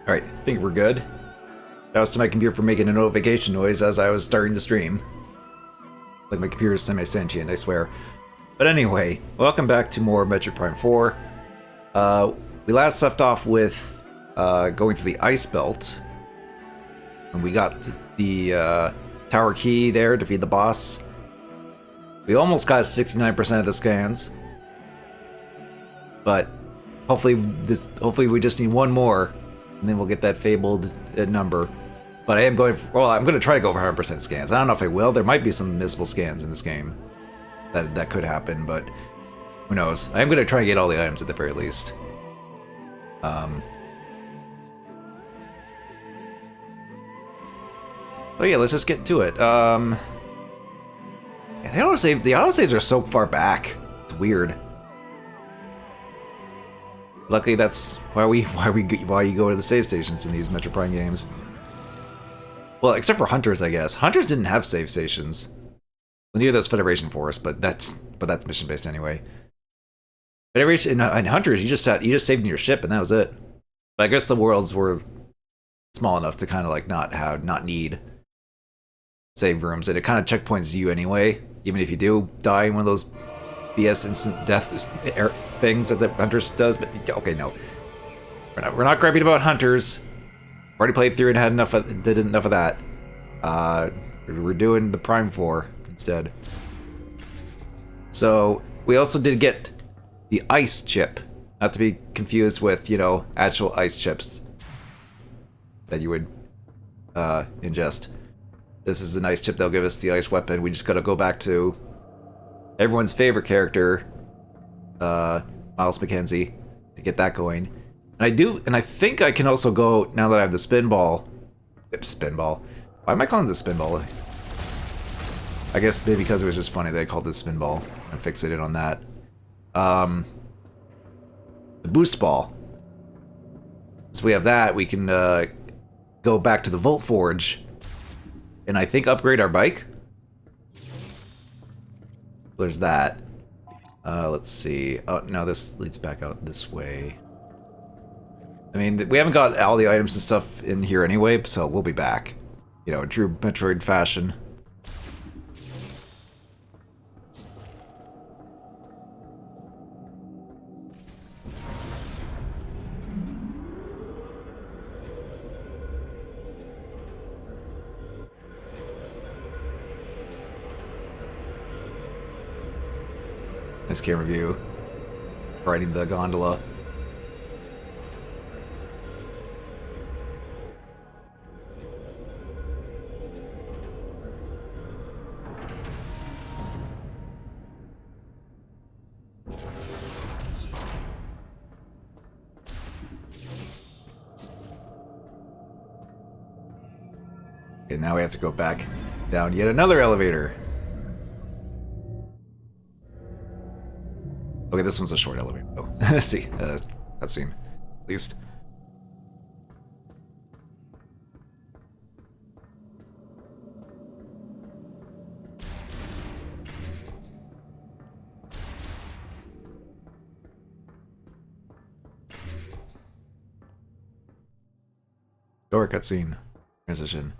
Alright, I think we're good. That was to my computer for making a notification noise as I was starting to stream. Like my computer is semi-sentient, I swear. But anyway, welcome back to more Metroid Prime 4. We last left off with going through the ice belt. And we got the tower key there to defeat the boss. We almost got 69% of the scans. But hopefully we just need one more. And then we'll get that fabled number. But I am going for, well, I'm going to try to go for 100% scans. I don't know if I will. There might be some missable scans in this game. That could happen, but who knows. I am going to try and get all the items at the very least. Oh yeah, let's just get to it. Yeah, the autosaves are so far back. It's weird. Luckily, that's why you go to the save stations in these Metroid Prime games. Well, except for Hunters, I guess. Hunters didn't have save stations. Well, near those Federation Forest, but that's mission based anyway. Federation in Hunters, you just saved in your ship and that was it. But I guess the worlds were small enough to kind of like not need save rooms, and it kind of checkpoints you anyway, even if you do die in one of those BS instant death things that the Hunters does. But okay, no, we're not griping about Hunters. Already played through and did enough of that. We're doing the Prime 4 instead. So we also did get the ice chip, not to be confused with, you know, actual ice chips that you would ingest. This is an ice chip that'll give us the ice weapon. We just gotta go back to everyone's favorite character, Miles McKenzie, to get that going. And I think I can also go, now that I have the spinball. Why am I calling this spinball? I guess maybe because it was just funny that I called this spinball. I fixated on that. The boost ball. So we have that, we can go back to the Volt Forge and I think upgrade our bike. There's that. Let's see. Oh, no, this leads back out this way. I mean, we haven't got all the items and stuff in here anyway, so we'll be back. You know, in true Metroid fashion. Nice camera view. Riding the gondola. And now we have to go back down yet another elevator. Okay, this one's a short elevator. Oh, let's see. Cutscene, at least. Door cutscene. Transition.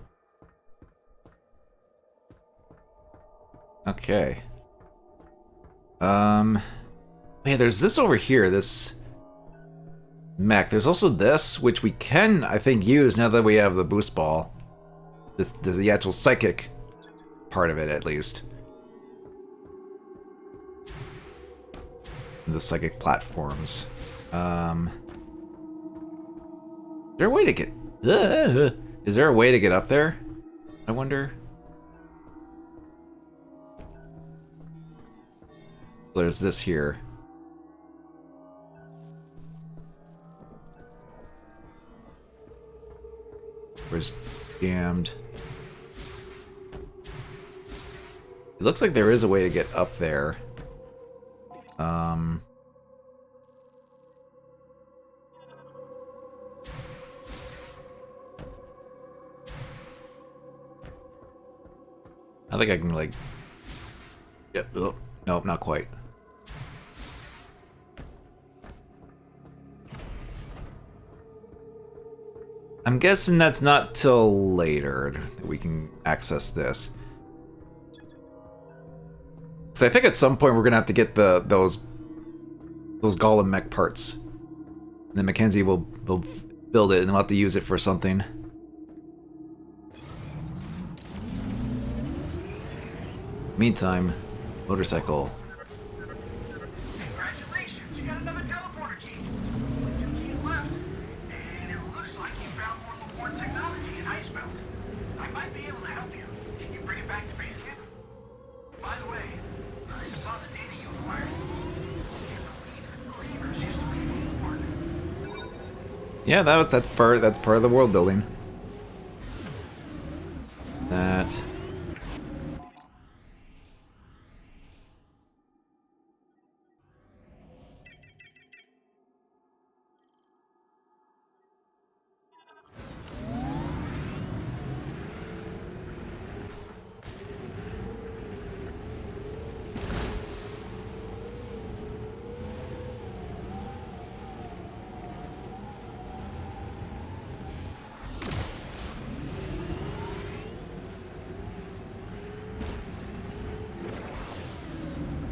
Okay. Yeah, there's this over here, this mech. There's also this, which we can, I think, use now that we have the boost ball. This the actual psychic part of it, at least. The psychic platforms. Is there a way to get... Is there a way to get up there? I wonder. There's this here. Was jammed. It looks like there is a way to get up there. I think I can like... Yeah, oh, nope, not quite. I'm guessing that's not till later that we can access this. So I think at some point we're gonna have to get those golem mech parts. And then Mackenzie will build it and we'll have to use it for something. Meantime, motorcycle. Congratulations, you got another teleporter key. Only 2 keys left. And it looks like you found more Lewarn technology in Icebelt. I might be able to help you. Can you bring it back to base camp? By the way, I saw the data you acquired. I can't believe the Grievers used to be Lewarn. Yeah, that's part of the world building. That.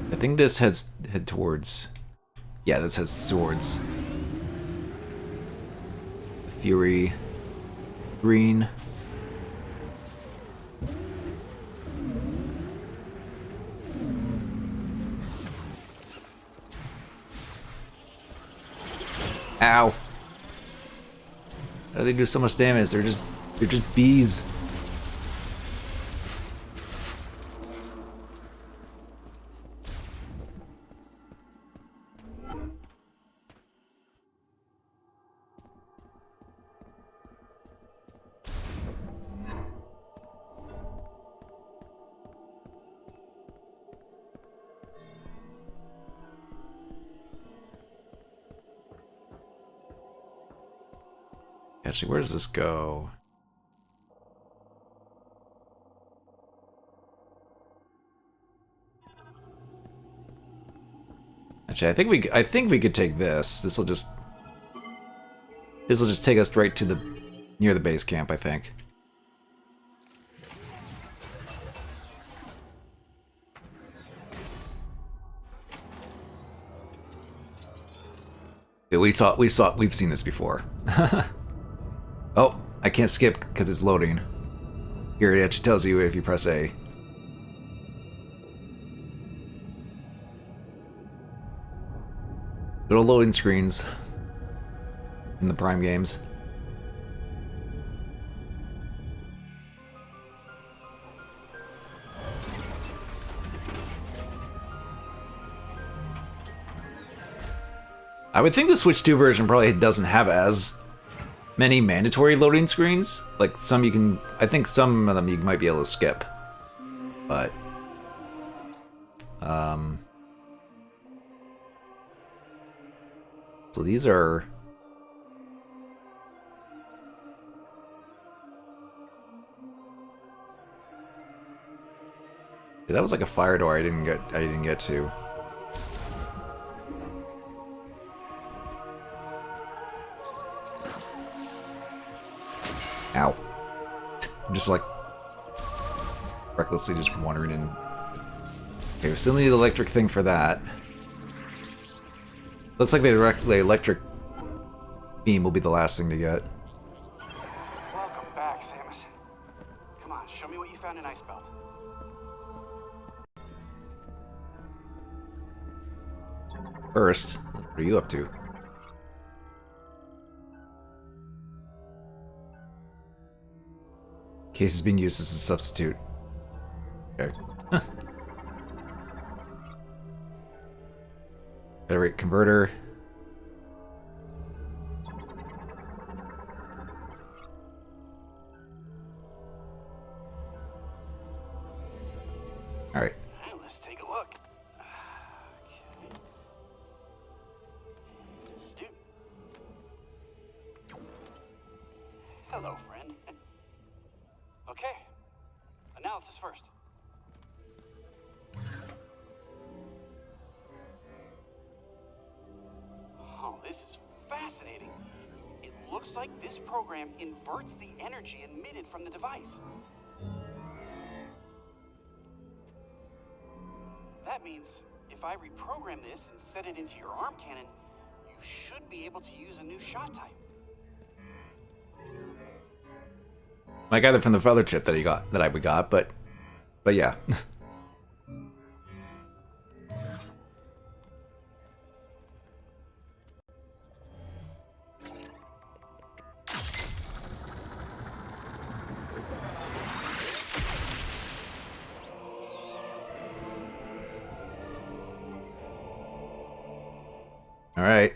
I think this head towards. Yeah, this heads towards Fury Green. Ow! How do they do so much damage? They're just bees. Actually, where does this go? Actually, I think we could take this. This will just take us right to the near the base camp, I think. Yeah, we've seen this before. Oh, I can't skip because it's loading. Here it actually tells you if you press A. Little loading screens in the Prime games. I would think the Switch 2 version probably doesn't have as many mandatory loading screens. Like some you can, I think some of them you might be able to skip. But, so these are, yeah, that was like a fire door I didn't get to. Ow. I'm just like recklessly just wandering in. Okay, we still need the electric thing for that. Looks like the electric beam will be the last thing to get. Welcome back, Samus. Come on, show me what you found in Icebelt. First, what are you up to? Case is being used as a substitute. Okay. Federate converter. All right. Let's take a look. Okay. Hello, friend. Okay. Analysis first. Oh, this is fascinating. It Looks like this program inverts the energy emitted from the device. That means if I reprogram this and set it into your arm cannon, you should be able to use a new shot type. I got it from the other chip that we got, but yeah. All right.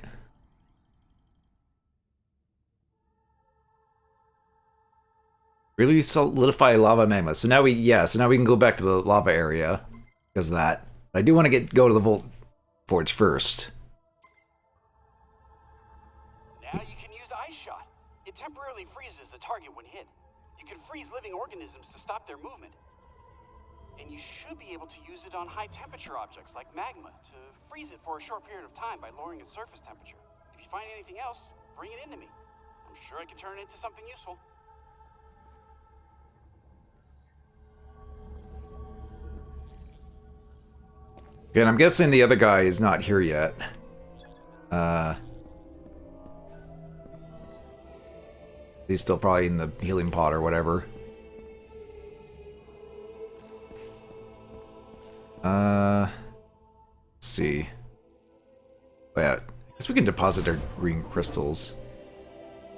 Really solidify lava magma. So now we can go back to the lava area because of that. But I do want to go to the Volt Forge first. Now you can use Ice Shot. It temporarily freezes the target when hit. You can freeze living organisms to stop their movement. And you should be able to use it on high temperature objects like magma to freeze it for a short period of time by lowering its surface temperature. If you find anything else, bring it into me. I'm sure I can turn it into something useful. Okay, and I'm guessing the other guy is not here yet. He's still probably in the healing pod or whatever. Let's see. Oh, yeah, I guess we can deposit our green crystals.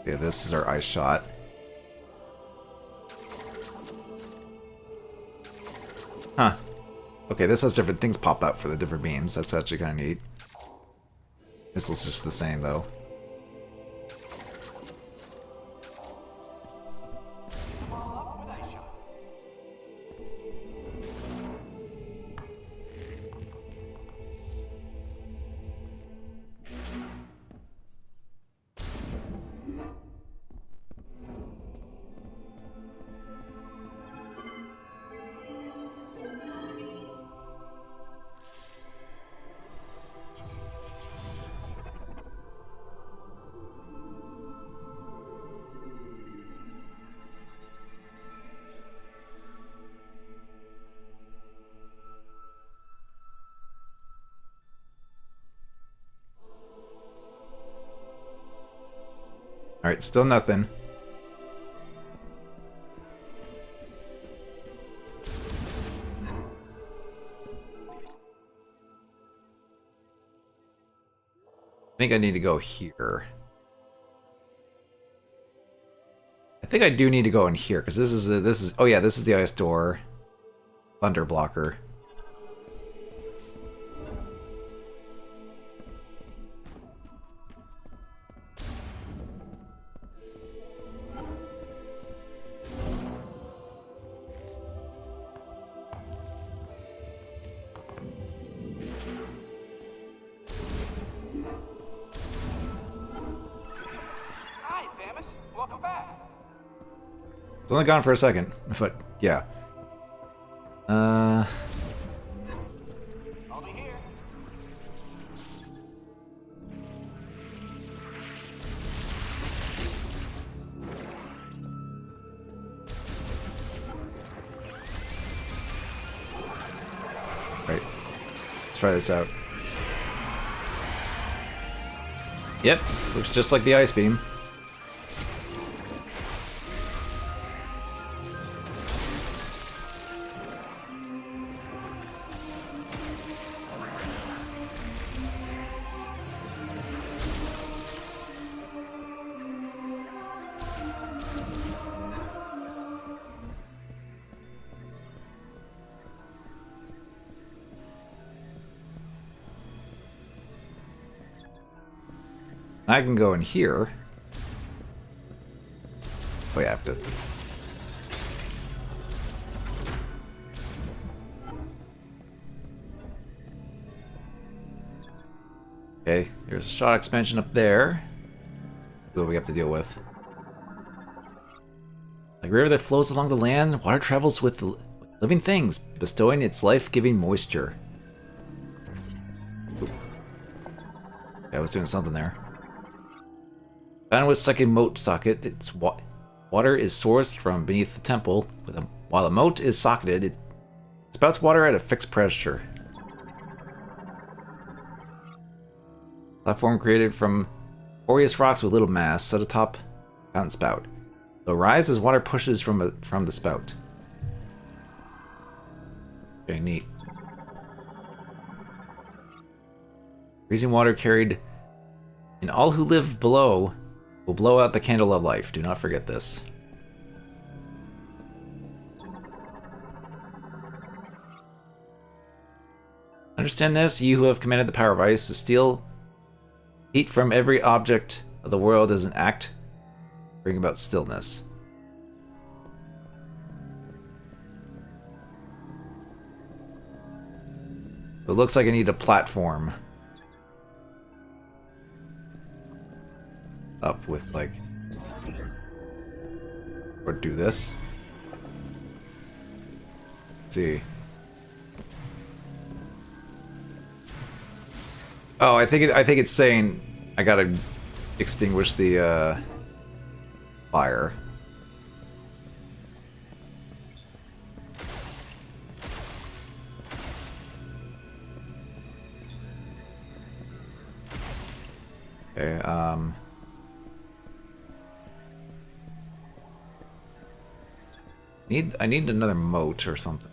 Okay, this is our ice shot. Huh. Okay, this has different things pop out for the different beams. That's actually kind of neat. This is just the same, though. Alright, still nothing. I think I need to go here. I think I do need to go in here because this is oh yeah, this is the ice door. Thunder blocker. It's only gone for a second, but yeah. I'll be here. Right. Let's try this out. Yep, looks just like the ice beam. I can go in here. Oh yeah, I have to. Okay, there's a shot expansion up there. That's what we have to deal with. Like a river that flows along the land, water travels with living things, bestowing its life-giving moisture. Ooh. Yeah, I was doing something there. Found with second moat socket, water is sourced from beneath the temple. While a moat is socketed, it spouts water at a fixed pressure. Platform created from porous rocks with little mass set atop fountain spout. It'll rise as water pushes from the spout. Very neat. Freezing water carried in all who live below will blow out the candle of life. Do not forget this. Understand this, you who have commanded the power of ice to steal heat from every object of the world as an act, bring about stillness. It looks like I need a platform up with, like, or do this. Let's see. Oh, I think it's saying I gotta extinguish the fire. Okay, I need another moat or something.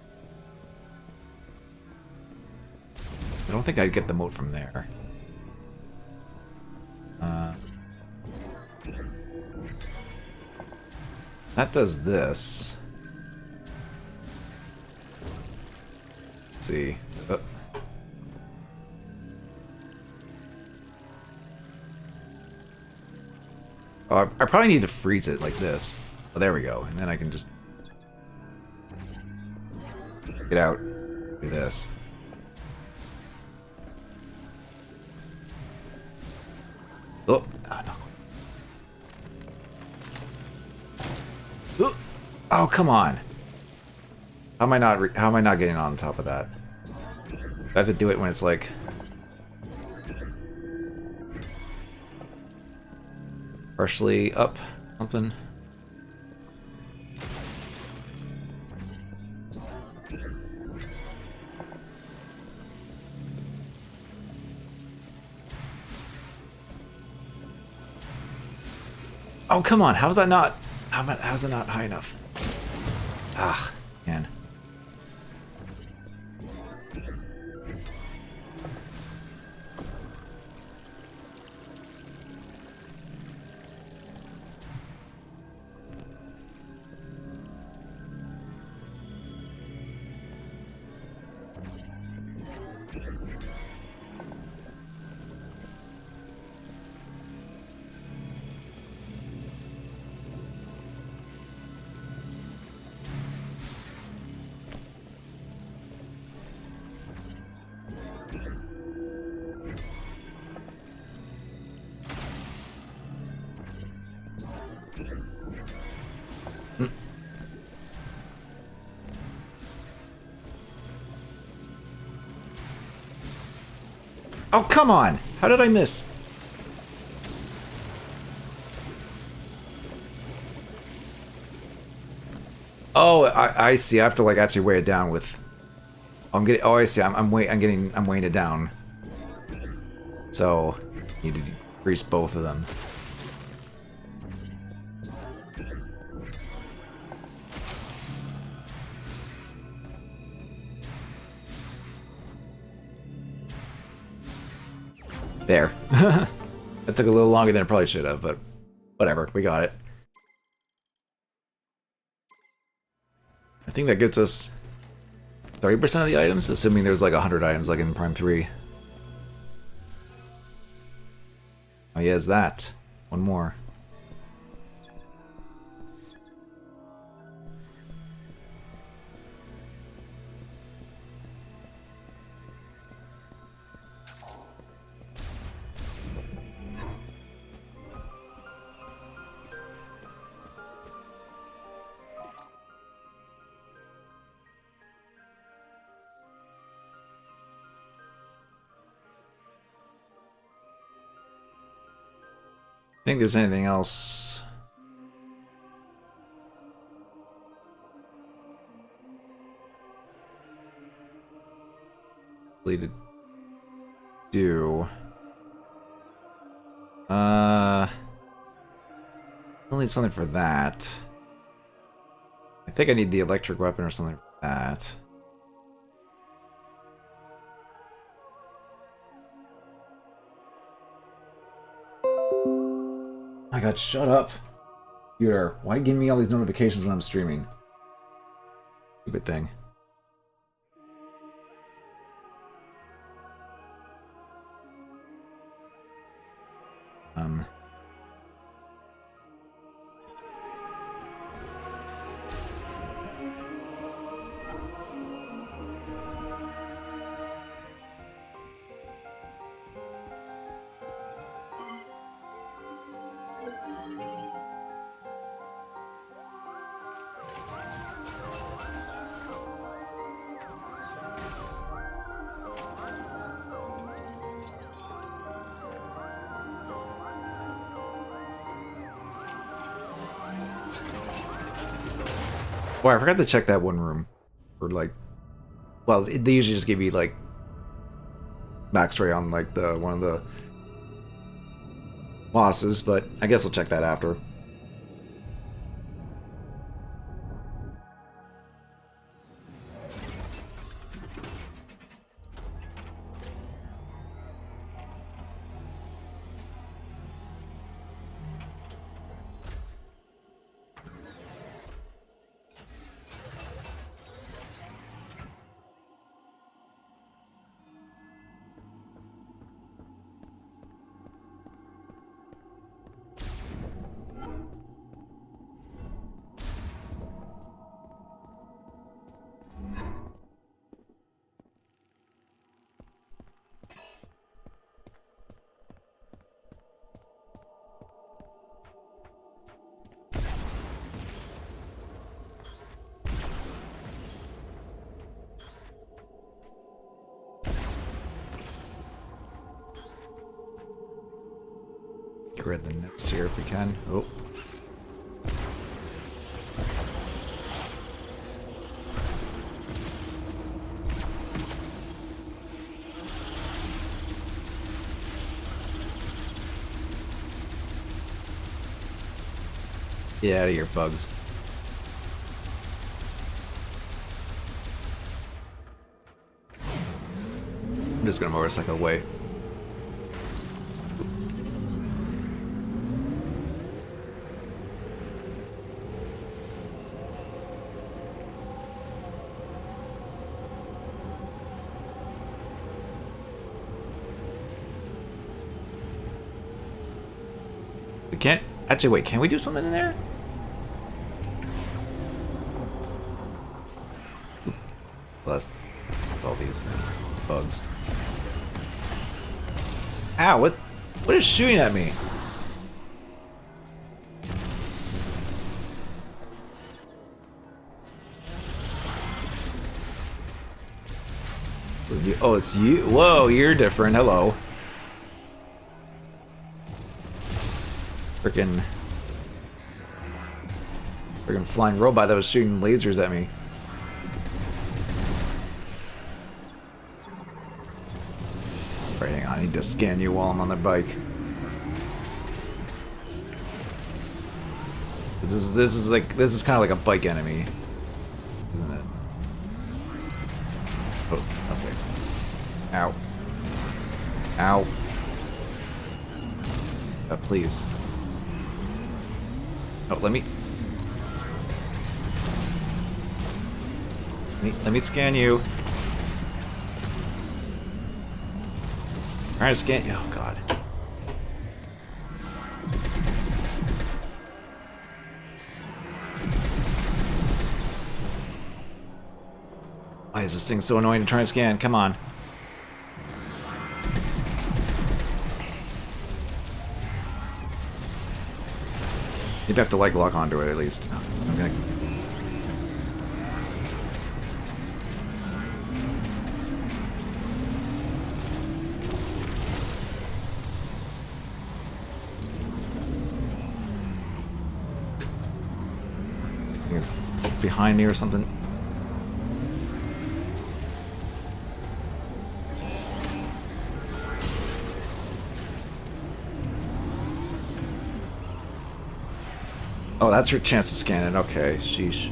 I don't think I'd get the moat from there. That does this. Let's see. Oh, I probably need to freeze it like this. Oh, there we go. And then I can just get out. Do this. Oh, no. Oh, come on. How am I not getting on top of that? I have to do it when it's like partially up something. Oh, come on. How's that not how's it not high enough? Ah, man. Oh, come on! How did I miss? Oh, I see. I have to like actually weigh it down with. I'm getting. Oh, I see. I'm weighing it down. So, you need to grease both of them. There. That took a little longer than it probably should have, but whatever. We got it. I think that gets us 30% of the items, assuming there's like 100 items like in Prime 3. Oh yeah, it's that. One more. think there's anything else. To do. I'll need something for that. I think I need the electric weapon or something for that. My god, shut up. Computer, why give me all these notifications when I'm streaming? Stupid thing. Boy, I forgot to check that one room. For like, well, they usually just give you like backstory on like the one of the bosses, but I guess I'll check that after. Get rid of the nets here if we can. Oh. Get out of here, bugs. I'm just gonna motorcycle away. We can't... Actually, wait, can we do something in there? Well, that's all these things. It's bugs. Ow, what is shooting at me? Oh, it's you? Whoa, you're different. Hello. Freaking flying robot that was shooting lasers at me. Right, hang on, I need to scan you while I'm on the bike. This is kind of like a bike enemy, isn't it? Oh, okay. Ow. Ow. Please. Oh, let me scan you. Trying to scan you. Oh god. Why is this thing so annoying to try and scan? Come on. You'd have to like lock onto it at least. I'm gonna... behind me or something. Oh, that's your chance to scan it. Okay, sheesh.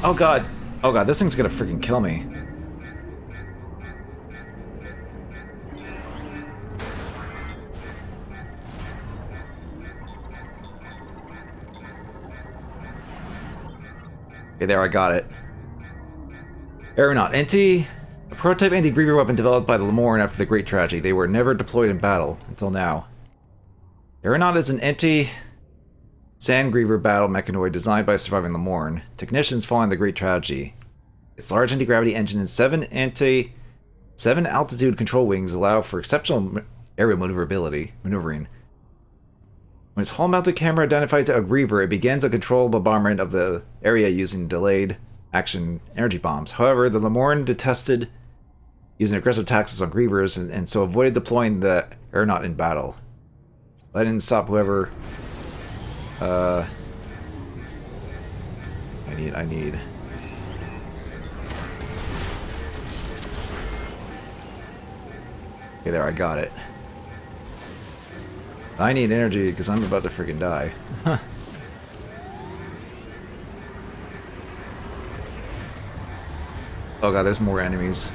Oh god. Oh god, this thing's gonna freaking kill me. Okay, there, I got it. Aeronaut. A prototype anti-Griever weapon developed by the Lemorn after the Great Tragedy. They were never deployed in battle, until now. Aeronaut is an anti-Sandgriever battle mechanoid designed by surviving Lemorn technicians following the Great Tragedy. Its large anti-gravity engine and 7 altitude control wings allow for exceptional aerial maneuvering. When its hull-mounted camera identifies a Griever, it begins a controlled bombardment of the area using delayed action energy bombs. However, the Lemorn detested using aggressive tactics on Grievers and so avoided deploying the Aeronaut in battle. But I didn't stop whoever... I need... Okay, there, I got it. I need energy because I'm about to freaking die. Oh god, there's more enemies.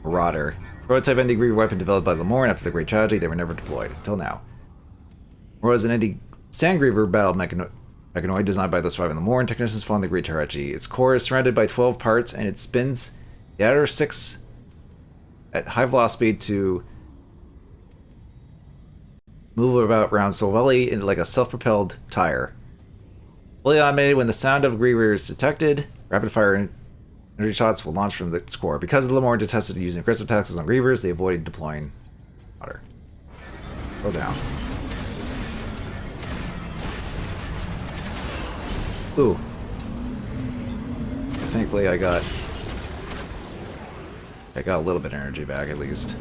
Marauder. Prototype anti-Griever weapon developed by Lemorn after the Great Tragedy. They were never deployed, until now. Whereas an anti-Sandgriever battle mechanoid designed by the surviving Lemorn technicians following the Great Tragedy. Its core is surrounded by 12 parts, and it spins the outer 6 at high velocity to move about around Solvelli in like a self-propelled tire. Fully automated, when the sound of a Griever is detected, rapid-fire energy shots will launch from the core. Because the Lemorn detested using aggressive tactics on Grievers, they avoided deploying water. Go down. Ooh. Thankfully I got a little bit of energy back at least.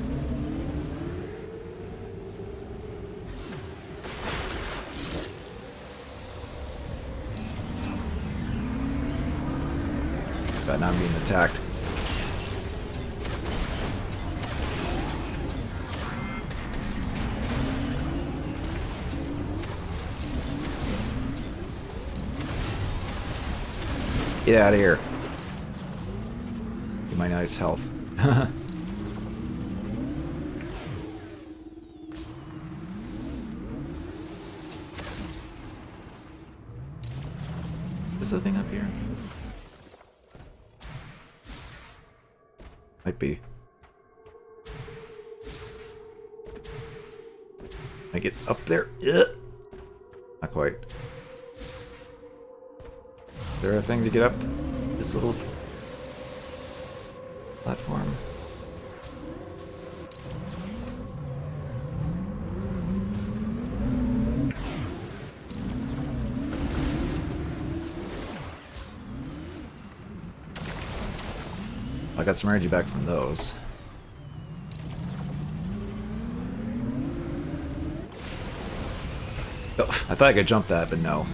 God, now I'm being attacked. Get out of here. Get my nice health. Is the thing up here? Might be. I get up there? Ugh. Not quite. Is there a thing to get up this little platform? I got some energy back from those. Oh, I thought I could jump that, but no.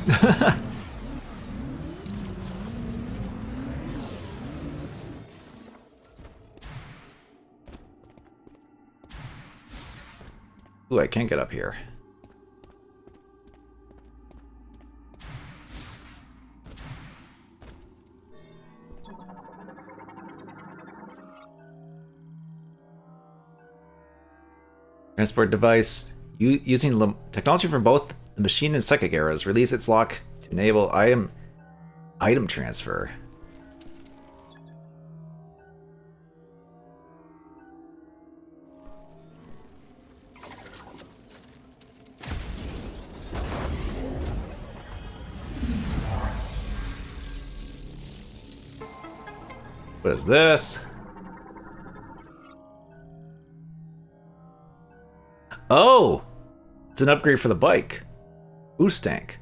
Ooh, I can't get up here. Transport device. Using technology from both the machine and psychic eras. Release its lock to enable item transfer. What is this? Oh! It's an upgrade for the bike. Boost tank.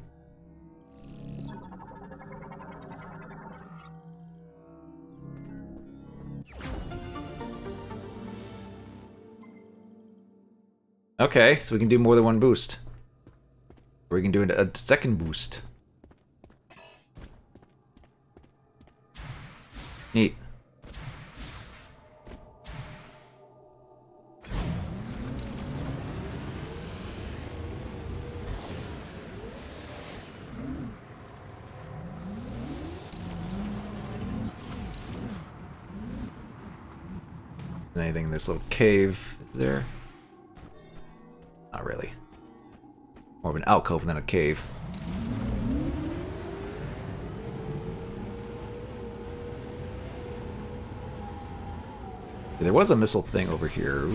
Okay, so we can do more than one boost. Or we can do a second boost. Neat. Anything in this little cave is there? Not really. More of an alcove than a cave. There was a missile thing over here.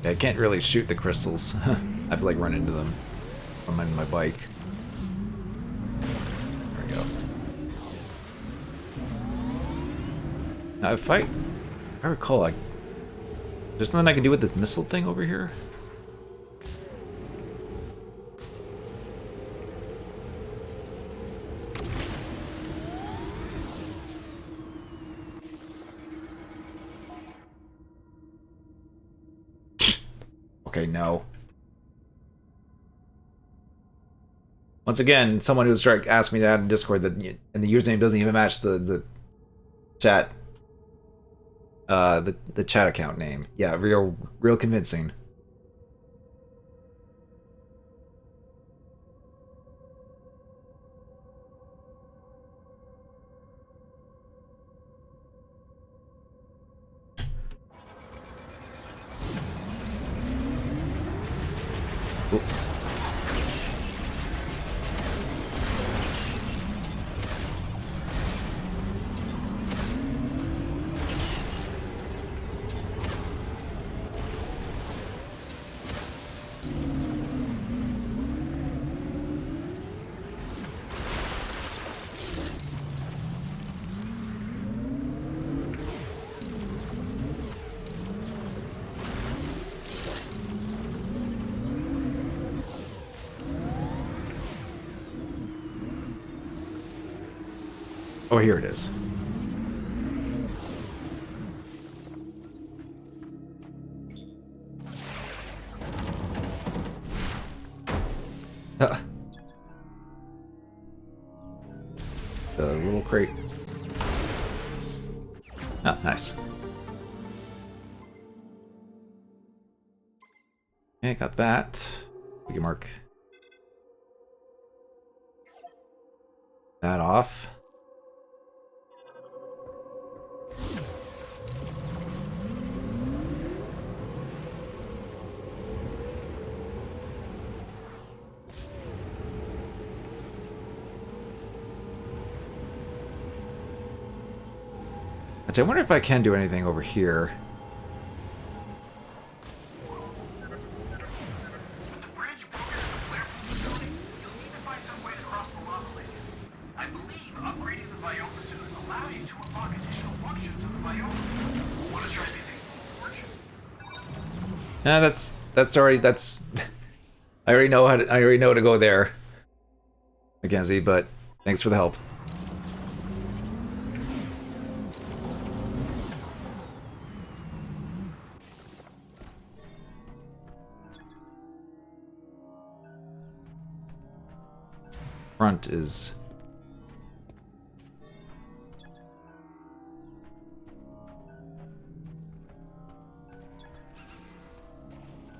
I can't really shoot the crystals. I have to like run into them on my bike. There we go. Now if I recall, like, there's something I can do with this missile thing over here? Okay, no. Once again, someone who's trying to ask me that in Discord, that and the username doesn't even match the chat, the chat account name. Yeah, real convincing. Oop. Oh, here it is. The little crate. Oh, nice. Okay, got that. We can mark that off. Actually, I wonder if I can do anything over here. With the bridge broken and clear from the building, you'll need to find some way to cross the lava lake. I believe upgrading the biome suit allows you to unlock additional functions of the biome. Want to try anything, Forge? Nah, that's already I already know how to go there, Mackenzie. But thanks for the help. Front is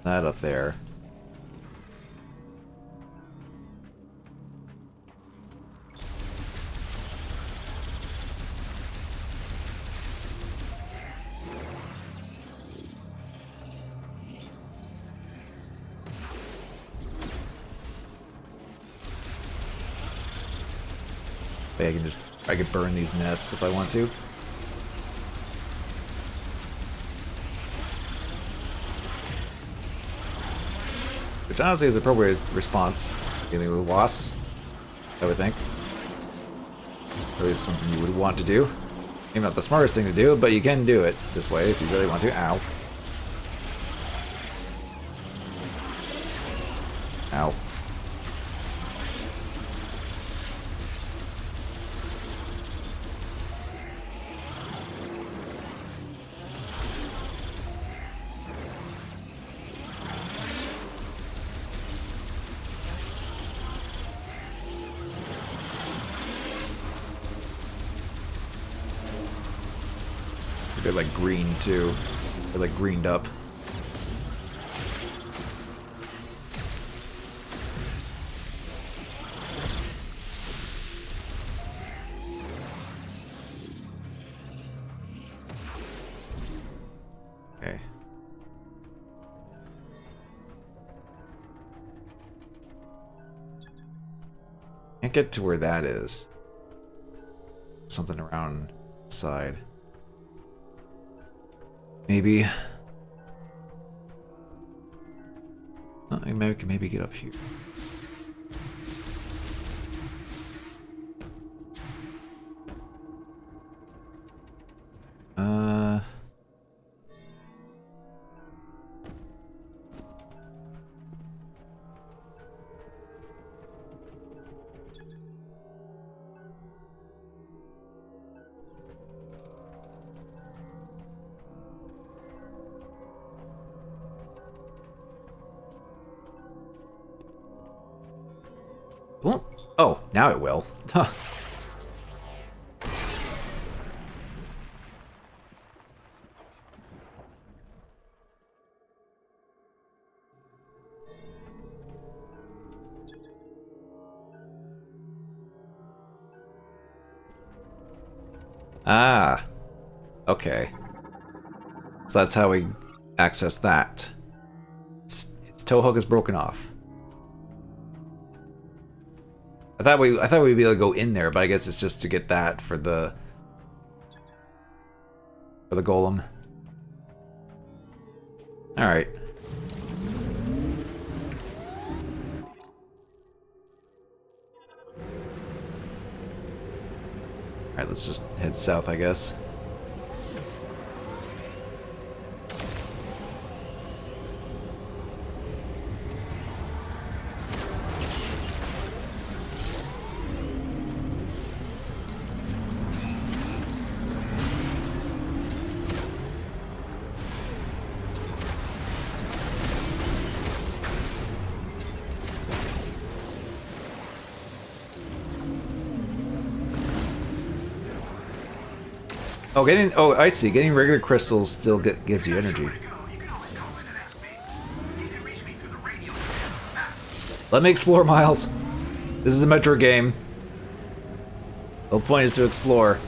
that up there. I can burn these nests if I want to. Which honestly is an appropriate response. Dealing with wasps, I would think. At least something you would want to do. Maybe not the smartest thing to do, but you can do it this way if you really want to. Ow. Ow. They're like green too. They're like greened up. Okay. Can't get to where that is. Something around the side. Maybe. Oh, maybe we can maybe get up here. Well, oh, now it will. Huh. Ah, okay. So that's how we access that. Its tow hook is broken off. I thought we'd be able to go in there, but I guess it's just to get that for the golem. All right. All right, let's just head south, I guess. Oh, I see. Getting regular crystals still gives you energy. Let me explore, Miles. This is a Metroid game. The whole point is to explore.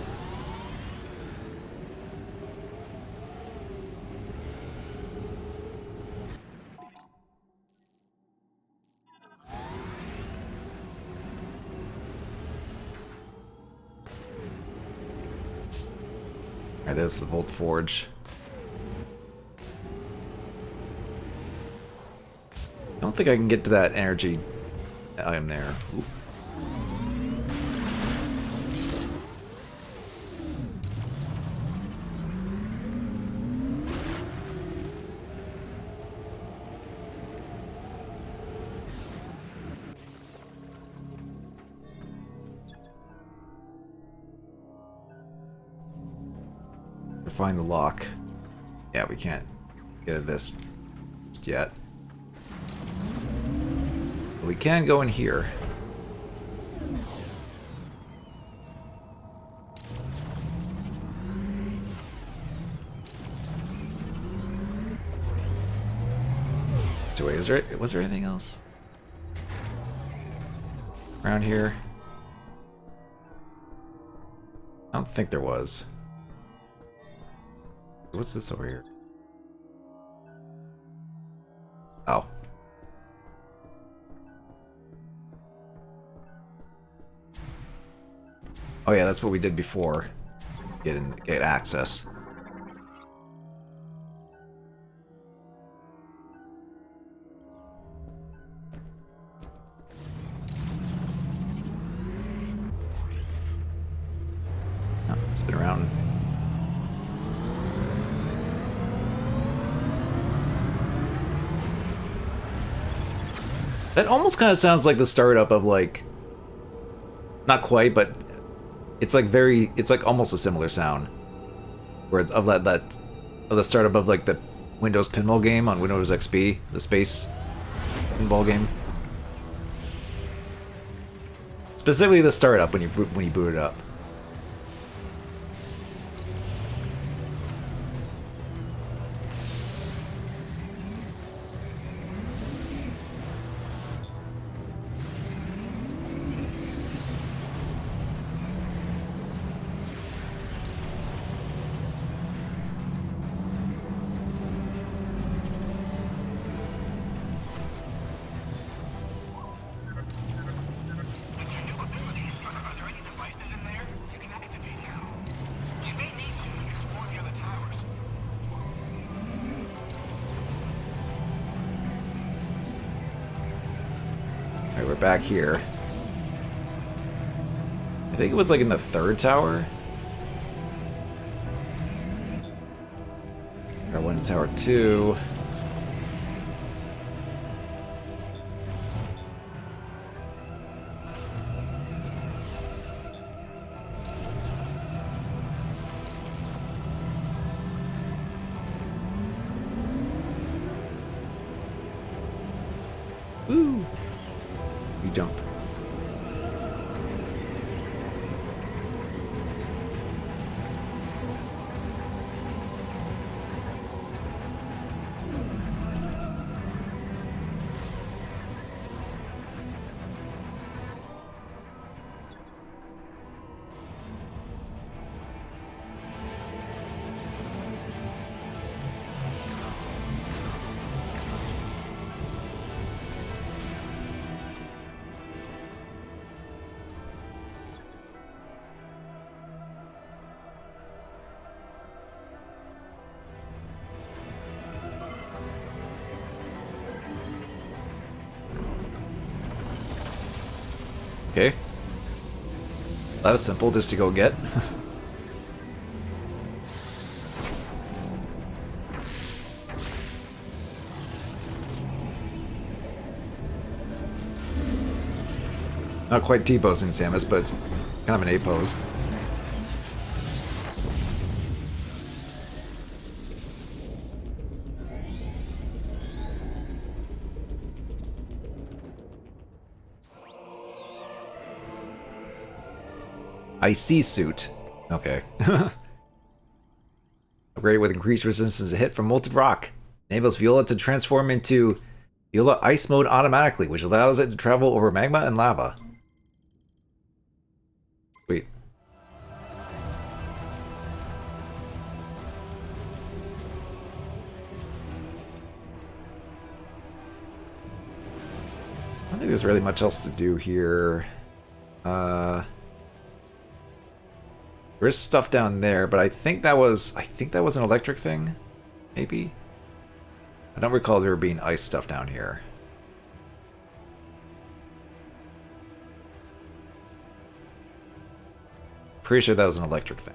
Alright, there's the Volt Forge. I don't think I can get to that energy item there. Ooh. Find the lock. Yeah, we can't get at this just yet. But we can go in here. So wait, was there anything else around here? I don't think there was. What's this over here? Oh. Oh yeah, that's what we did before. Get access. Spin around. That almost kind of sounds like the startup of like, not quite, but it's like it's like almost a similar sound, where of the startup of like the Windows pinball game on Windows XP, the space pinball game. Specifically the startup when you boot it up. Alright, we're back here. I think it was like in the third tower. I went to tower 2. Woo! You jump. Okay. That was simple, just to go get. Not quite T-posing Samus, but it's kind of an A-pose. I see suit. Okay. Upgrade with increased resistance to hit from molten rock. Enables Viola to transform into Viola Ice Mode automatically, which allows it to travel over magma and lava. Wait. I don't think there's really much else to do here. There is stuff down there, but I think that was an electric thing, maybe? I don't recall there being ice stuff down here. Pretty sure that was an electric thing.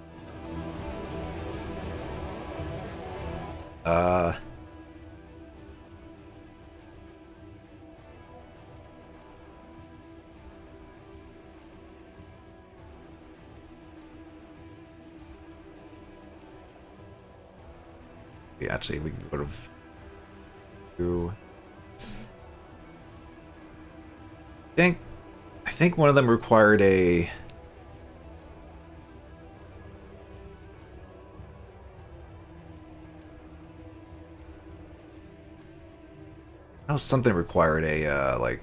Actually, we can go to. I think one of them required a. Oh, something required a like.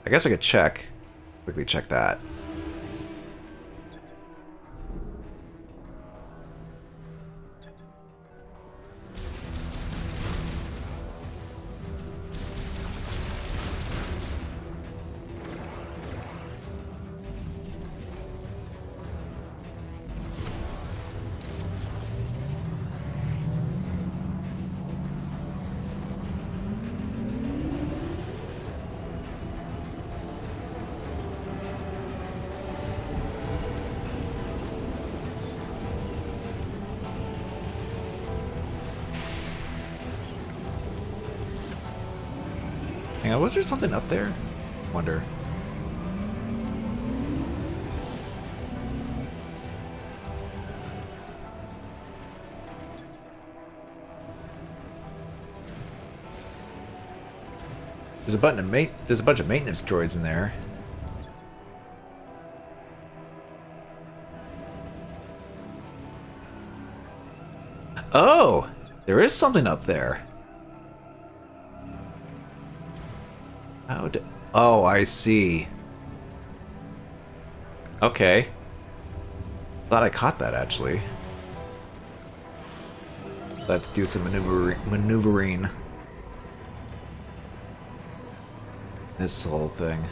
I guess I could quickly check that. Hang on, was there something up there? Wonder. There's a bunch of maintenance droids in there. Oh, there is something up there. Oh, I see. Okay. Thought I caught that actually. Let's do some maneuvering. This whole thing.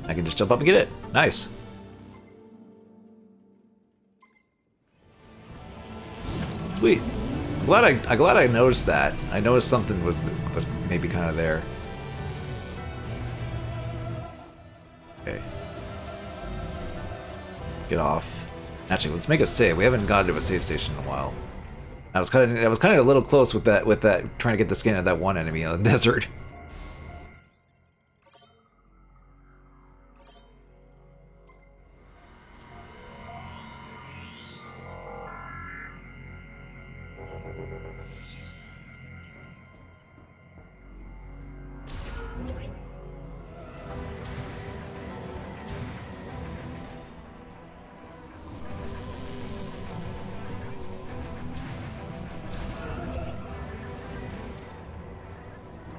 I can just jump up and get it. Nice. Sweet. I'm glad I noticed that. I noticed something was maybe kind of there. Okay. Get off. Actually, let's make a save. We haven't gotten to a save station in a while. I was kind of a little close with that trying to get the skin of that one enemy in the desert.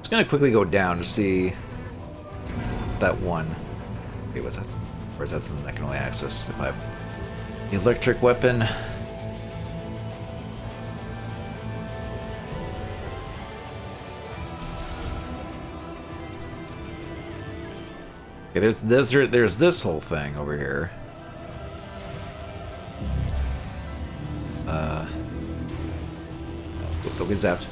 I'm gonna quickly go down to see that one. Okay, what's that? Or is that something I can only access if I have the electric weapon? Okay, there's this whole thing over here. Don't get zapped.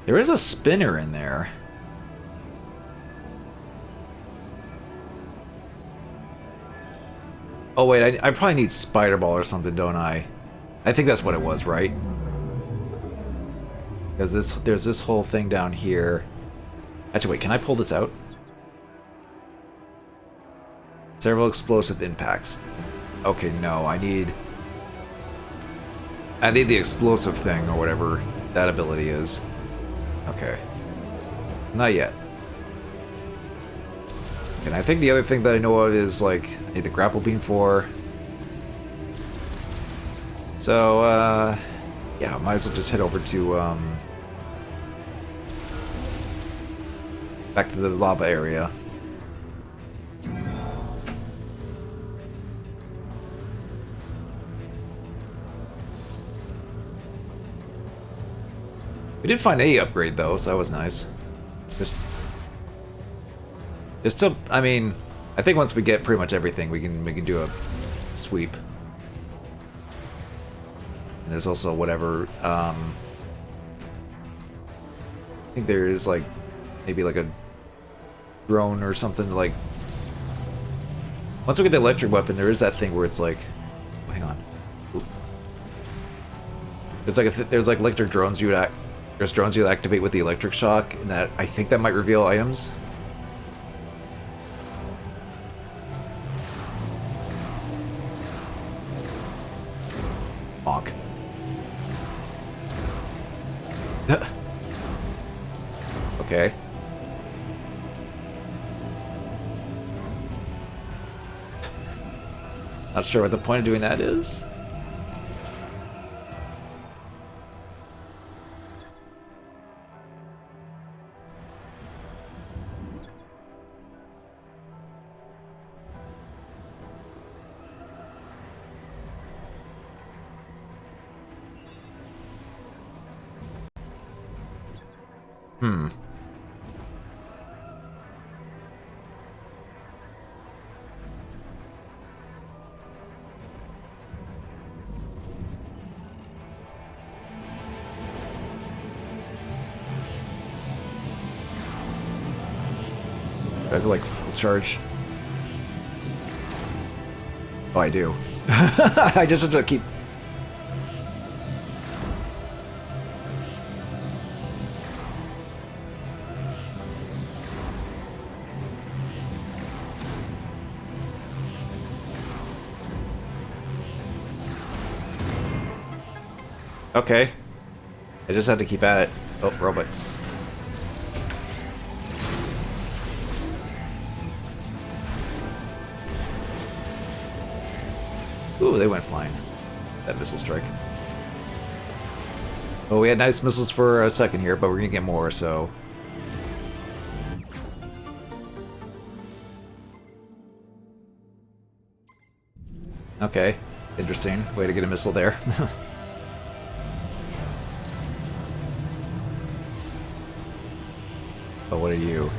There is a spinner in there. Oh wait, I probably need Spider Ball or something, don't I? I think that's what it was, right? Because there's this whole thing down here. Actually, wait, can I pull this out? Several explosive impacts. Okay, no, I need the explosive thing or whatever that ability is. Okay. Not yet. And I think the other thing that I know of is, like, I need the grapple beam for. So, yeah, might as well just head over to, back to the lava area. We did find a upgrade though, so that was nice. Just to, I mean, I think once we get pretty much everything, we can do a sweep. And there's also whatever. I think there is like maybe like a drone or something like. Once we get the electric weapon, there is that thing where it's like, oh, hang on. Ooh. There's like there's like electric drones you would There's drones you activate with the electric shock, and that I think that might reveal items. Bonk. Okay. Not sure what the point of doing that is. Hmm. Do I have like full charge? Oh, I do. I just have to keep. Okay. I just had to keep at it. Oh, robots. Ooh, they went flying. That missile strike. Well, we had nice missiles for a second here, but we're gonna get more, so... Okay. Interesting. Way to get a missile there. But what are you?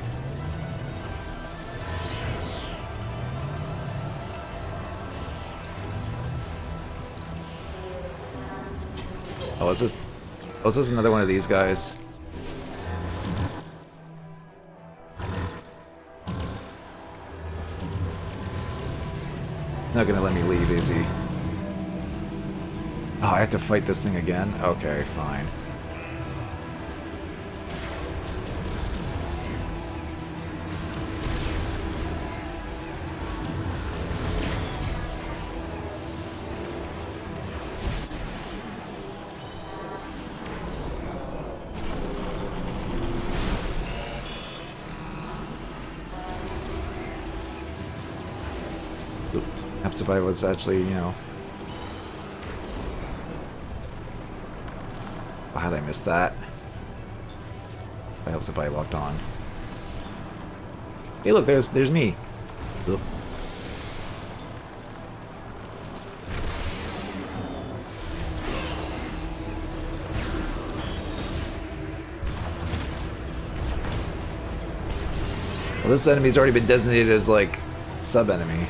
Oh, is this... Oh, is this another one of these guys? Not gonna let me leave, is he? Oh, I have to fight this thing again? Okay, fine. Perhaps if I was actually, you know... Oh, how did I miss that? That helps if I locked on. Hey look, there's me. Oop. Well, this enemy's already been designated as, like, sub-enemy.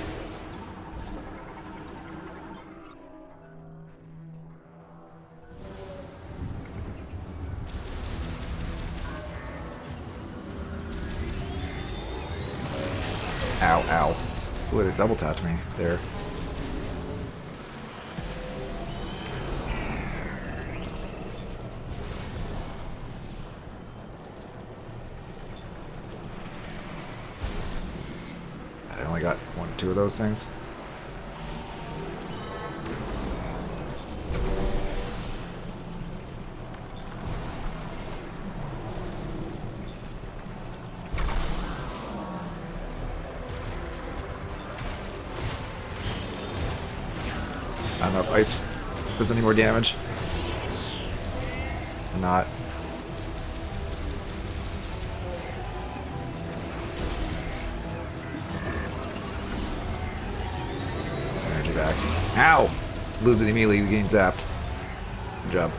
Ow, ow. Ooh, it double tapped me there. I only got 1 or 2 of those things. I don't know if ice does any more damage. Or not. Energy back. Ow! Lose it immediately, getting zapped. Good job.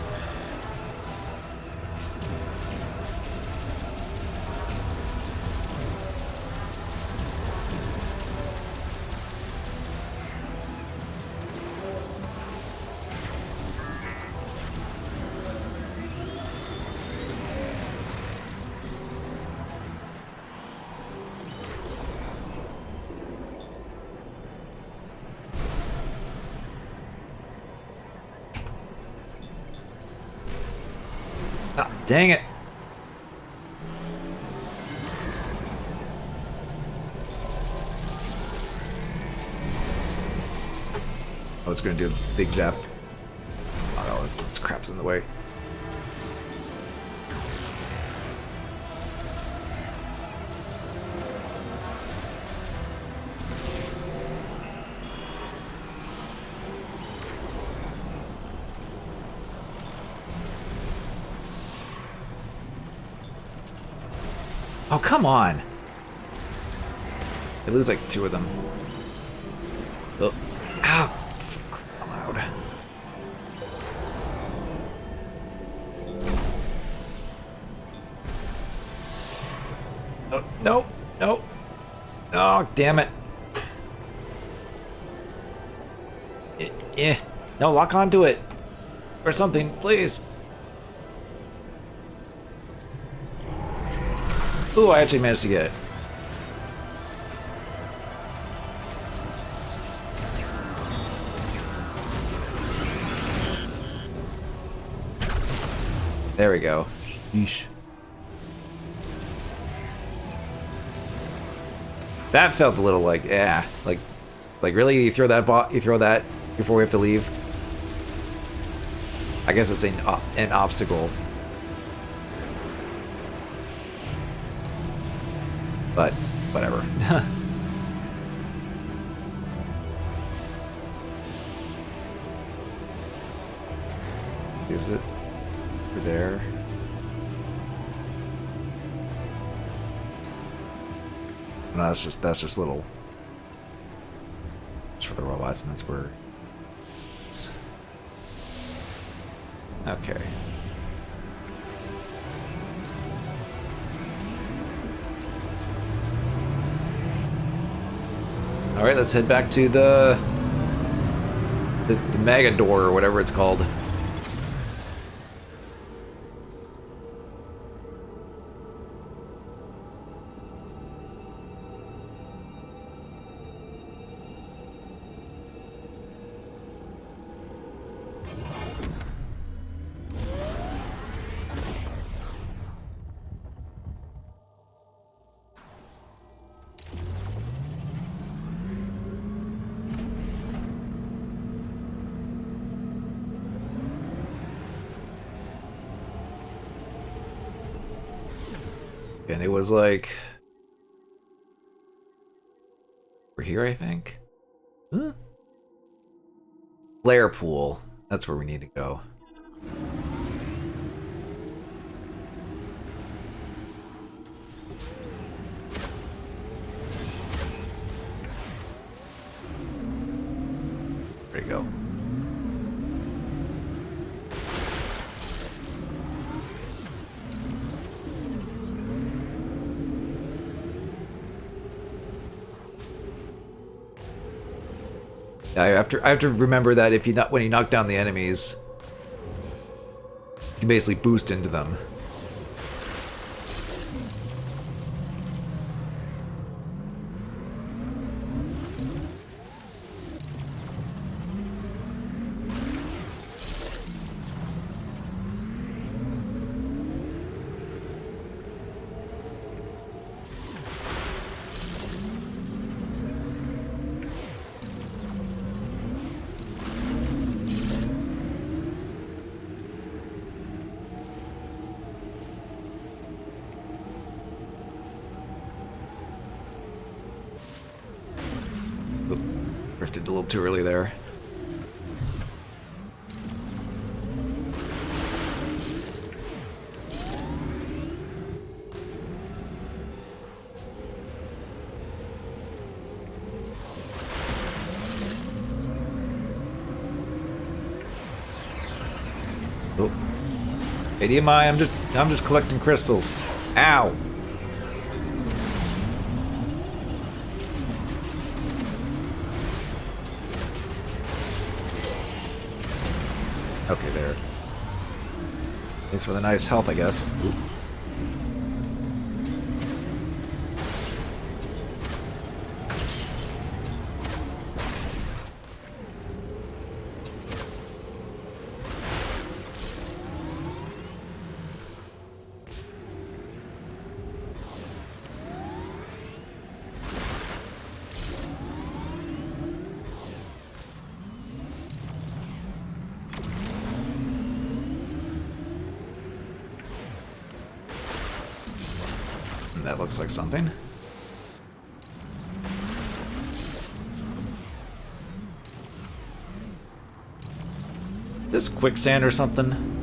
Ah, dang it! Oh, it's gonna do a big zap. Oh no, this crap's in the way. Oh, come on! They lose like 2 of them. Oh. Ow! For crying out loud. damn it. Yeah. No, lock onto it. Or something, please. Ooh, I actually managed to get it. There we go. Yeesh. That felt a little like, yeah, like really, you throw that you throw that before we have to leave. I guess it's an obstacle, but whatever. Is it over there? No, that's just little. It's for the robots, and that's where. Okay. All right, let's head back to the mega door or whatever it's called. And it was like we're here, I think. Huh? Flare pool. That's where we need to go. There you go. I have to remember that if when you knock down the enemies, you can basically boost into them. Drifted a little too early there. Oh. Hey, DMI, I'm just collecting crystals. Ow. Okay, there. Thanks for the nice health, I guess. Ooh. That looks like something. This quicksand or something?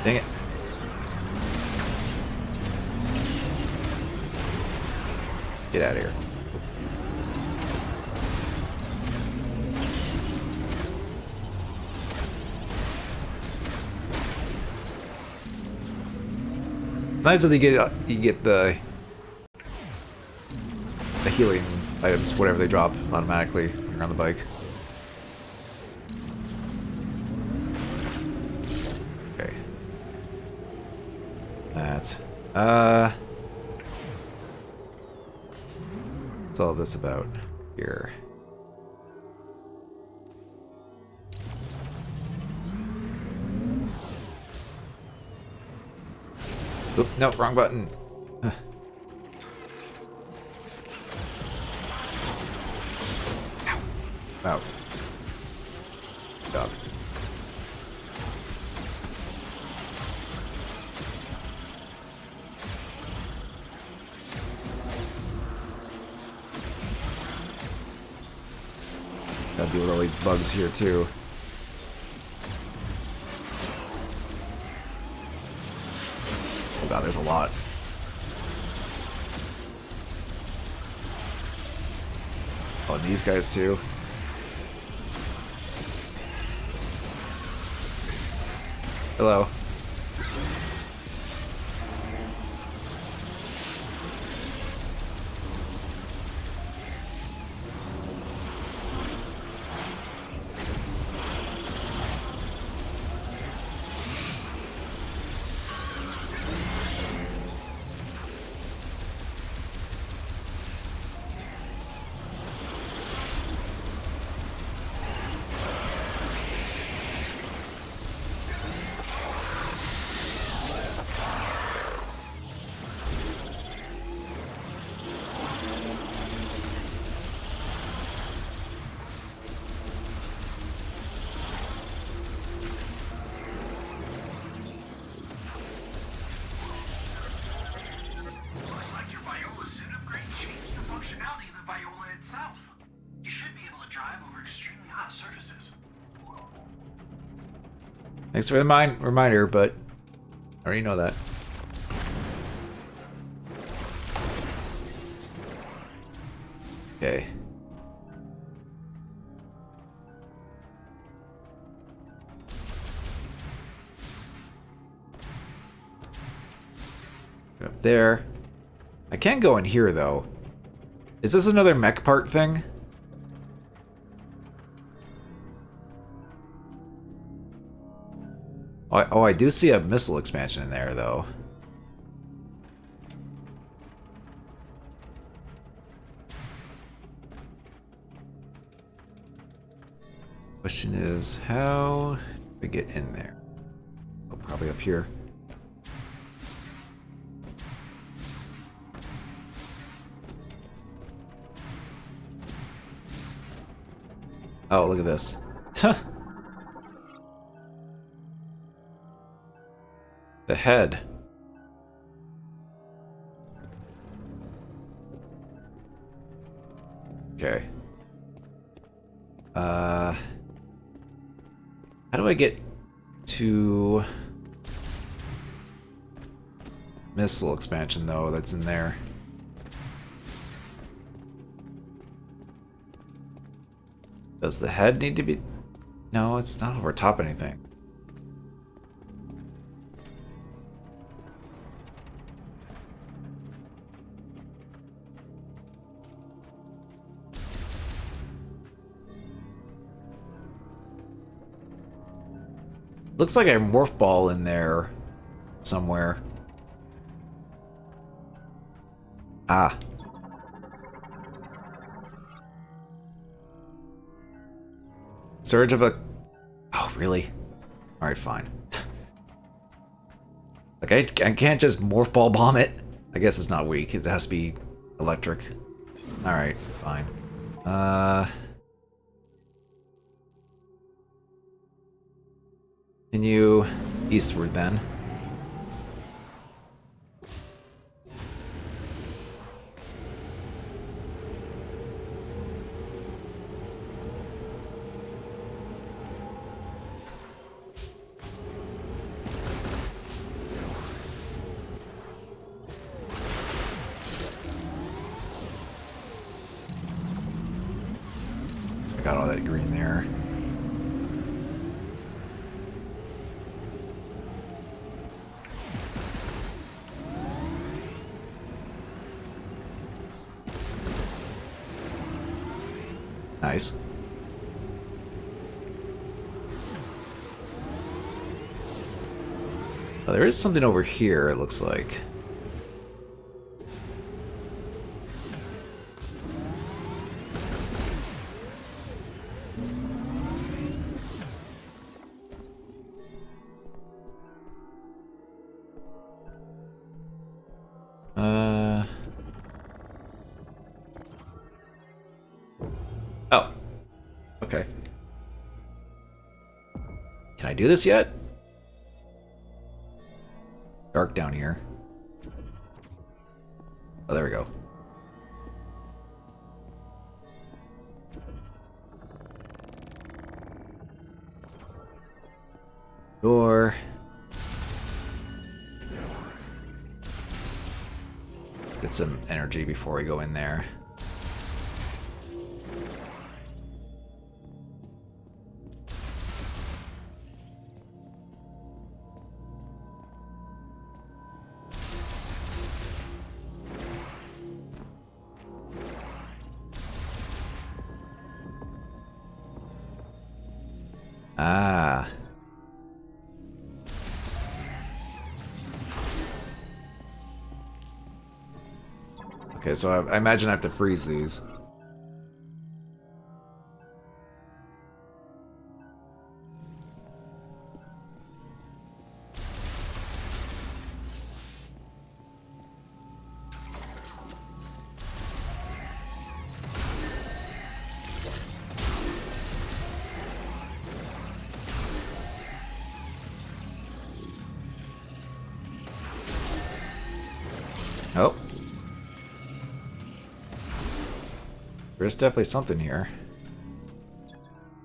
Dang it. Get out of here. It's nice that you get the healing items, whatever they drop automatically when you're on the bike. Okay. That. What's all this about here? Oop, no, wrong button. Ow. Dog. Gotta deal with all these bugs here too. Oh god, there's a lot. Oh, and these guys too. Hello. Looks like your Viola suit upgrade changed the functionality of the Viola itself. You should be able to drive over extremely hot surfaces. Thanks for the reminder, but I already know that. Okay. Up there. I can't go in here though. Is this another mech part thing? Oh, I do see a missile expansion in there though. Question is, how do we get in there? Oh, probably up here. Oh, look at this. The head. Okay. How do I get to missile expansion though that's in there? Does the head need to be... No, it's not over top anything. Looks like a morph ball in there somewhere. Ah. Surge of a... Oh, really? Alright, fine. Like, I can't just morph ball bomb it. I guess it's not weak. It has to be electric. Alright, fine. Continue eastward then. out all that green there. Nice. Oh, there is something over here, it looks like. Oh. Okay. Can I do this yet? Dark down here. Oh, there we go. Door. Let's get some energy before we go in there. Ah. Okay, so I imagine I have to freeze these. Oh. There's definitely something here.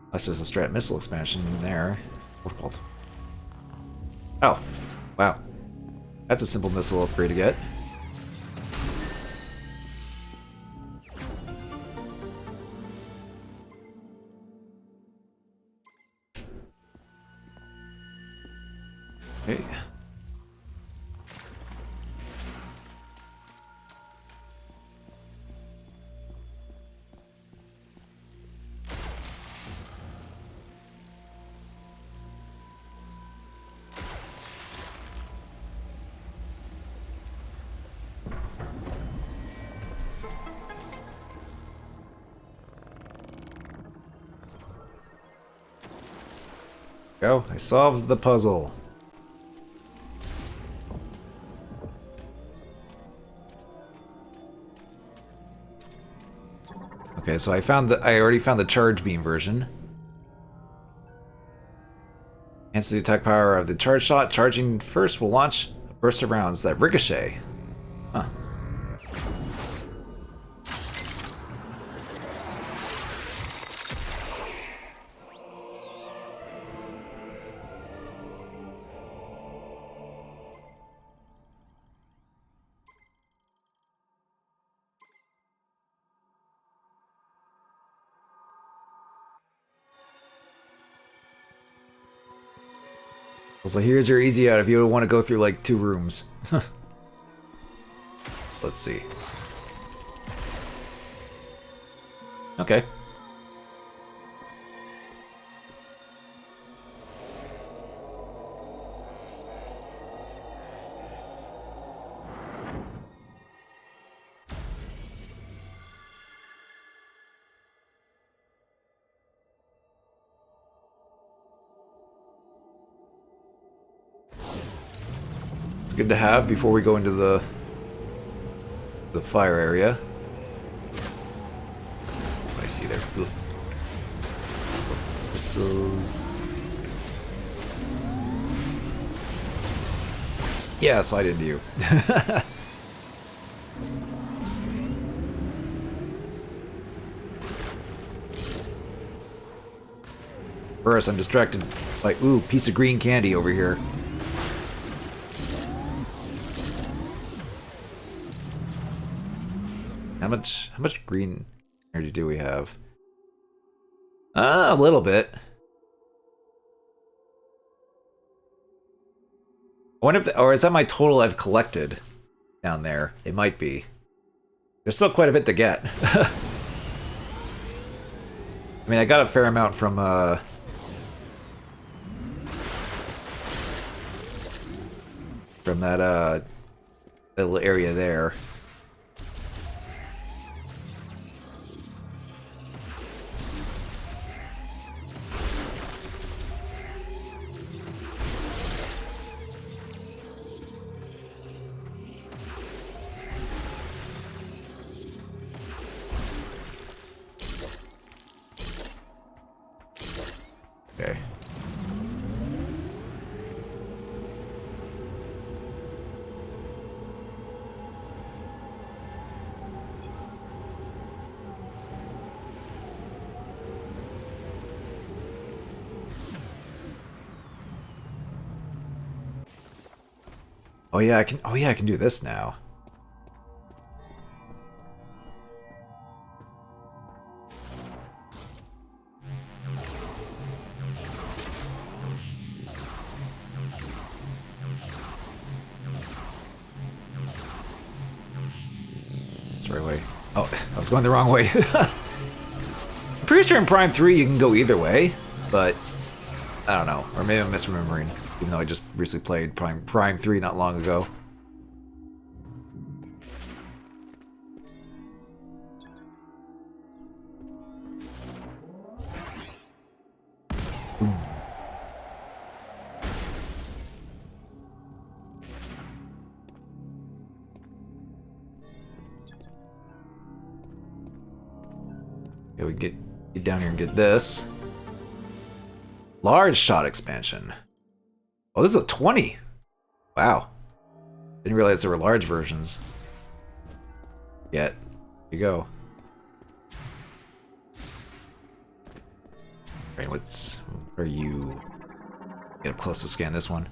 Unless there's a strat missile expansion in there. Oh. Wow. That's a simple missile upgrade to get. Okay. Go. I solved the puzzle. Okay, so I already found the charge beam version. Enhance the attack power of the charge shot. Charging first will launch a burst of rounds that ricochet. Huh. So here's your easy out if you want to go through like 2 rooms. Let's see. Okay. Good to have before we go into the fire area. What do I see there? Ooh. Some crystals. Yeah, slide into you. First, I'm distracted by ooh, piece of green candy over here. How much green energy do we have? A little bit. I wonder if, or is that my total I've collected down there? It might be. There's still quite a bit to get. I mean, I got a fair amount from that little area there. Okay. Oh yeah, I can. Oh yeah, I can do this now. That's the right way. Oh, I was going the wrong way. I'm pretty sure in Prime 3 you can go either way, but I don't know. Or maybe I'm misremembering, even though I just recently played Prime 3 not long ago. Okay, we get down here and get this. Large shot expansion. Oh, this is a 20. Wow. Didn't realize there were large versions. Yet. Here you go. Alright, what are you? Get up close to scan this one.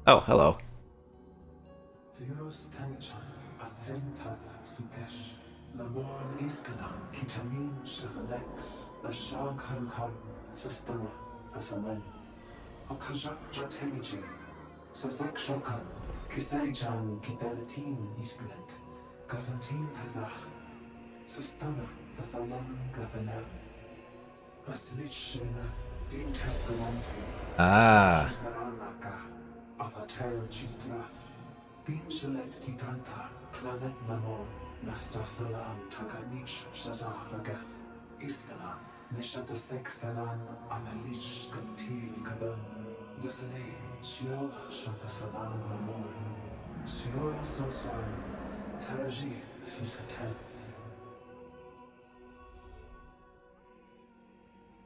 Oh, hello. Ah.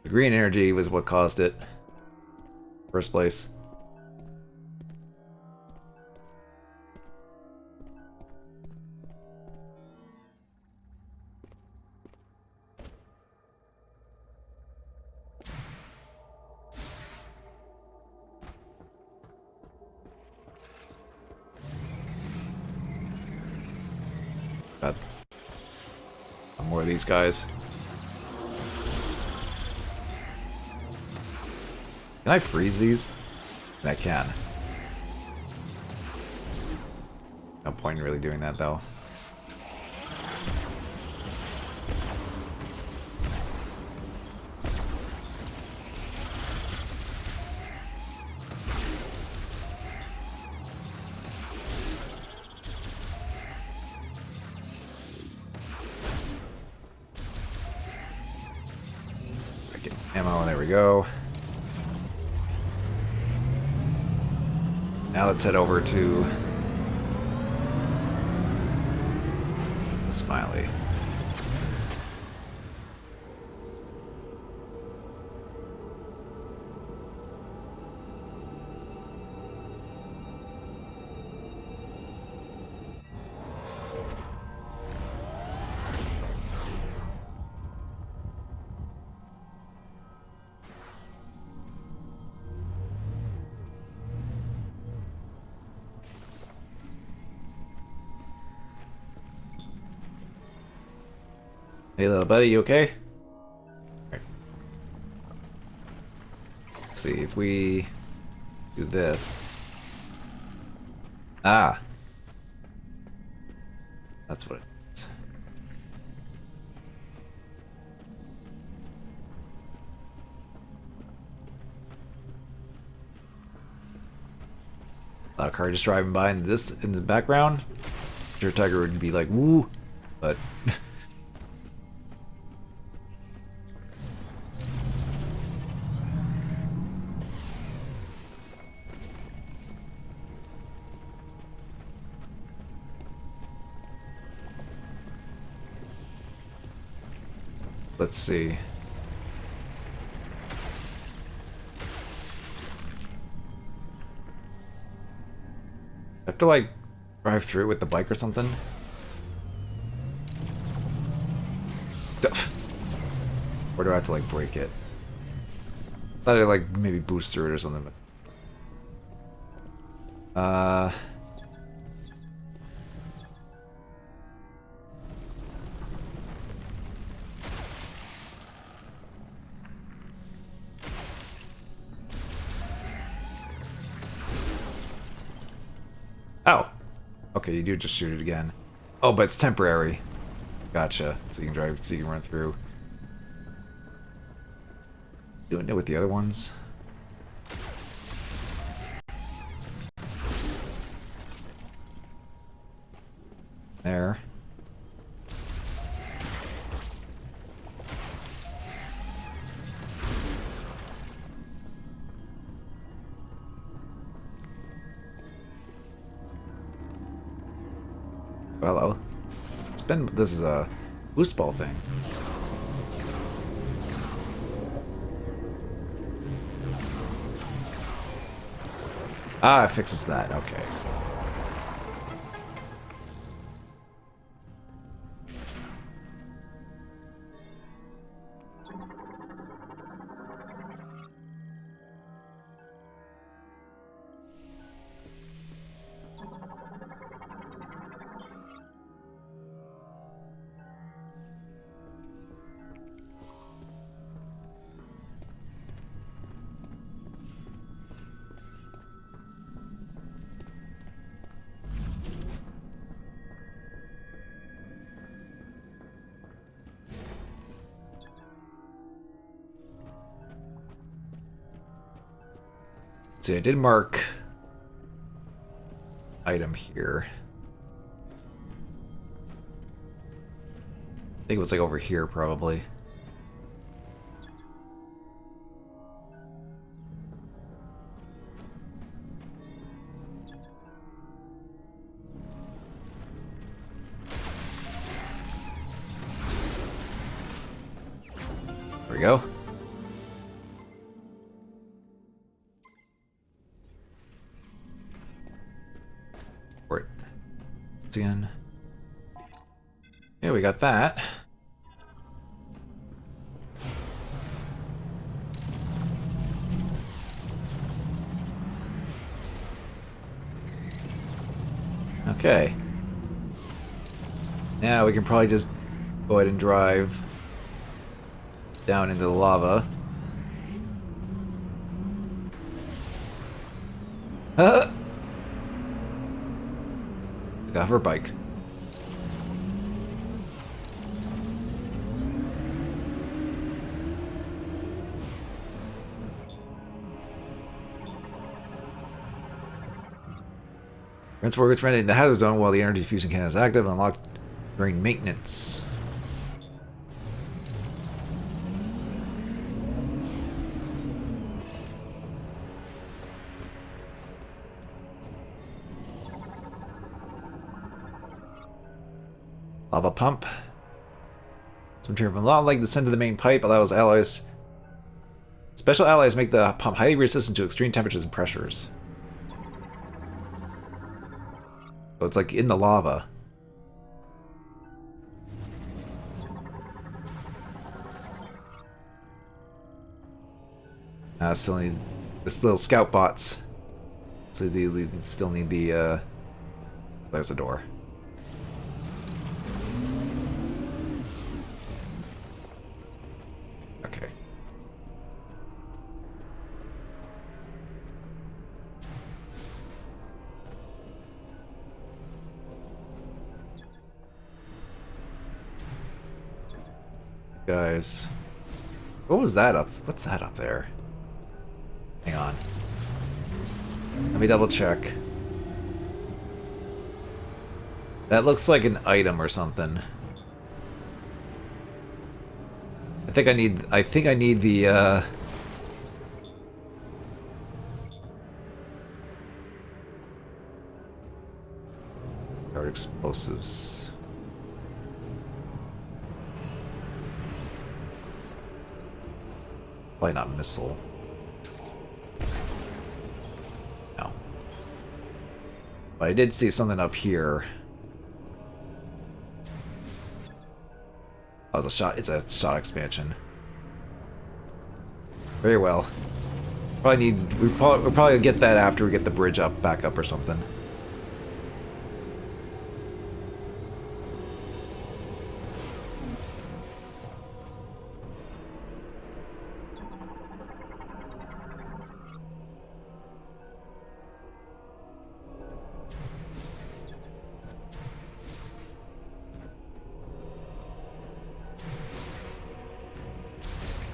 The green energy was what caused it. First place. Got more of these guys. Can I freeze these? I can. No point in really doing that though. Get ammo, there we go. Now let's head over to Smiley. Hey little buddy, you okay? see if we do this. Ah, that's what it is. A lot of cars just driving by in this in the background. I'm sure Tiger would be like, "Woo," but. Let's see. I have to like drive through it with the bike or something. Or do I have to like break it? Thought I'd like maybe boost through it or something. Oh. Okay, you do just shoot it again. Oh, but it's temporary. Gotcha. So you can drive, so you can run through. Doing it with the other ones. There. Hello. This is a boost ball thing. Ah, it fixes that. Okay. See, I did mark item here. I think it was like over here, probably. There we go. Again. Yeah, we got that. Okay. Now we can probably just go ahead and drive down into the lava. Got her bike. Transport gets rented in the hazard zone while the energy fusion cannon is active and unlocked during maintenance. Lava pump. Some material from lava leg descend to the main pipe allows alloys. Special alloys make the pump highly resistant to extreme temperatures and pressures. So it's like in the lava. Still need this little scout bots. So they still need the there's a door. guys. What was that up? What's that up there? Hang on. Let me double check. That looks like an item or something. I think I need the guard explosives. Probably not missile. No. But I did see something up here. Oh, it's a shot expansion. Very well. We'll probably get that after we get the bridge back up or something.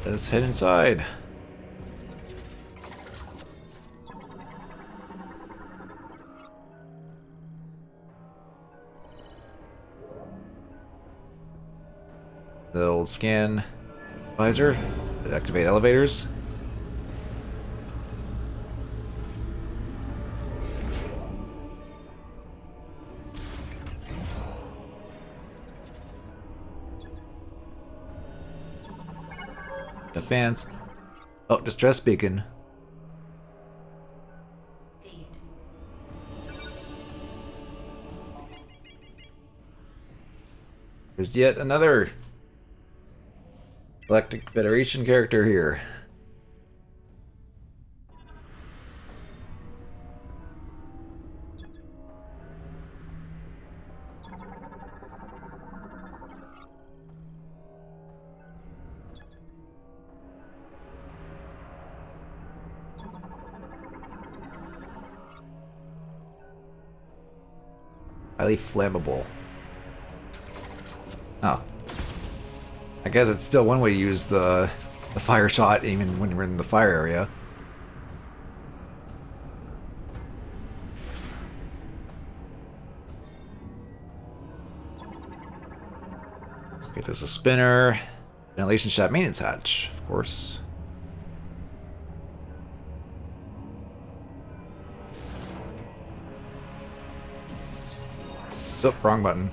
Let's head inside. The old scan visor. Activate elevators. Advance. Oh, distress beacon. There's yet another Galactic Federation character here. Highly flammable. Oh. I guess it's still one way to use the fire shot even when we're in the fire area. Okay, there's a spinner. Ventilation shaft maintenance hatch, of course. Oh, wrong button.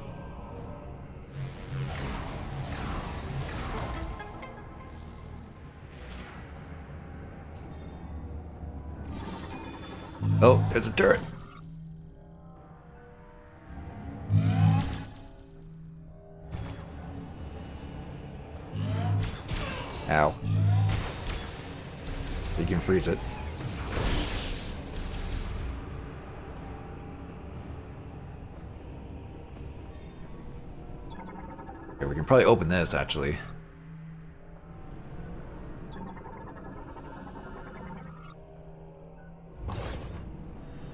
Oh, there's a turret. Ow. You can freeze it. Okay, we can probably open this, actually.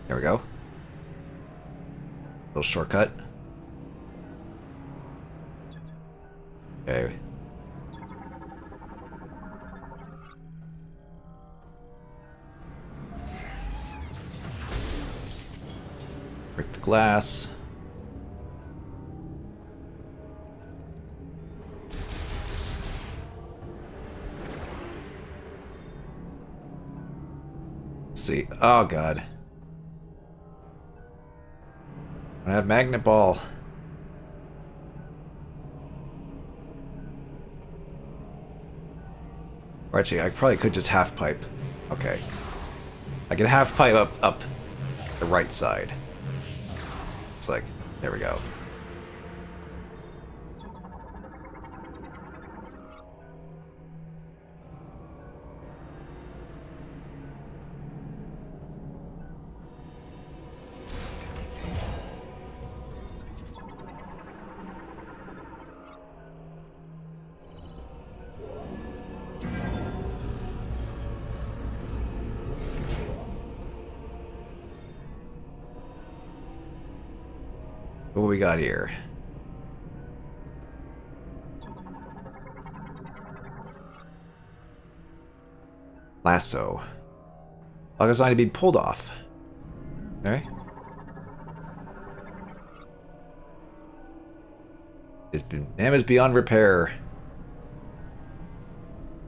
There we go. Little shortcut. Okay. Break the glass. Let's see. Oh god. I have magnet ball. Or actually, I probably could just half pipe. Okay. I can half pipe up the right side. It's like, there we go. What we got here? Lasso. Lock is designed to be pulled off. Okay. It's been damaged beyond repair.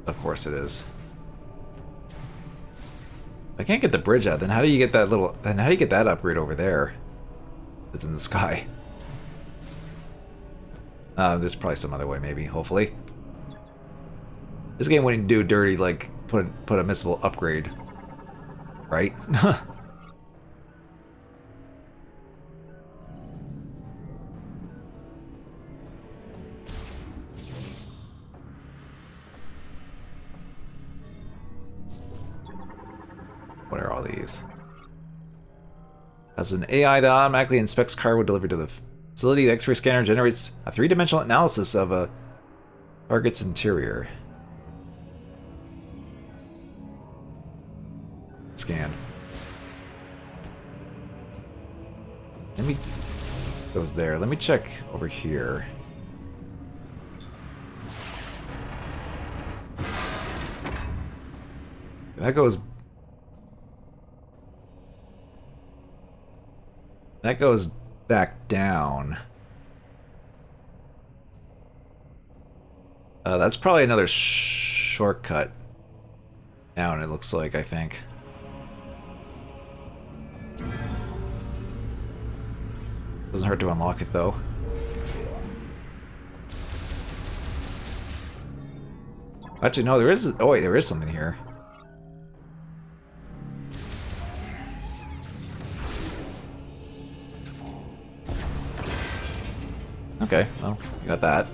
Of course it is. If I can't get the bridge out, then how do you get that little... Then how do you get that upgrade over there? It's in the sky. There's probably some other way, maybe. Hopefully. This game wouldn't do dirty, like, put a missile upgrade. Right? What are all these? As an AI that automatically inspects cargo delivered to the facility, the X-ray scanner generates a three-dimensional analysis of a target's interior. Scan. Let me... Goes there. Let me check over here. That goes... That goes back down. That's probably another shortcut down, it looks like, I think. Doesn't hurt to unlock it, though. Actually, no, there is... Oh, wait, there is something here. Okay, well, you got that.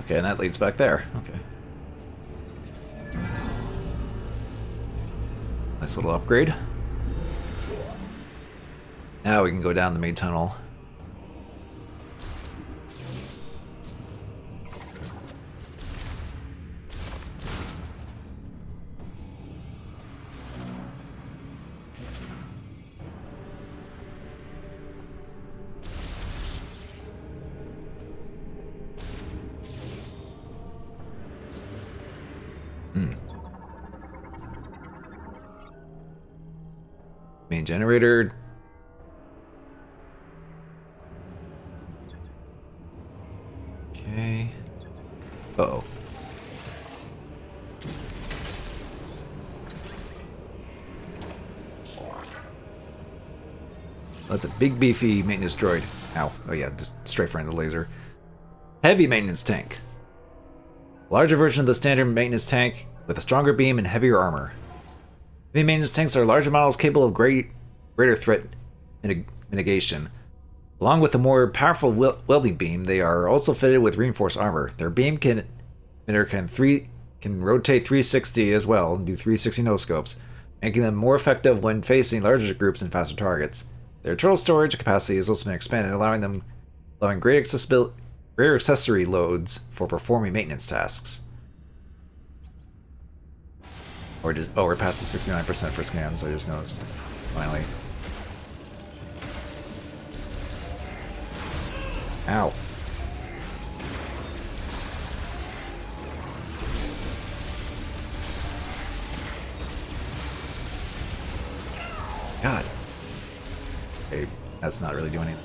Okay, and that leads back there. Okay. Nice little upgrade. Now we can go down the main tunnel. Main generator. Okay. Uh-oh. That's a big beefy maintenance droid. Ow. Oh yeah, just straight right into the laser. Heavy maintenance tank. Larger version of the standard maintenance tank with a stronger beam and heavier armor. Heavy maintenance tanks are larger models capable of greater threat mitigation. Along with a more powerful welding beam, they are also fitted with reinforced armor. Their beam can rotate 360 as well and do 360 no-scopes, making them more effective when facing larger groups and faster targets. Their total storage capacity has also been expanded, allowing greater accessory loads for performing maintenance tasks. Or just, oh, we're past the 69% for scans, I just noticed. Finally. Ow. God. Okay, that's not really doing anything.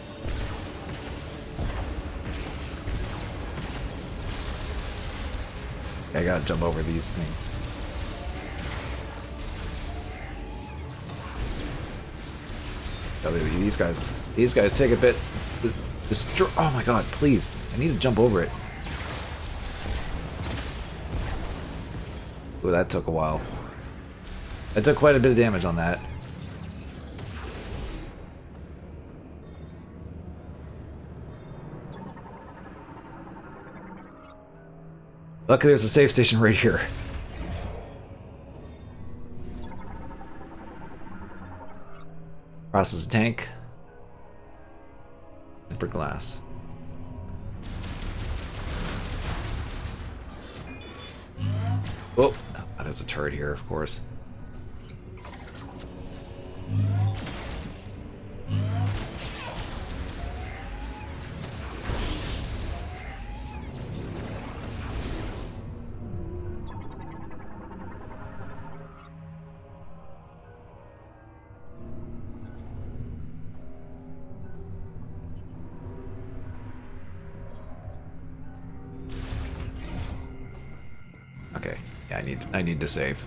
I gotta jump over these things. These guys take a bit. Oh my god, please. I need to jump over it. Ooh, that took a while. I took quite a bit of damage on that. Luckily there's a safe station right here. Process tank. Tempered glass. Oh, there's a turret here, of course. Okay, yeah, I need to save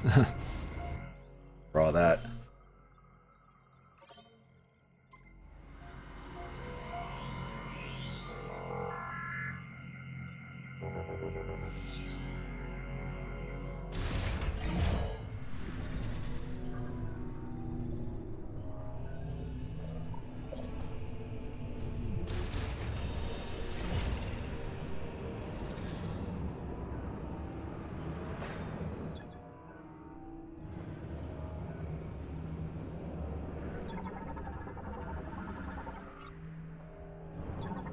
for all that.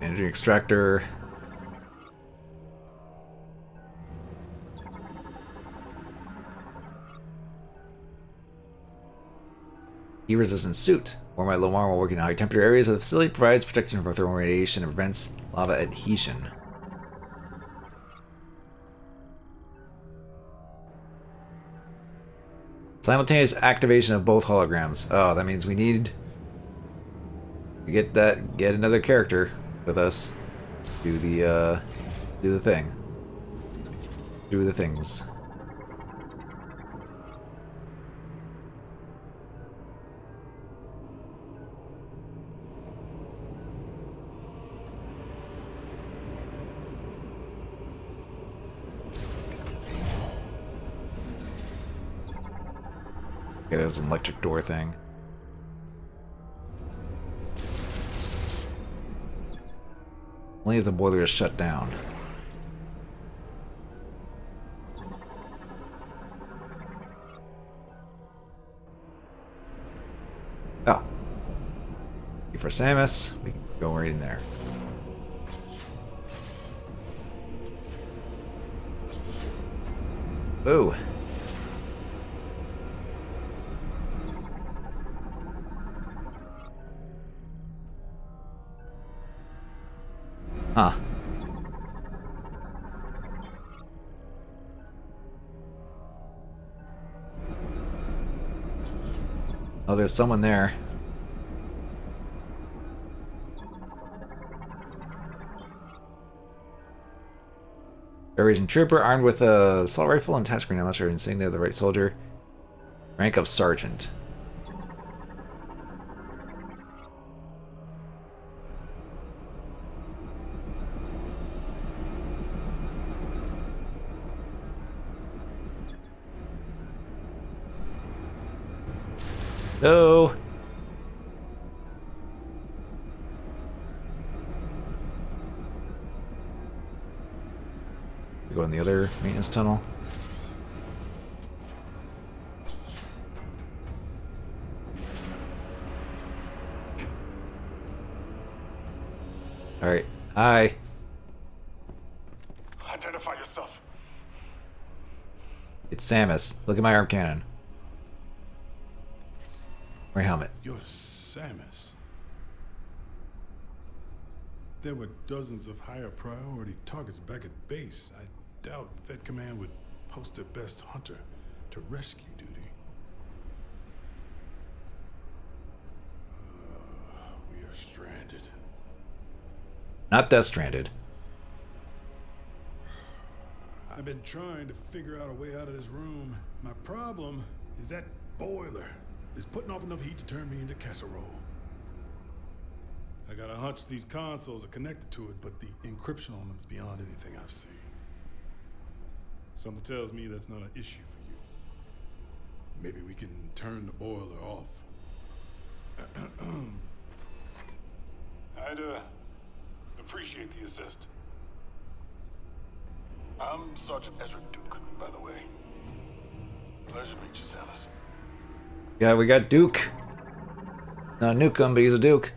Energy extractor. Heat-resistant suit. Worn by Lomar while working in high-temperature areas of the facility provides protection from thermal radiation and prevents lava adhesion. Simultaneous activation of both holograms. Oh, that means we need to get another character with us. Do the thing. Do the things. Okay, there's an electric door thing. Only if the boiler is shut down. Oh. For Samus, we can go right in there. Ooh. Huh. Oh, there's someone there. Federation trooper armed with a assault rifle and attached grenade launcher, insignia of the right soldier. Rank of sergeant. No. Go in the other maintenance tunnel. All right. Hi. Identify yourself. It's Samus. Look at my arm cannon. My helmet. You're Samus. There were dozens of higher priority targets back at base. I doubt Fed Command would post their best hunter to rescue duty. We are stranded. Not Death Stranded. I've been trying to figure out a way out of this room. My problem is that boiler is putting off enough heat to turn me into casserole. I got a hunch these consoles are connected to it, but the encryption on them is beyond anything I've seen. Something tells me that's not an issue for you. Maybe we can turn the boiler off. I'd appreciate the assist. I'm Sergeant Ezra Duke, by the way. Pleasure to meet you, Samus. Yeah, we got Duke. Not a Nukem, but he's a Duke.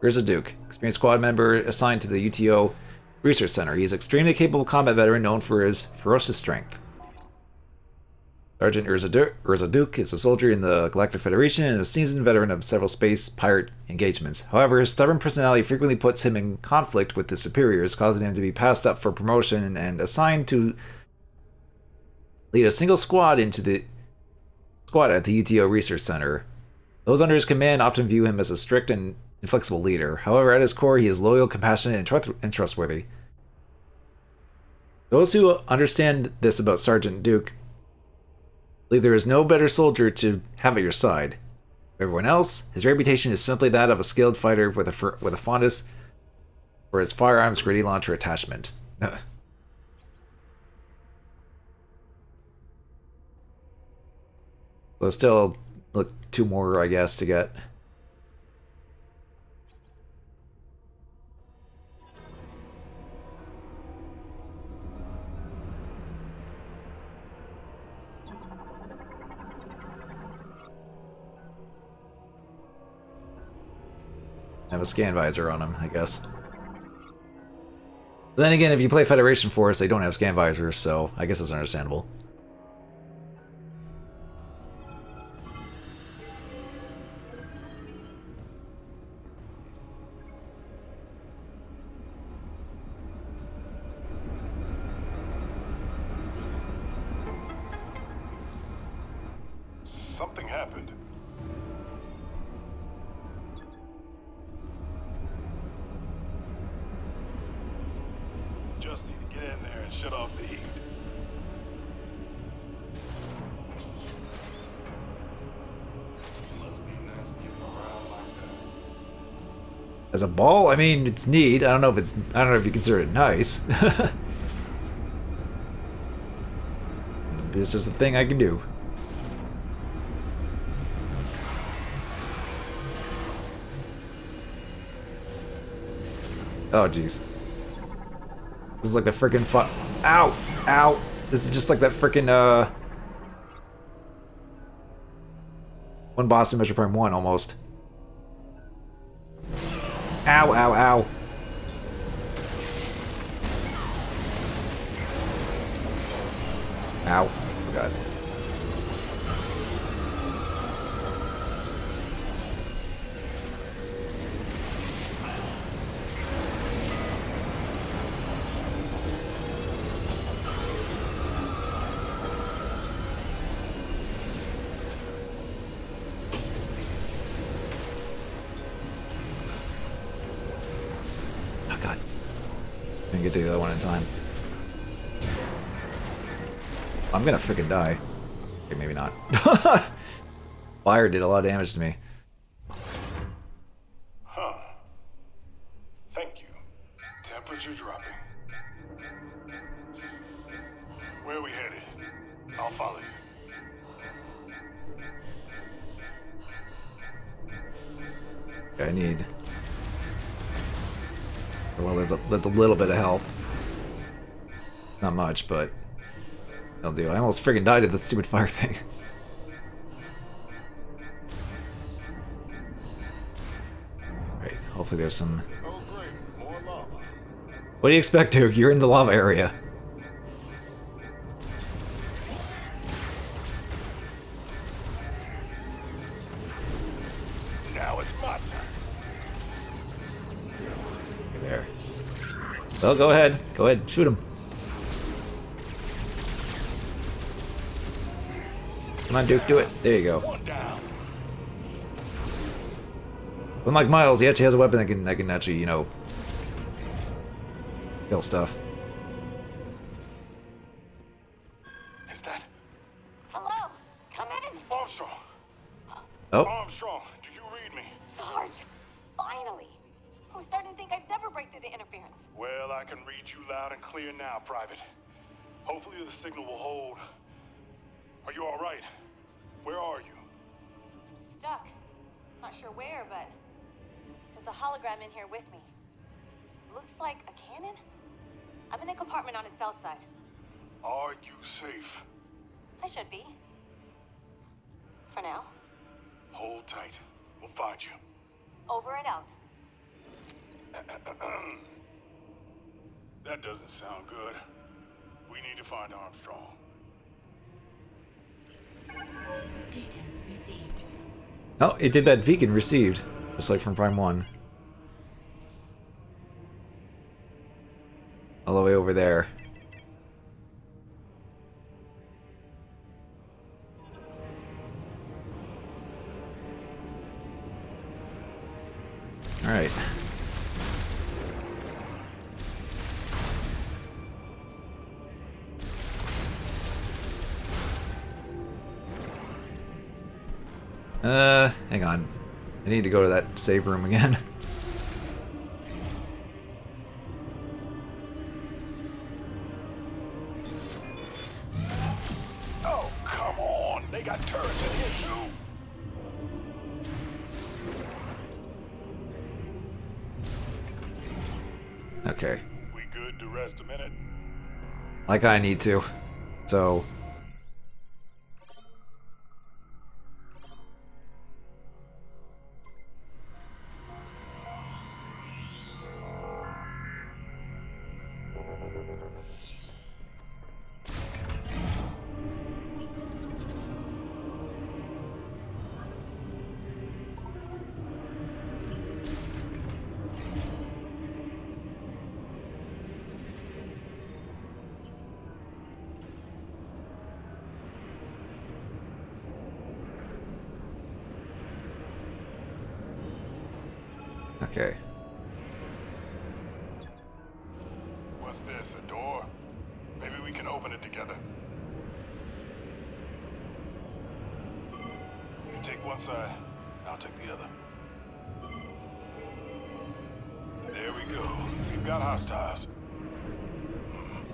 Here's a Duke, experienced squad member assigned to the UTO Research Center. He is extremely capable combat veteran known for his ferocious strength. Sergeant Urza Duke is a soldier in the Galactic Federation and a seasoned veteran of several space pirate engagements. However, his stubborn personality frequently puts him in conflict with his superiors, causing him to be passed up for promotion and assigned to lead a single squad at the UTO Research Center. Those under his command often view him as a strict and inflexible leader. However, at his core, he is loyal, compassionate, and trustworthy. Those who understand this about Sergeant Duke believe there is no better soldier to have at your side. For everyone else, his reputation is simply that of a skilled fighter with a fondness for his firearm's gritty launcher attachment. So still, look, 2 more, I guess, to get. Have a scan visor on him, I guess. But then again, if you play Federation Force, they don't have scan visors, so I guess it's understandable. Something happened. Just need to get in there and shut off the heat. Must be nice getting around like that. As a ball, I mean, it's neat. I don't know if you consider it nice. It's just a thing I can do. Oh, jeez. This is like the freaking Ow! Ow! This is just like that freaking, one boss in Metroid Prime 1, almost. Ow, ow, ow. Ow. Oh, God. Oh, God. I didn't get to the other one in time. I'm gonna freaking die. Okay, maybe not. Fire did a lot of damage to me. Huh. Thank you. Temperature dropping. Where are we headed? I'll follow you. Okay, I need. Well, there's a little bit of health. Not much, but it'll do. I almost freaking died at the stupid fire thing. Right, hopefully there's some. Oh, great. More lava. What do you expect, Duke? You're in the lava area. Now it's my turn. There. Well, go ahead. Go ahead. Shoot him. Come on, Duke. Do it. There you go. One down. Unlike Miles, he actually has a weapon that can actually, you know, kill stuff. Is that Hello? Come in. Armstrong? Oh, Armstrong, do you read me? Sarge, finally. I was starting to think I'd never break through the interference. Well, I can read you loud and clear now, Private. Hopefully the signal will hold. Are you all right? Where are you? I'm stuck. Not sure where, but there's a hologram in here with me. Looks like a cannon? I'm in a compartment on its south side. Are you safe? I should be. For now. Hold tight. We'll find you. Over and out. That doesn't sound good. We need to find Armstrong. Oh, it did that beacon received, just like from Prime 1. All the way over there. Alright. Hang on. I need to go to that save room again. Oh, come on. They got turrets in here, too. Okay. We good to rest a minute? Like I need to. So... Okay. What's this, a door? Maybe we can open it together. You take one side, I'll take the other. There we go. We've got hostiles.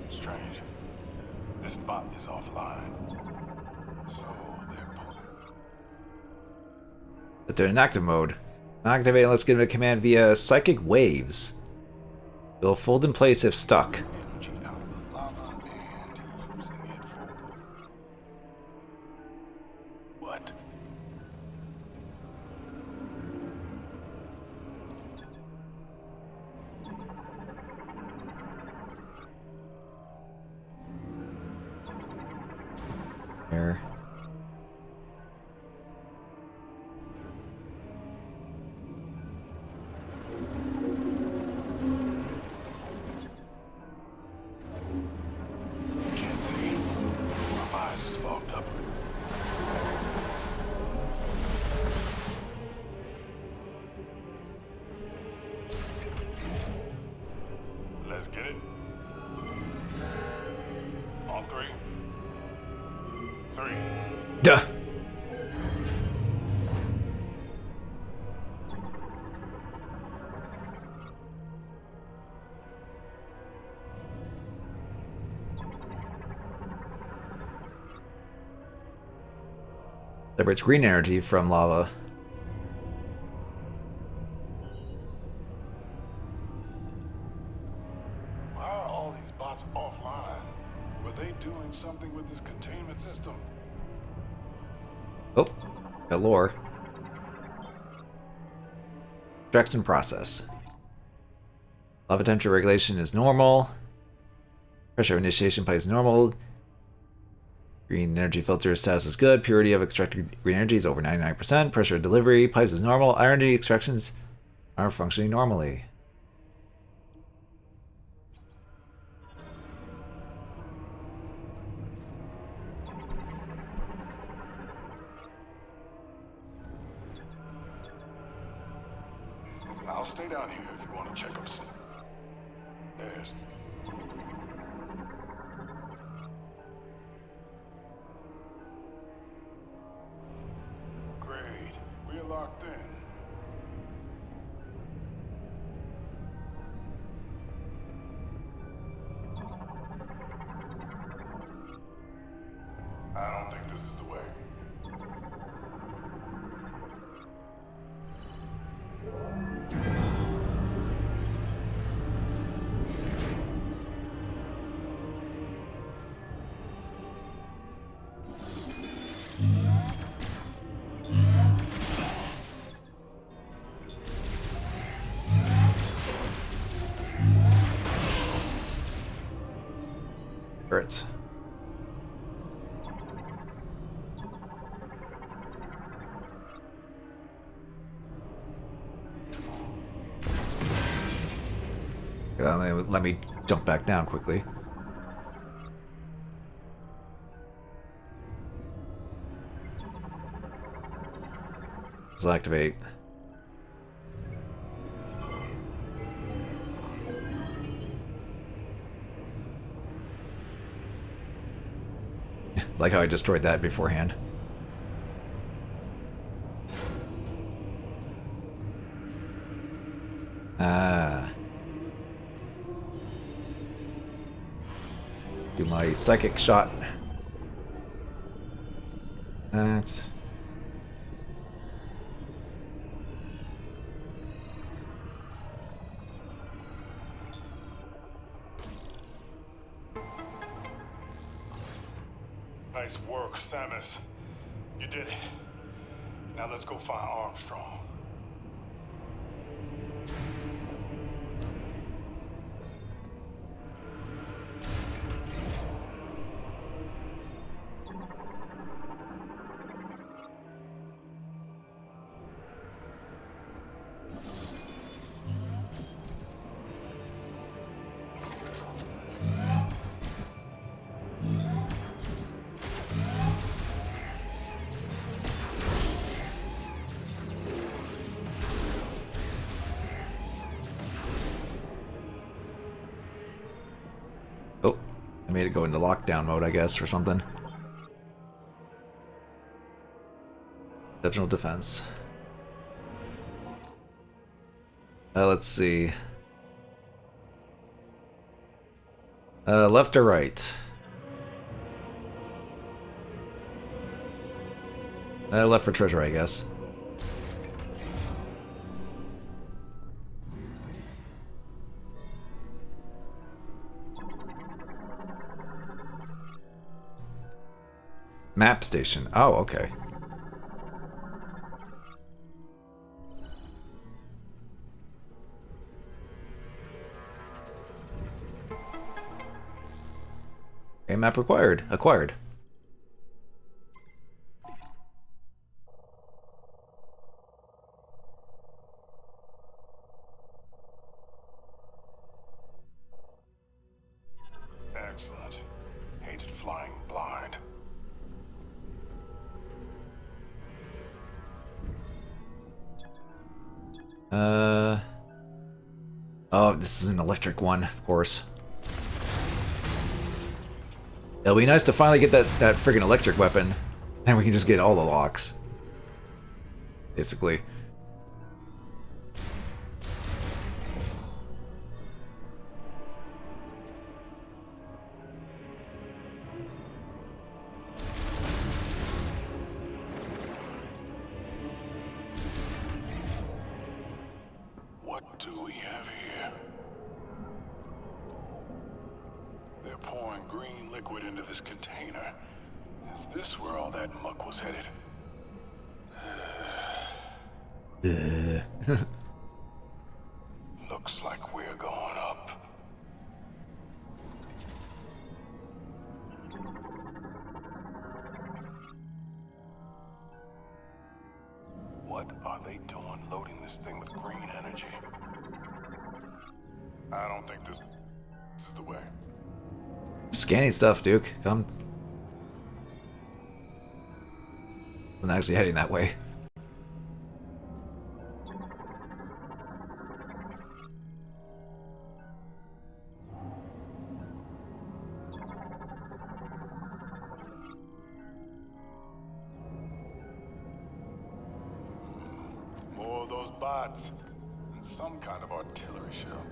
Strange. This bot is offline. So They're in active mode. Activate, let's give it a command via psychic waves. It will fold in place if stuck. energy out of the lava and using it for what? There. Can't see. My eyes is fogged up. Let's get it. On three. Three. Duh. Separates green energy from lava. Why are all these bots offline? Were they doing something with this containment system? Oh, got lore. Extraction process. Lava temperature regulation is normal. Pressure initiation pipe is normal. Green energy filter status is good. Purity of extracted green energy is over 99%. Pressure delivery pipes is normal. Iron energy extractions are functioning normally. I'll stay down here if you want to check up some. There's. Great. We're locked in. I don't think this is the way. Hurts. Let me jump back down quickly. Let's activate. Like how I destroyed that beforehand. Ah. Do my psychic shot. That's... Nice work, Samus. You did it. Now let's go find Armstrong. Oh, I made it go into lockdown mode, I guess, or something. Exceptional defense. Let's see. Left or right? Left for treasure, I guess. Map station. Oh, okay. Okay, map required. Acquired. Excellent. Hated flying blind. Oh, this is an electric one, of course. It'll be nice to finally get that friggin' electric weapon. And we can just get all the locks. Basically. What do we have here? They're pouring green liquid into this container. Is this where all that muck was headed? Looks like we're going up. What are they doing loading this thing with green energy? I don't think this is the way. Scanning stuff, Duke. Come. I'm actually heading that way. More of those bots and some kind of artillery shell.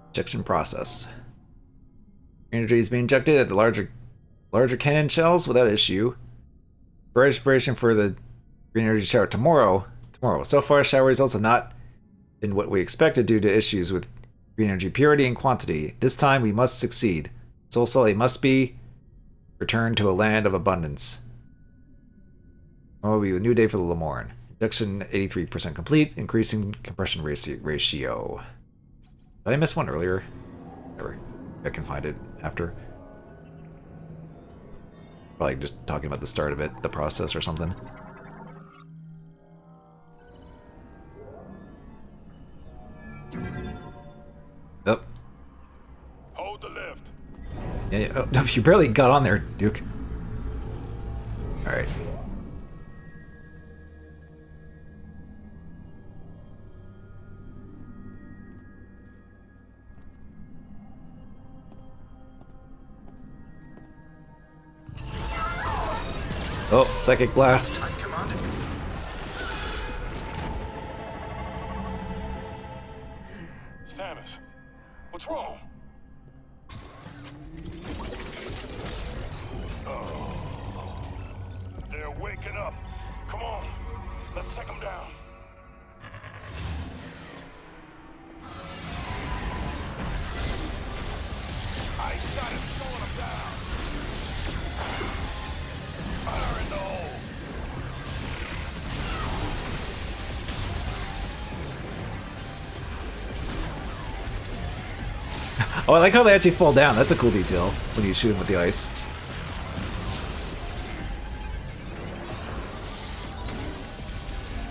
Injection process. Energy is being injected at the larger cannon shells without issue. Preparation for the green energy shower tomorrow. So far, shower results have not been what we expected due to issues with green energy purity and quantity. This time, we must succeed. Soul Sully must be returned to a land of abundance. Oh, will be a new day for the Lemorne. Injection 83% complete, increasing compression ratio. Did I miss one earlier? Never. I can find it after. Probably just talking about the start of it, the process or something. Oh. Hold the lift. Yeah, yeah. Oh, no, you barely got on there, Duke. Alright. Oh, psychic blast. Samus, what's wrong? Oh, they're waking up. Come on, let's take them down. I shot him, throwing them down. Fire in the hole. Oh, I like how they actually fall down. That's a cool detail when you shoot them with the ice.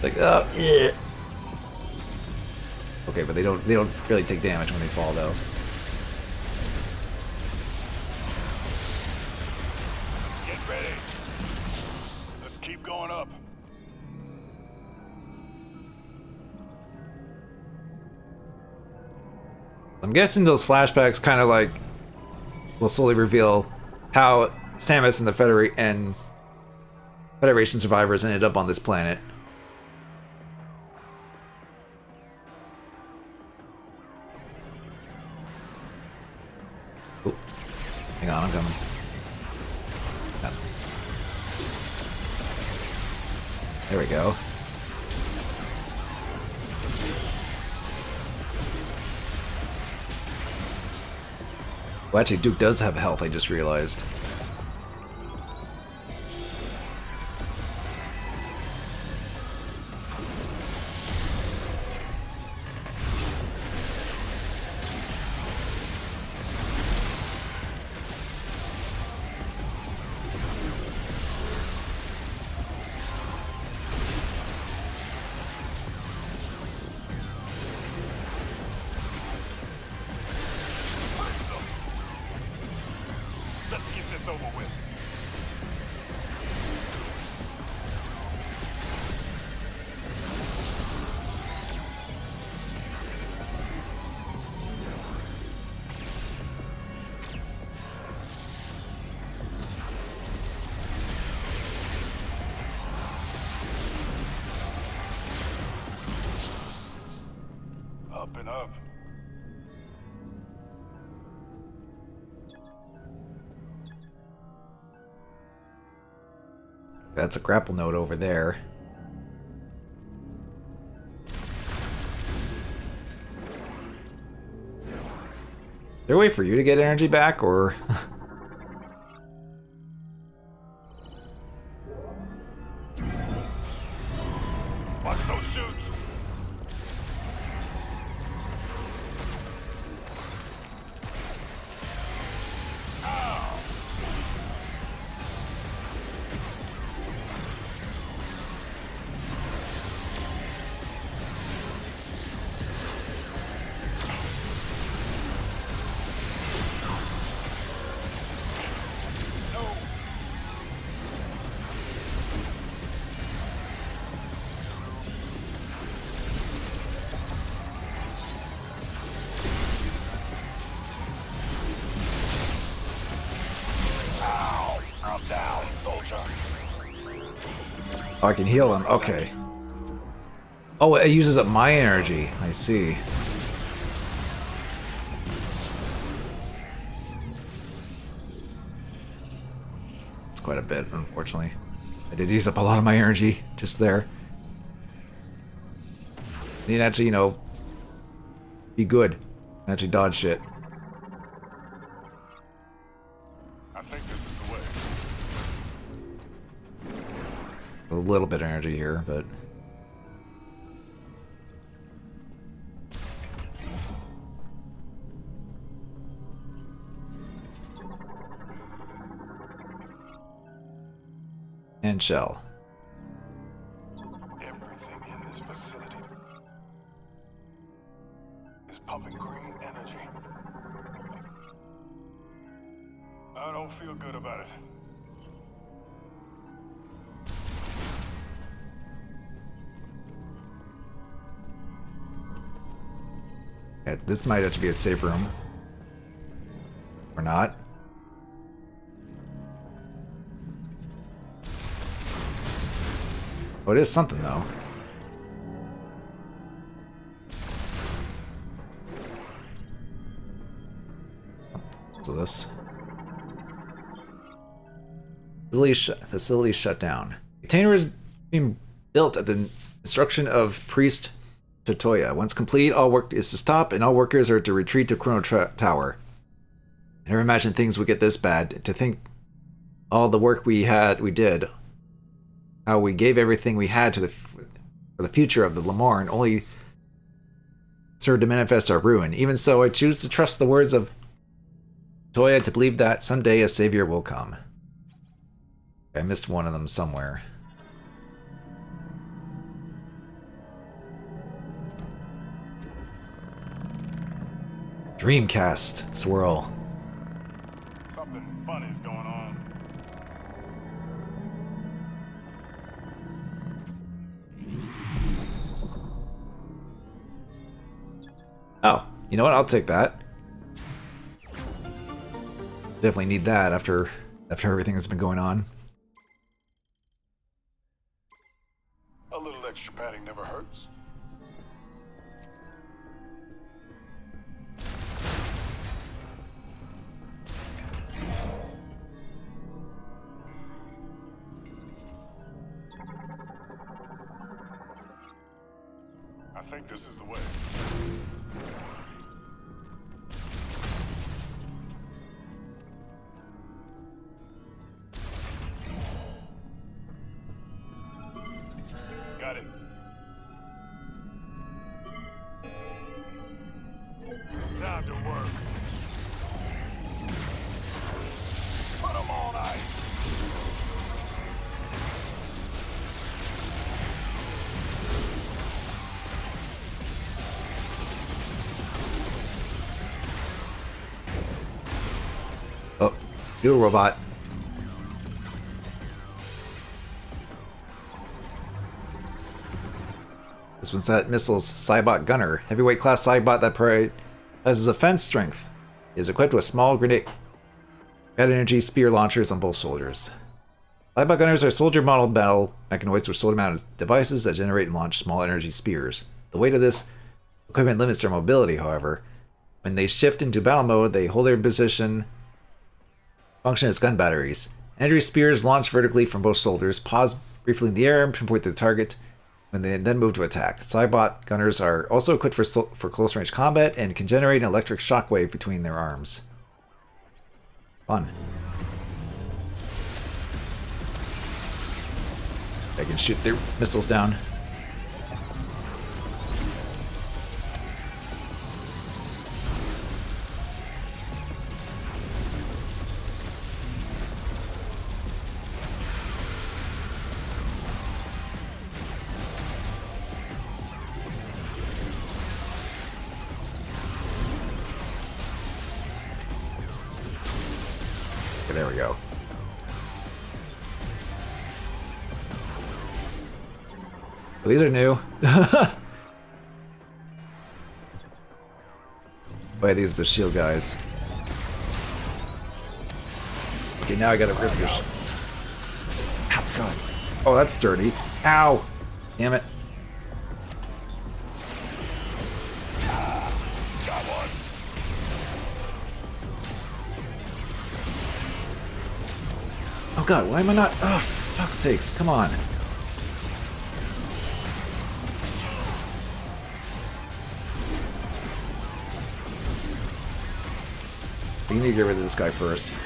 Like, oh, yeah. Okay, but they don't really take damage when they fall, though. Get ready. Let's keep going up. I'm guessing those flashbacks kind of like will slowly reveal how Samus and the Federation survivors ended up on this planet. Ooh. Hang on, I'm coming. Yeah. There we go. Well, actually, Duke does have health, I just realized. Let's get this over with. Up and up. That's a grapple node over there. Is there a way for you to get energy back, or... Watch those shoots. I'm down, soldier. Oh, I can heal him. Okay. Oh, it uses up my energy. I see. It's quite a bit, unfortunately. I did use up a lot of my energy just there. You can actually, you know, be good. Actually dodge shit. I think this is the way. A little bit of energy here, but... and shell. Everything in this facility is pumping green energy. I don't feel good about it. Yeah, this might have to be a safe room. Or not. Oh, it is something, though. So this... Facility shut down. The container is being built at the instruction of Priest Totoya. Once complete, all work is to stop, and all workers are to retreat to Chrono Tower. I never imagined things would get this bad. To think all the work we did, how we gave everything we had to for the future of the Lamorne, only served to manifest our ruin. Even so, I choose to trust the words of Toya to believe that someday a savior will come. I missed one of them somewhere. Dreamcast swirl. Something funny's going on. Oh, you know what? I'll take that. Definitely need that after everything that's been going on. A little extra padding never hurts. I think this is the way. Got it. Time to work. Put 'em on ice. Oh, new robot. This one's that missile's Cybot Gunner. Heavyweight class Cybot that prioritizes offense strength. It is equipped with small grenade energy spear launchers on both soldiers. Cybot Gunners are soldier model battle mechanoids with shoulder mounted devices that generate and launch small energy spears. The weight of this equipment limits their mobility, however. When they shift into battle mode, they hold their position, function as gun batteries. Energy spears launch vertically from both shoulders, pause briefly in the air, and pinpoint the target, when they then move to attack. Cybot gunners are also equipped for close-range combat and can generate an electric shockwave between their arms. Fun. They can shoot their missiles down. There we go. Well, these are new. Wait, these are the shield guys. Okay, now I gotta rip your Ow, God. Oh, that's dirty. Ow! Damn it. Got one. Oh God, why am I not? Oh, for fuck's sakes! Come on. We need to get rid of this guy first.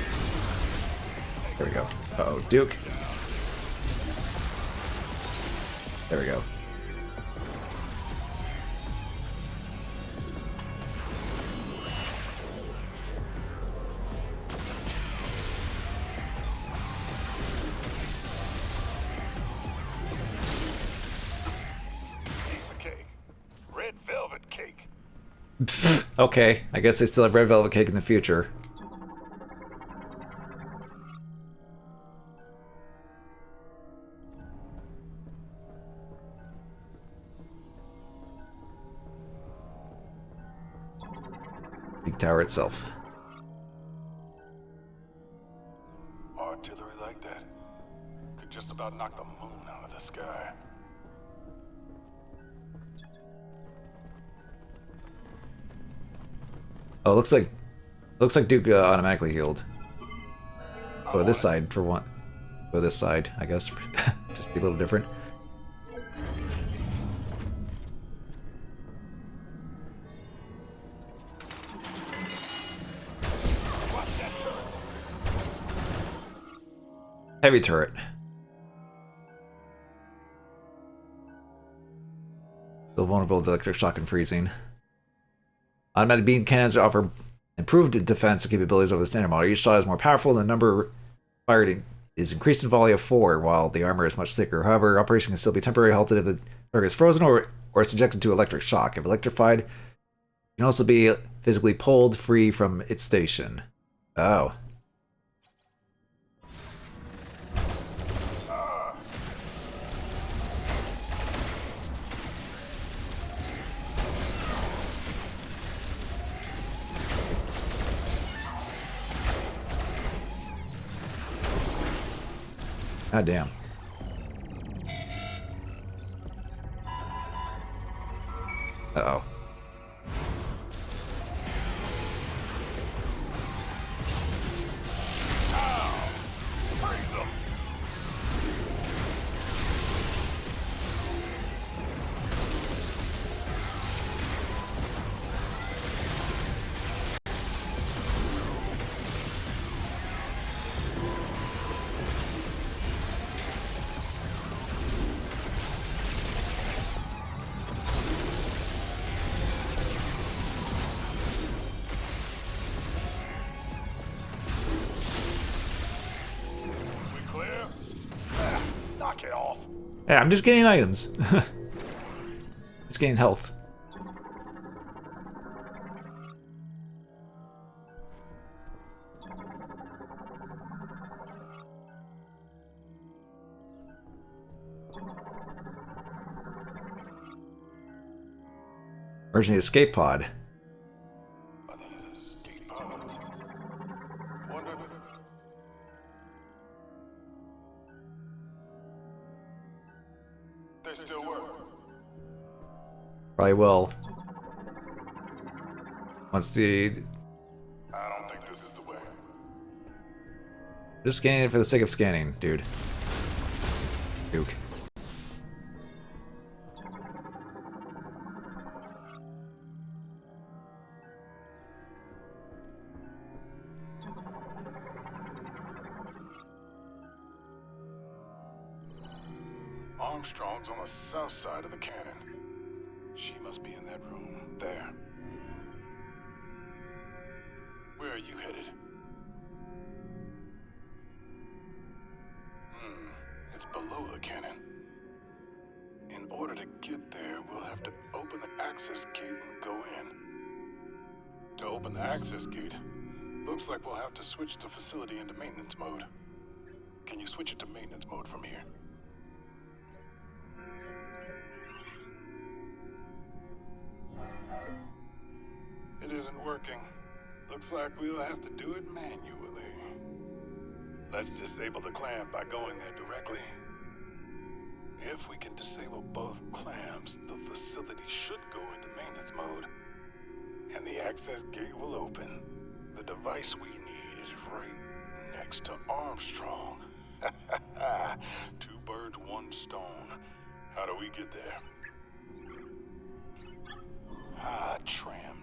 There we go. Uh-oh, Duke. There we go. Okay, I guess they still have red velvet cake in the future. Big tower itself. Artillery like that could just about knock the moon out of the sky. Oh, looks like Duke automatically healed. Oh, this side for one. Go this side, I guess. Just be a little different. Heavy turret. Still vulnerable to electric shock and freezing. Automatic beam cannons offer improved defense capabilities over the standard model. Each shot is more powerful, and the number fired is increased in volley of 4, while the armor is much thicker. However, operation can still be temporarily halted if the target is frozen or subjected to electric shock. If electrified, it can also be physically pulled free from its station. Oh. God damn. Uh-oh. Knock it off. Yeah, I'm just getting items. Just getting health. Emergency escape pod. Are these escape pods? Wonder. They still work. Probably will. Once the... I don't think this is the way. Just scanning it for the sake of scanning, dude. Duke. Armstrong's on the south side of the cannon. She must be in that room there. Where are you headed? It's below the cannon. In order to get there, we'll have to open the access gate and go in. To open the access gate, looks like we'll have to switch the facility into maintenance mode. Can you switch it to maintenance mode from here? It isn't working. Looks like we'll have to do it manually. Let's disable the clamp by going there directly. If we can disable both clamps, the facility should go into maintenance mode. And the access gate will open. The device we need is right next to Armstrong. Two birds, one stone. How do we get there? Ah, tram.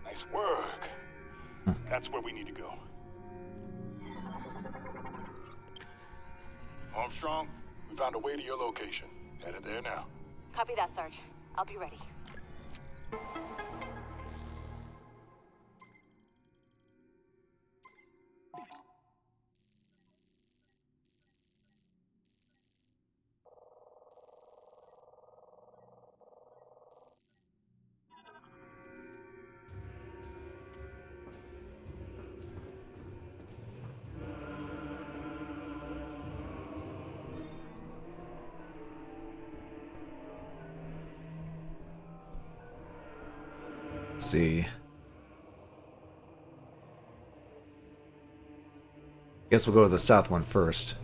Nice work. That's where we need to go. Armstrong, we found a way to your location. Headed there now. Copy that, Sarge. I'll be ready. Let's see. Guess we'll go to the south one first.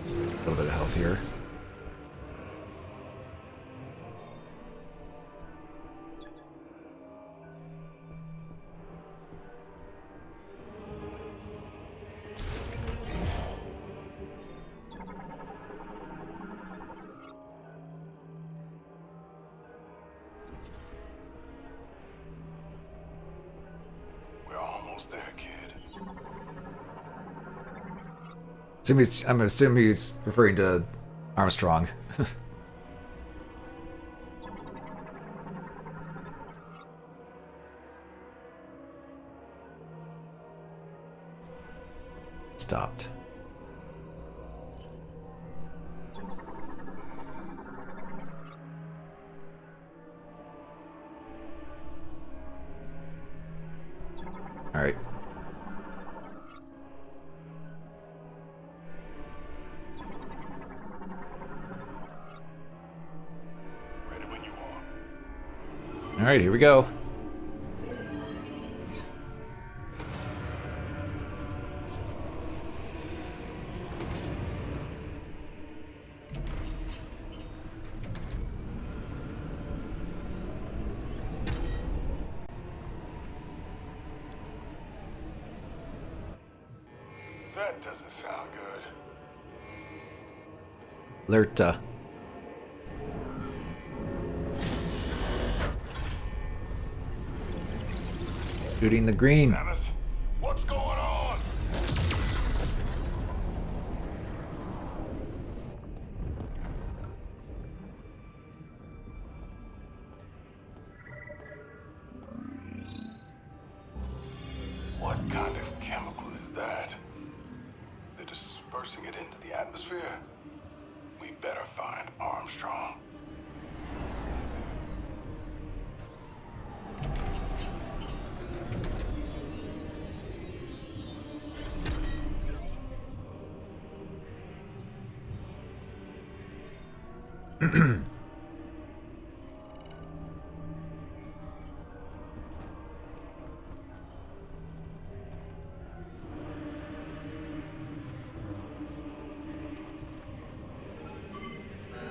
A little bit of health here. We're almost there, kid. I'm assuming he's referring to Armstrong. Stopped. All right. Ready when you are. All right, here we go. That doesn't sound good. Alerta. Shooting the green. Samus, what's going on? What kind of chemical is that? They're dispersing it into the atmosphere? We better find Armstrong.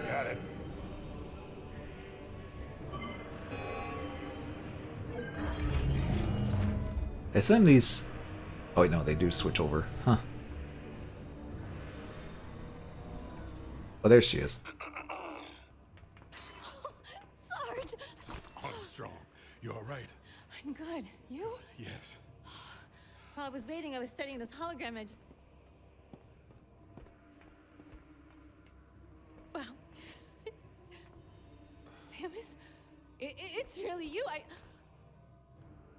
Got it. I send these. Oh wait, no, they do switch over. Huh. Oh, there she is. Sarge! Armstrong, you all right? I'm good. You? Yes. While I was waiting, I was studying this hologram. I just. Wow. Samus? It's really you.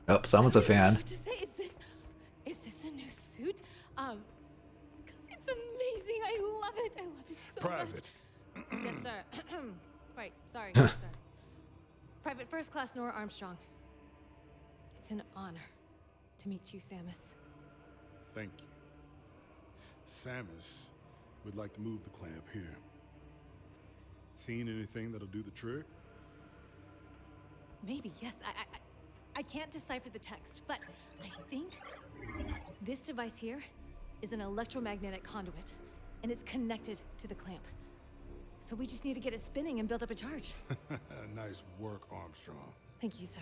Oh, someone's a I don't know fan. what to say. Is this a new suit? It's amazing. I love it. I love it so Private. much. Yes, sir. Right. Sorry. Yes, sir. Private First Class Nora Armstrong. It's an honor to meet you, Samus. Thank you. Samus would like to move the clamp here. Seen anything that'll do the trick? Maybe, yes. I can't decipher the text, but I think this device here is an electromagnetic conduit, and it's connected to the clamp. So we just need to get it spinning and build up a charge. Nice work, Armstrong. Thank you, sir.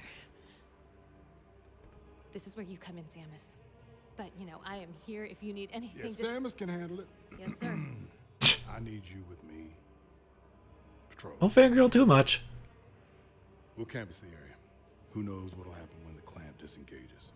This is where you come in, Samus. But, you know, I am here if you need anything. Yes, Samus can handle it. Yes, sir. I need you with me. Patrol. Don't fangirl too much. We'll canvass the area. Who knows what'll happen when the clamp disengages.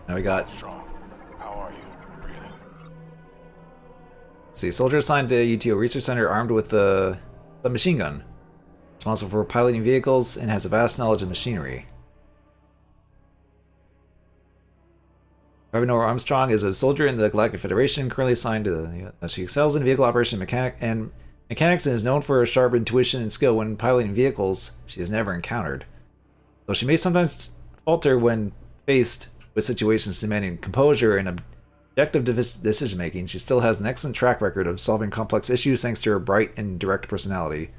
Now we got. Strong. How are you? Breathing? Let's see, soldier assigned to UTO Research Center armed with a submachine gun. Responsible for piloting vehicles and has a vast knowledge of machinery. Private Nora Armstrong is a soldier in the Galactic Federation, currently assigned to the. She excels in vehicle operation, Mechanics and is known for her sharp intuition and skill when piloting vehicles she has never encountered. Though she may sometimes falter when faced with situations demanding composure and objective decision making, she still has an excellent track record of solving complex issues thanks to her bright and direct personality.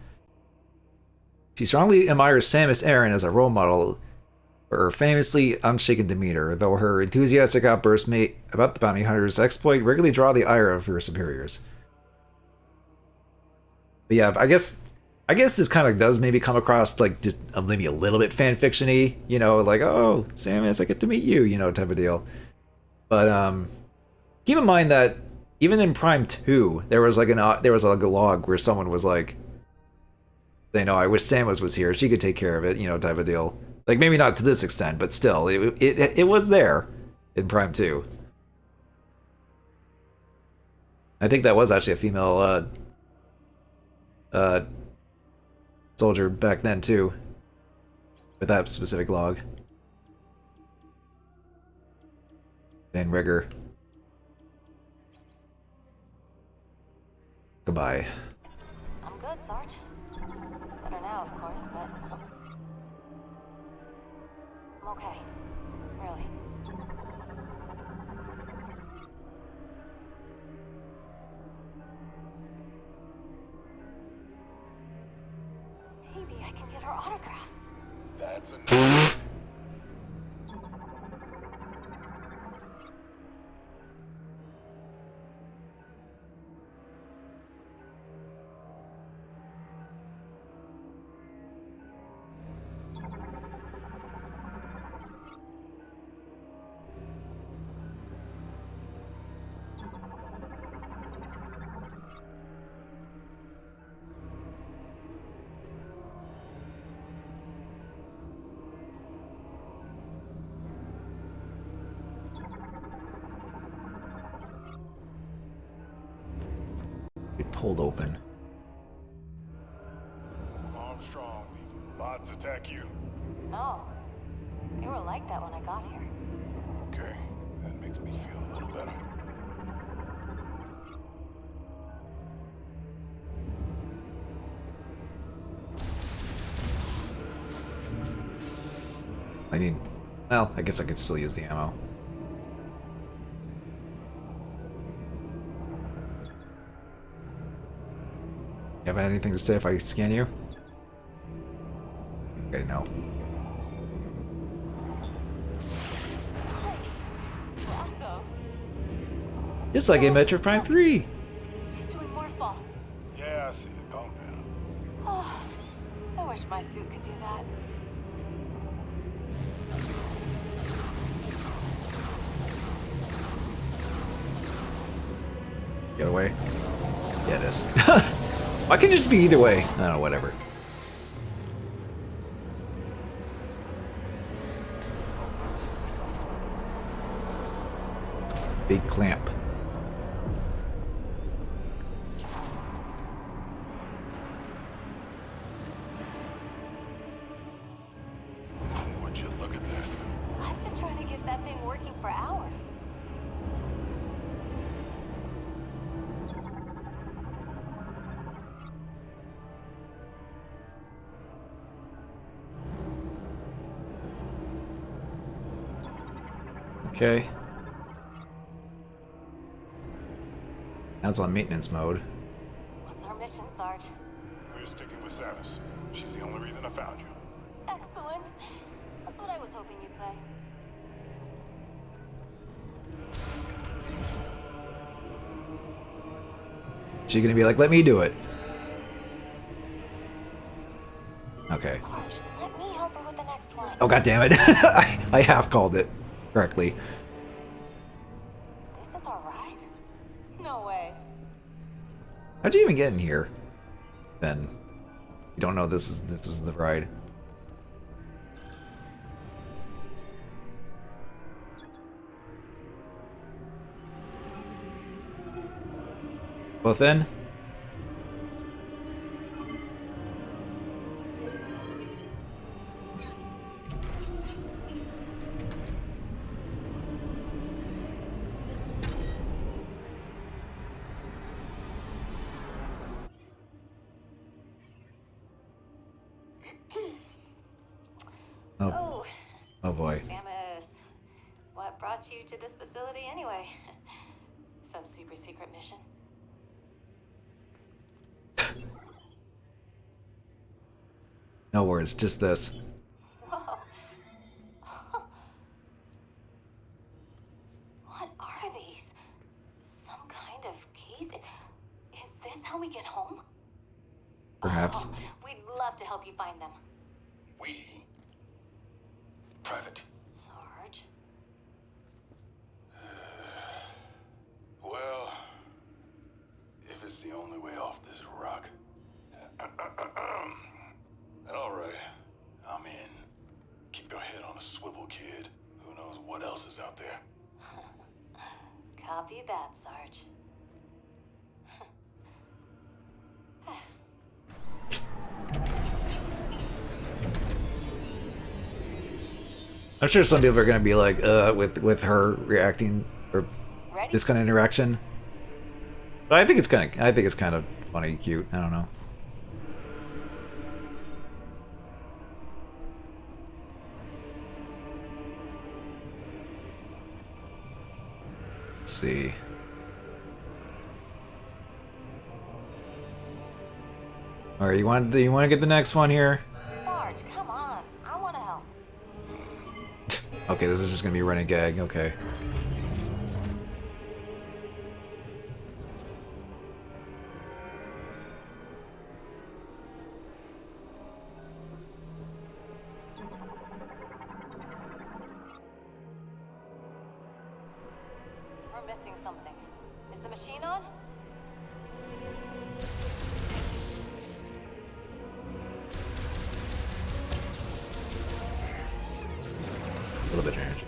She strongly admires Samus Aran as a role model for her famously unshaken demeanor, though her enthusiastic outbursts about the bounty hunter's exploit regularly draw the ire of her superiors. But yeah, I guess this kind of does maybe come across like just maybe a little bit fan fiction-y, you know, like, oh, Samus, I get to meet you, you know, type of deal. But keep in mind that even in Prime 2, there was like a log where someone was like saying, "Oh, I wish Samus was here; she could take care of it," you know, type of deal. Like maybe not to this extent, but still, it was there in Prime 2. I think that was actually a female soldier back then too, with that specific log. Van Rigger. Goodbye. I'm good, Sarge. Better now, of course, but I'm okay. Really. Maybe I can get her autograph. That's enough. It pulled open. Armstrong, these bots attack you. No. They were like that when I got here. Okay, that makes me feel a little better. I mean, well, I guess I could still use the ammo. You have anything to say if I scan you? Okay, no. Nice. Lasso. Just like in Metroid Prime 3! She's doing morph ball. Yeah, I see it. Calm down. Oh, I wish my suit could do that. The other way? Yeah, it is. Why can't it just be either way? I don't know, whatever. Big clamp. Would you look at that? I've been trying to get that thing working for hours. Okay. Now it's on maintenance mode. What's our mission, Sarge? We're sticking with Samus. She's the only reason I found you. Excellent. That's what I was hoping you'd say. She gonna be like, let me do it. Okay. Sarge, let me help her with the next one. Oh, god damn it. I half called it correctly. This is our ride? No way. How'd you even get in here? Then you don't know this was the ride. Both in? Oh, So, oh boy. Samus, what brought you to this facility anyway? Some super secret mission? No words, just this. Whoa. What are these? Some kind of keys? Is this how we get home? Perhaps. Oh, we'd love to help you find them. We? Private. Sarge? Well, if it's the only way off this rock. All right, I'm in. Keep your head on a swivel, kid. Who knows what else is out there? Copy that, Sarge. I'm sure some people are gonna be like, with her reacting or Ready? this kind of interaction. But I think it's kind of funny, cute. I don't know. Let's see. All right, you want to get the next one here? Sarge, come on. I want to help. Okay, this is just gonna be a running gag. Okay. We're missing something. Is the machine on? A little bit of energy.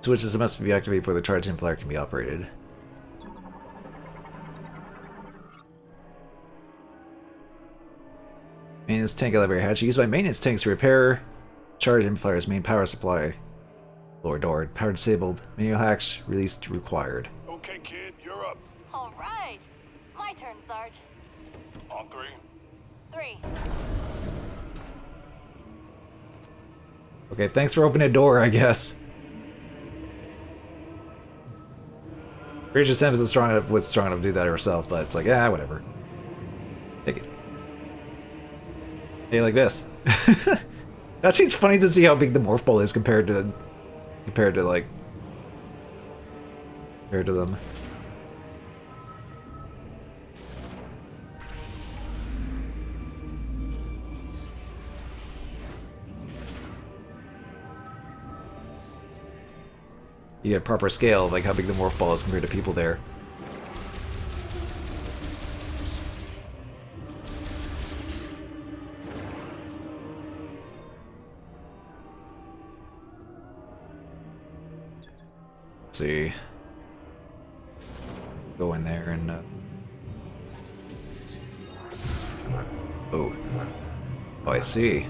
Switches must be activated before the charge amplifier can be operated. Maintenance tank elevator hatch used by maintenance tanks to repair charge amplifier's main power supply. Lower door. Power disabled. Manual hacks released required. Okay, kid, you're up. All right. My turn, Sarge. On three. 3. Okay, thanks for opening a door, I guess. Rachel Samus was strong enough to do that herself, but it's like, whatever. Take it. Hey, like this. Actually, it's funny to see how big the morph ball is compared to them. You get proper scale of like how big the morph ball is compared to people there. Let's see. Go in there and oh, I see.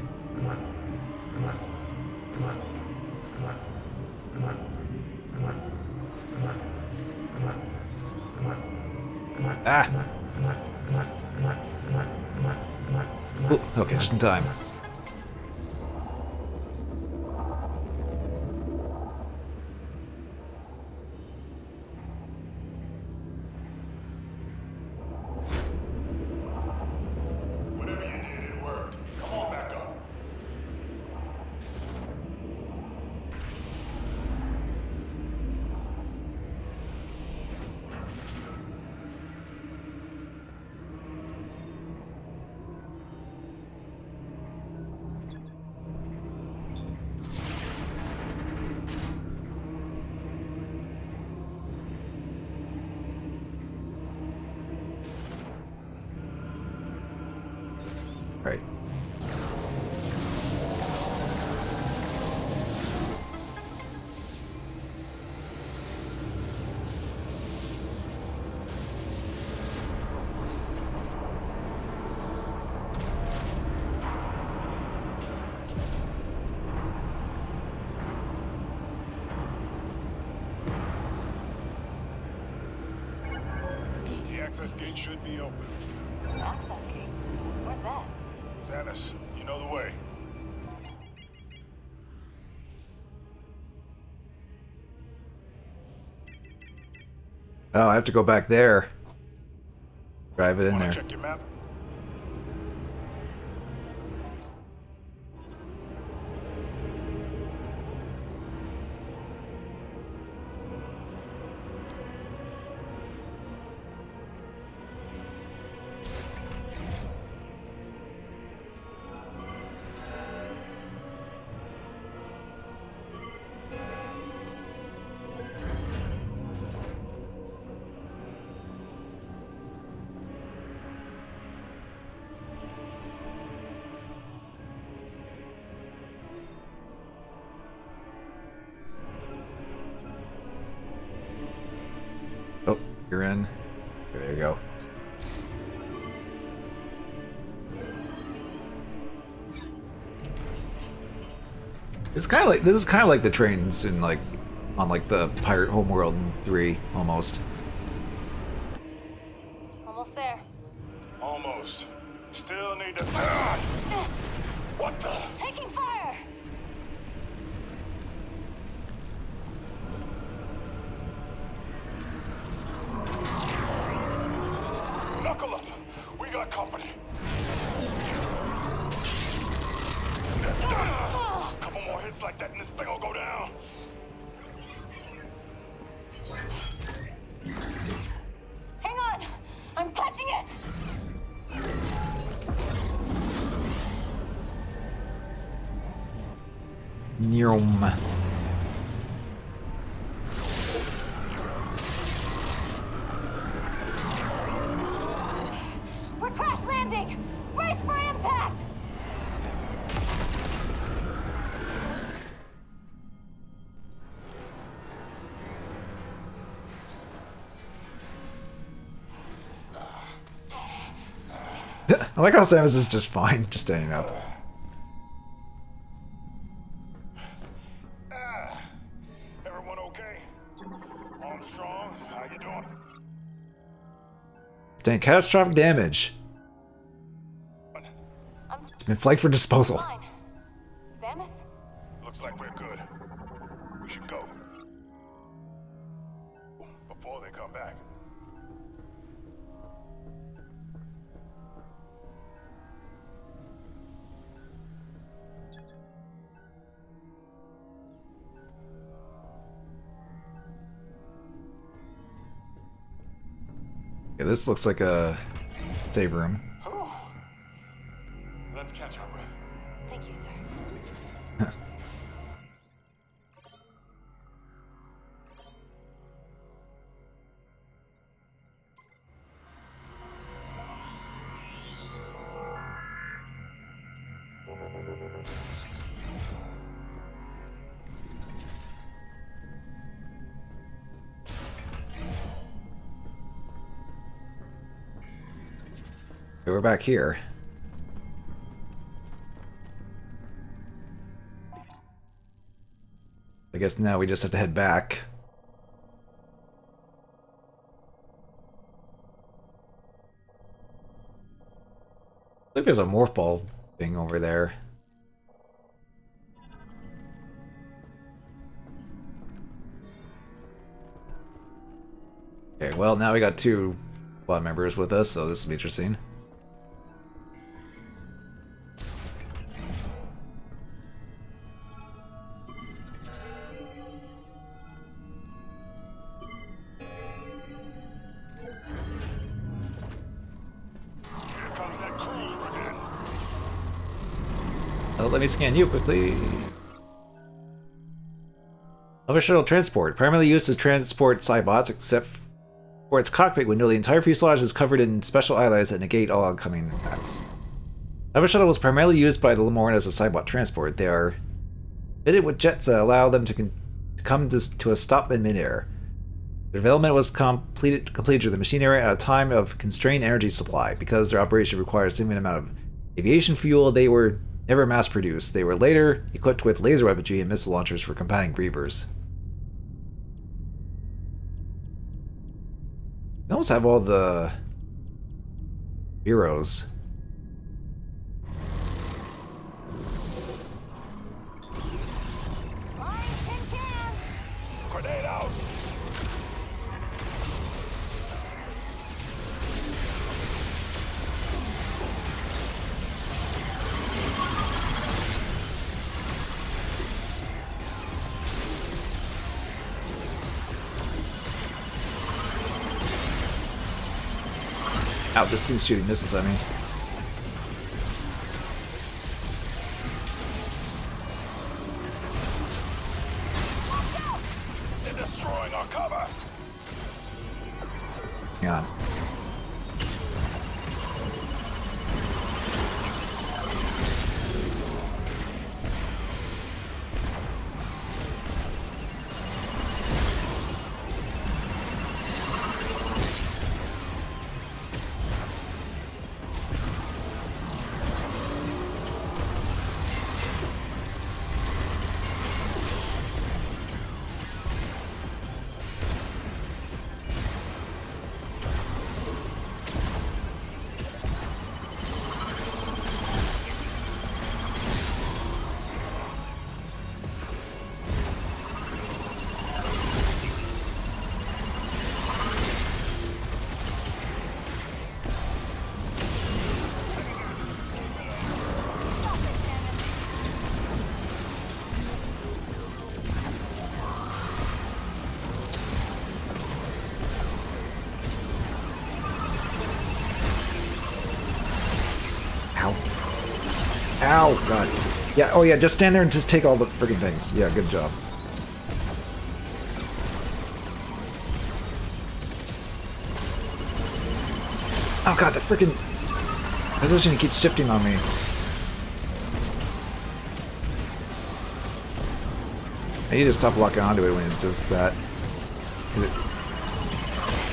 Ah! Ooh, okay, just in time. Whatever you did, it worked. Come on back up. Right. access gate should be open. Access gate? Where's that? Samus, you know the way. Oh, I have to go back there. Drive it in Wanna there. check your map? Oh, you're in. Okay, there you go. It's kind of like this is kind of like the trains in like on like the Pirate Homeworld 3 almost. Almost there. Almost. Still need to. What the? Taking fire! Knuckle up. We got company. Couple more hits like that and this thing will go down. Hang on! I'm punching it! Nyom. We're crash landing! Brace for impact! I like how Samus is just fine, just standing up. Everyone okay? Armstrong, how you doing? Sustained catastrophic damage. I'm It's been flagged for disposal. fine. Samus? Looks like we're good. We should go. Before they come back. Yeah, this looks like a save room. Let's catch our breath. Thank you, sir. Okay, we're back here. I guess now we just have to head back. I think there's a morph ball thing over there. Okay, well now we got two squad members with us, so this will be interesting. Here comes that cruiser again. Let me scan you quickly. Hover shuttle transport, primarily used to transport Cybots, except for its cockpit window. The entire fuselage is covered in special alloys that negate all oncoming attacks. Hover shuttle was primarily used by the Lemoran as a Cybot transport. They are fitted with jets that allow them to come to a stop in midair. Their development was completed to the machine area at a time of constrained energy supply. Because their operation required a significant amount of aviation fuel, they were never mass-produced. They were later equipped with laser weaponry and missile launchers for combating Grievers. We almost have all the Heroes. Grenade out! Ow, this thing's shooting missiles at me. They're destroying our cover! Hang on. Ow. Ow, God. Yeah, oh yeah, just stand there and just take all the freaking things. Yeah, good job. Oh God, the freaking position keeps shifting on me. I need to stop locking onto it when it does that.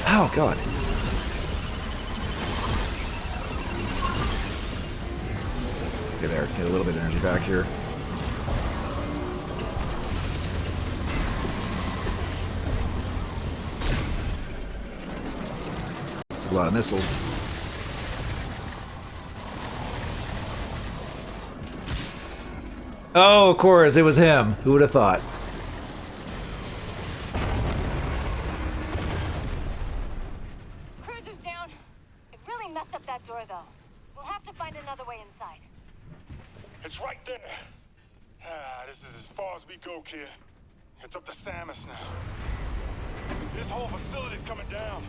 Oh God. Okay, there. Get a little bit of energy back here. A lot of missiles. Oh, of course, it was him. Who would have thought? Cruiser's down. It really messed up that door, though. We'll have to find another way inside. It's right there. This is as far as we go, kid. It's up to Samus now. This whole facility's coming down.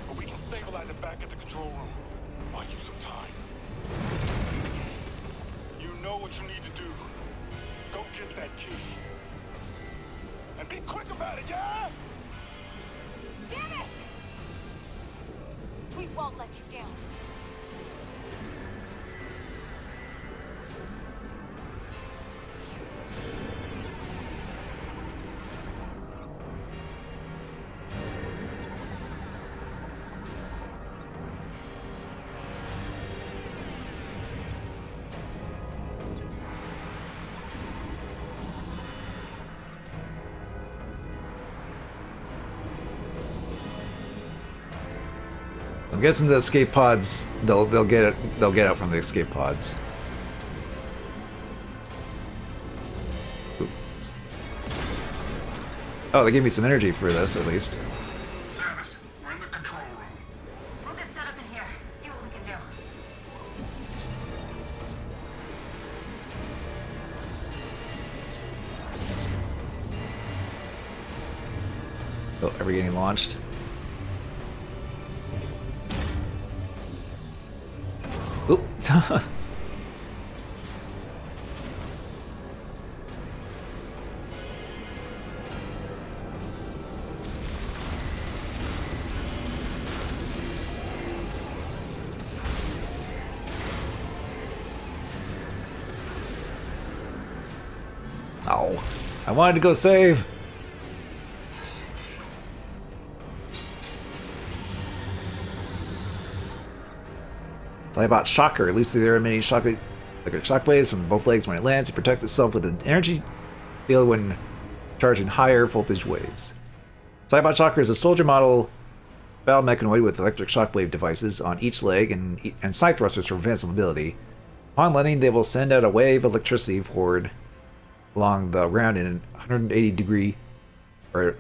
But we can stabilize it back at the control room. Buy you some time. You know what you need to do. Go get that key. And be quick about it, yeah? Samus! We won't let you down. I'm guessing the escape pods. They'll get it. They'll get out from the escape pods. Ooh. Oh, they gave me some energy for this, at least. Samus, we're in the control room. We'll get set up in here. See what we can do. Oh, are we getting launched? Oop. Ow. I wanted to go save. Cybot Shocker. Elusive there are many shockwaves from both legs when it lands. It protects itself with an energy field when charging higher voltage waves. Cybot Shocker is a soldier model battle mechanoid with electric shockwave devices on each leg and side thrusters for advanced mobility. Upon landing, they will send out a wave of electricity forward along the ground in a 180 degree arc.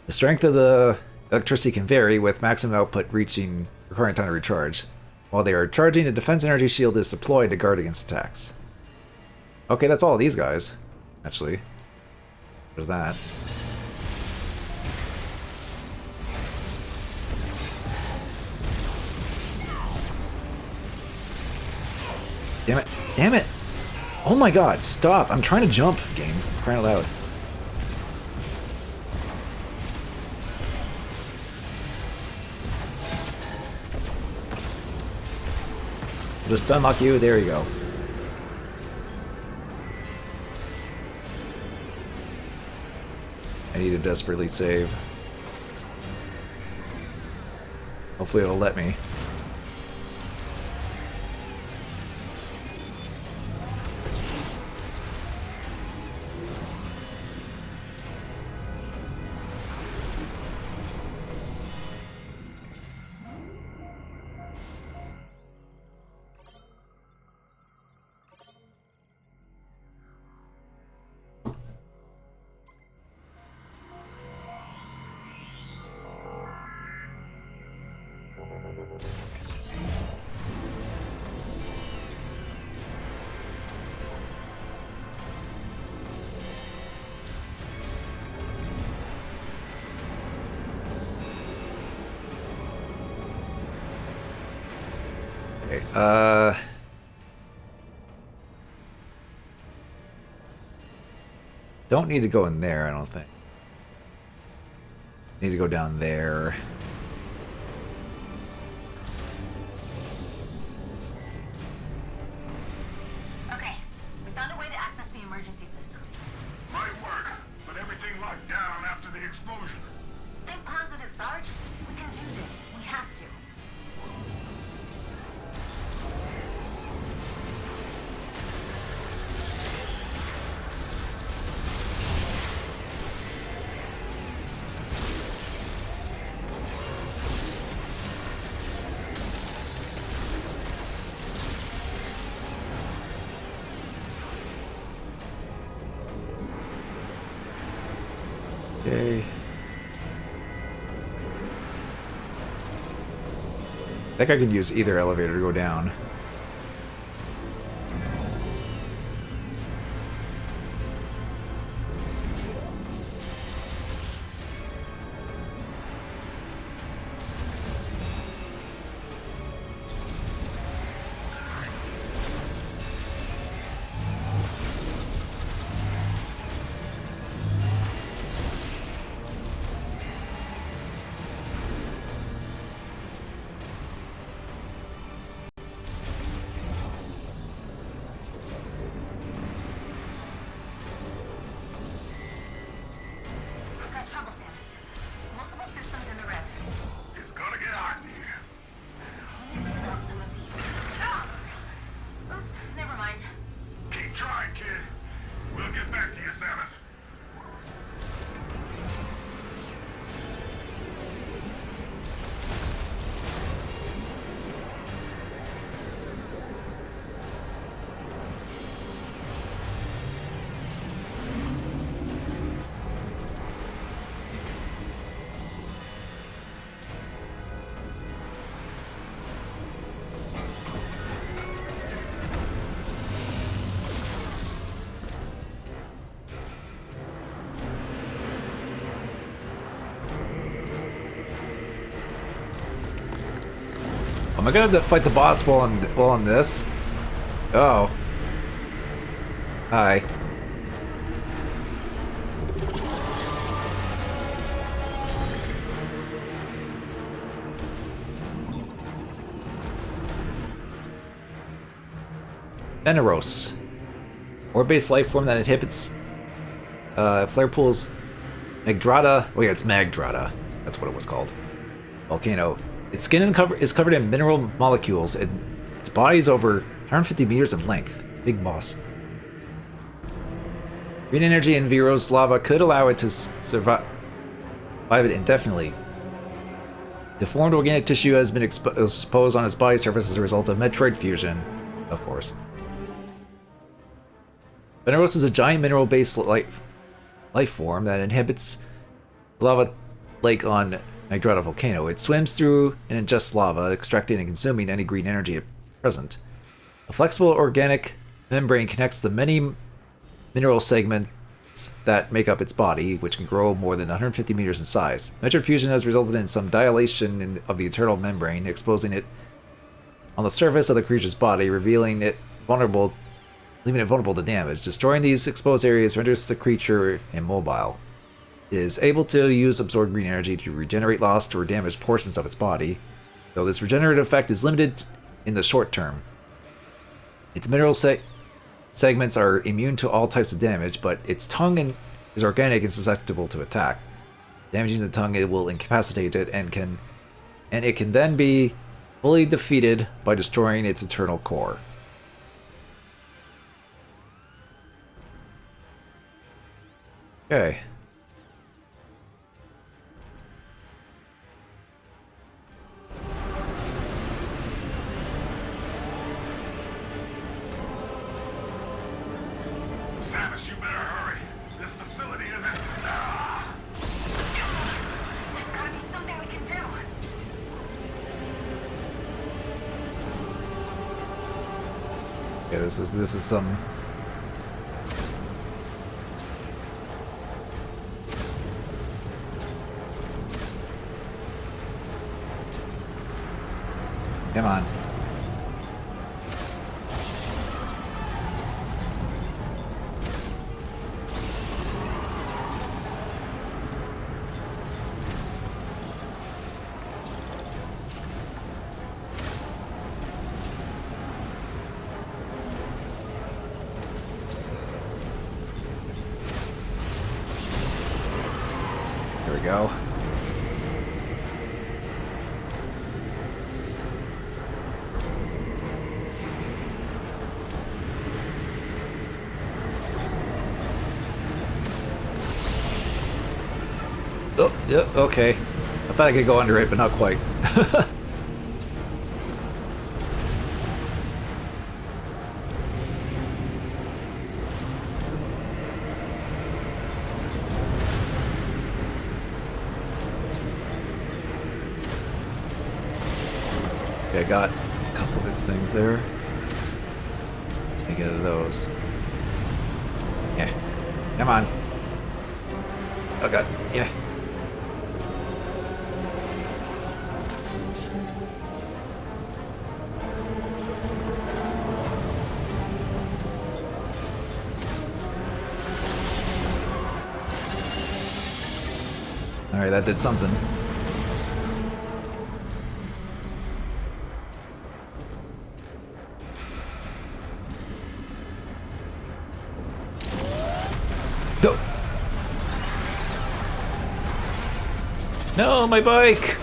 The strength of the electricity can vary, with maximum output requiring time to recharge. While they are charging, a defense energy shield is deployed to guard against attacks. Okay, that's all of these guys, actually. There's that. Damn it. Damn it! Oh my god, stop! I'm trying to jump, game. I'm crying out loud. Just unlock you, there you go. I need to desperately save. Hopefully it'll let me. Okay, don't need to go in there, I don't think. Need to go down there. Okay, we found a way to access the emergency systems. Might work, but everything locked down after the explosion. Think positive, Sarge. We can do this. We have to. Okay. I think I can use either elevator to go down. We've got trouble, Samus. Multiple systems in the red. It's gonna get hot in here. Let me look out some of the... Ah! Oops, never mind. Keep trying, kid. We'll get back to you, Samus. Am I gonna have to fight the boss while on this? Oh. Hi. Veneros. Ore-based life form that inhibits flare pools. Magdrada. Oh yeah, it's Magdrada. That's what it was called. Volcano. Its skin is covered in mineral molecules, and its body is over 150 meters in length. Big boss. Green energy in Vero's lava could allow it to survive it indefinitely. Deformed organic tissue has been exposed on its body surface as a result of Metroid fusion, of course. Veneros is a giant mineral-based life form that inhabits the lava lake on Magdretta volcano. It swims through and ingests lava, extracting and consuming any green energy at present. A flexible organic membrane connects the many mineral segments that make up its body, which can grow more than 150 meters in size. Metroid fusion has resulted in some dilation of the internal membrane, exposing it on the surface of the creature's body, leaving it vulnerable to damage. Destroying these exposed areas renders the creature immobile. It is able to use absorbed green energy to regenerate lost or damaged portions of its body, though this regenerative effect is limited in the short term. Its mineral segments are immune to all types of damage, but its tongue is organic and susceptible to attack. Damaging the tongue, it will incapacitate it, and it can then be fully defeated by destroying its internal core. Okay. Samus, you better hurry. This facility isn't... There's gotta be something we can do. Yeah, this is some... Come on. There we go. Oh, yeah, okay. I thought I could go under it, but not quite. Okay, I got a couple of his things there. Let me get to those. Yeah. Come on. Oh god. Yeah. Alright, that did something. Go! No, my bike!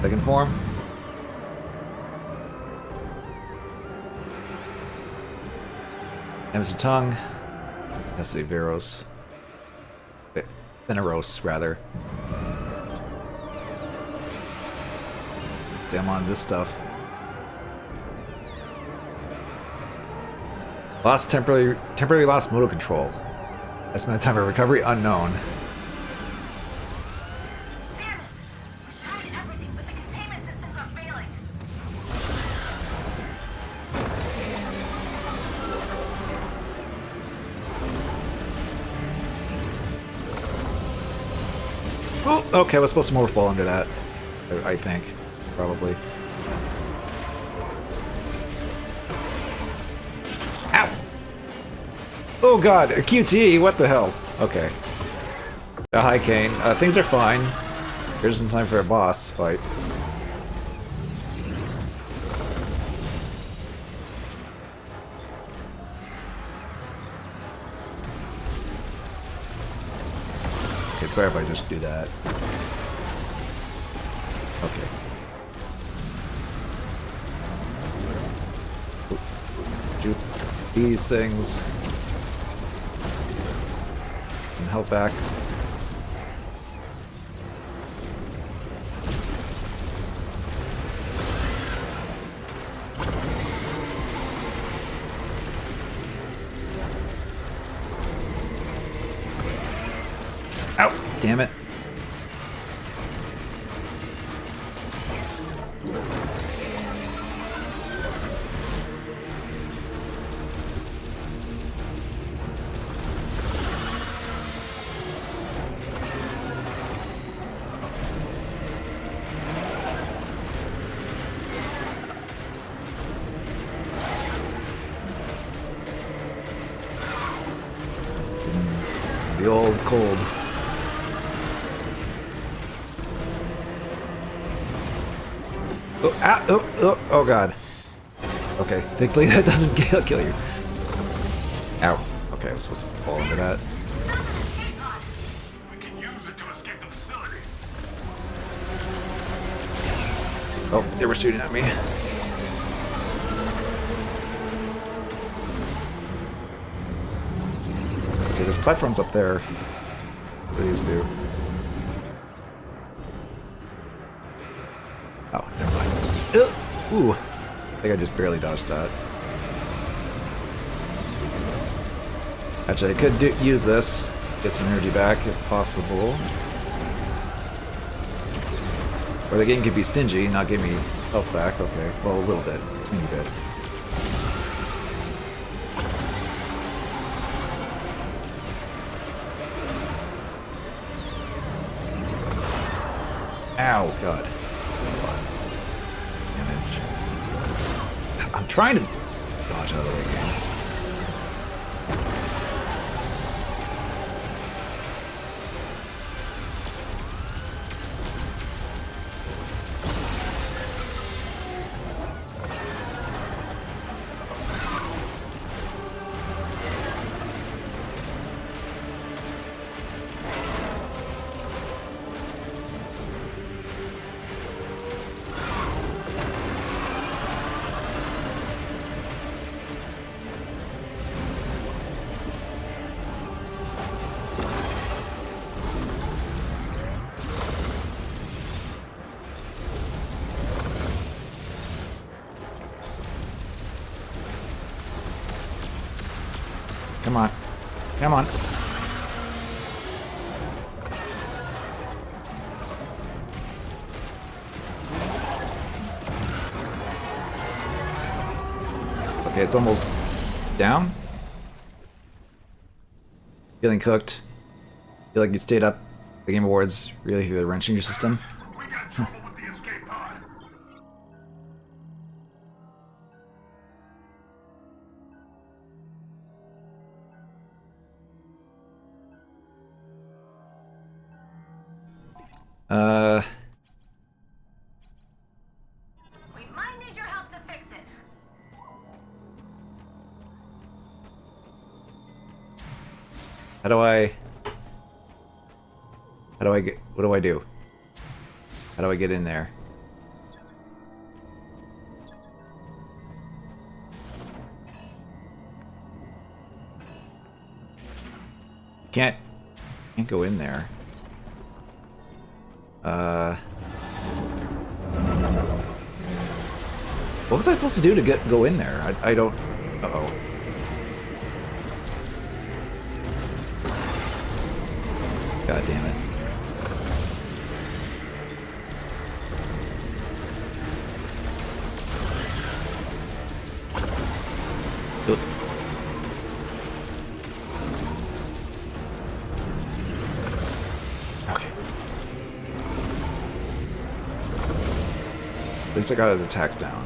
Second form. There's the tongue. Let's see, Veros. Veneros, rather. Damn on this stuff. Temporarily lost motor control. Estimated time of recovery unknown. Oh, okay, I was supposed to morph ball under that. I think. Probably. Ow! Oh god, a QTE, what the hell? Okay. Hi, Kane. Things are fine. Here's some time for a boss fight. Okay, it's better if I just do that. shoot these things. Get some health back. Ow! Damn it. The old cold. Oh, ah, oh god. Okay, thankfully that doesn't kill you. Ow. Okay, I was supposed to fall into that. We can use it to escape the facility. Oh, they were shooting at me. See, there's platforms up there. What do these do? Oh, never mind. Ooh, I think I just barely dodged that. Actually, I could use this, get some energy back if possible. Or the game could be stingy, not give me health back. Okay, well, a little bit, a teeny bit. Ow, God. Damage. I'm trying to dodge out of the way again. Come on. Come on. Okay, it's almost down. Feeling cooked. Feel like you stayed up the Game Awards really through the wrenching your system. We got trouble with the escape pod. We might need your help to fix it. How do I get, what do I do? How do I get in there? Can't go in there. What was I supposed to do to go in there? I don't. Uh-oh. God damn it. Oop. Okay. At least I got his attacks down.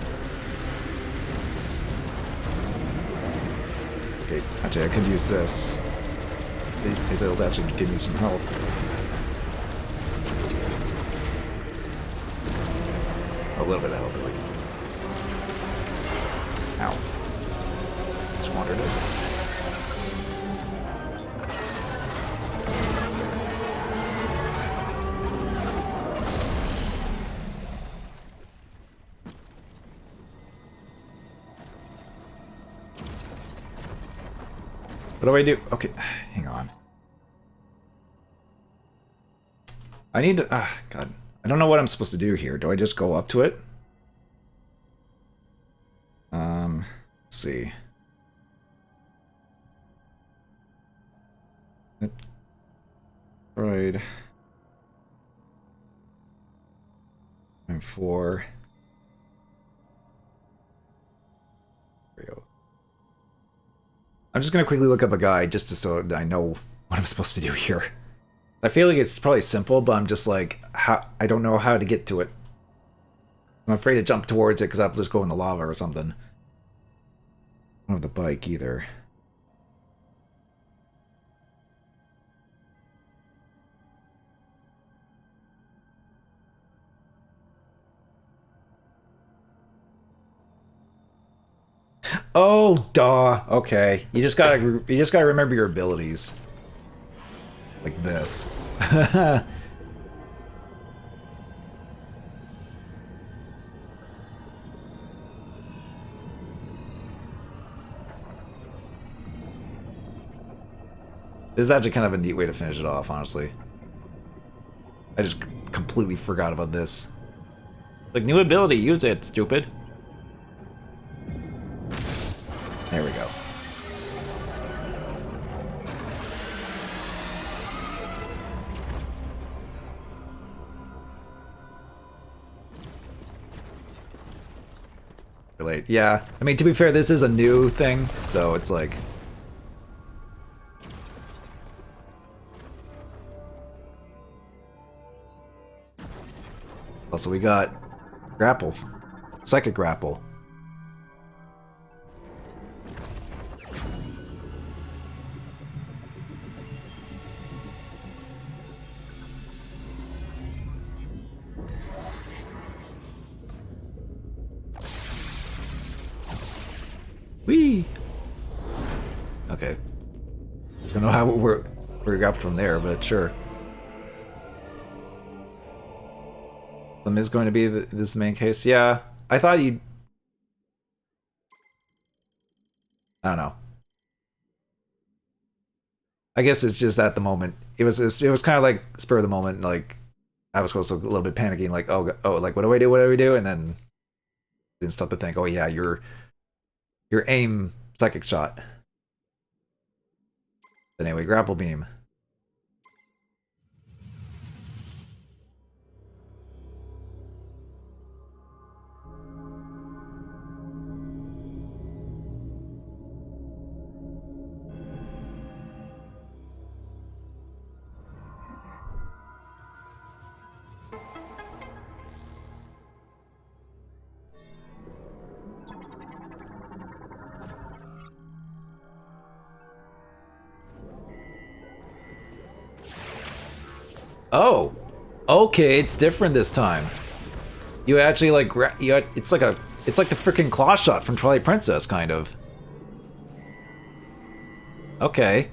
Okay, actually I could use this. Maybe it'll actually give me some help. A little bit of help, like. Ow. Squandered it. What do I do? Okay, hang on. I need to... God. I don't know what I'm supposed to do here. Do I just go up to it? Let's see. Metroid. And 4. There we go. I'm just gonna quickly look up a guide just to so I know what I'm supposed to do here. I feel like it's probably simple, but I'm just like, I don't know how to get to it. I'm afraid to jump towards it because I'll just go in the lava or something. I don't have the bike either. Oh, duh. Okay. You just gotta remember your abilities. Like this. This is actually kind of a neat way to finish it off, honestly. I just completely forgot about this. Like, new ability, use it, stupid. There we go. Late. Yeah, I mean, to be fair, this is a new thing, so it's like... Also, we got grapple. Psychic grapple. Whee! Okay. Don't know how we're grappled from there, but sure. Them is going to be this main case. Yeah, I thought you'd... I don't know. I guess it's just at the moment. It was kind of like spur of the moment. Like I was also a little bit panicking. Like oh, like what do I do? What do we do? And then didn't stop to think. Oh yeah, your aim psychic shot. But anyway, grapple beam. Oh, okay, it's different this time. You actually like it's like the freaking claw shot from Twilight Princess, kind of. Okay,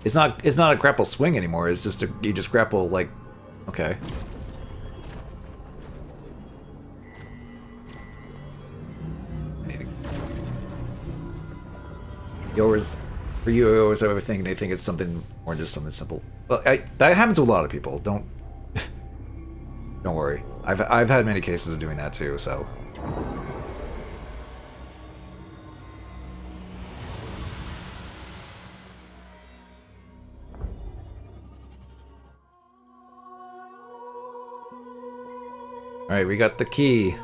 it's not a grapple swing anymore. It's just you just grapple like, okay. You always, for you, I always overthink. They think it's something more than just something simple. Well, that happens to a lot of people. Don't worry. I've had many cases of doing that too. So. All right, we got the key.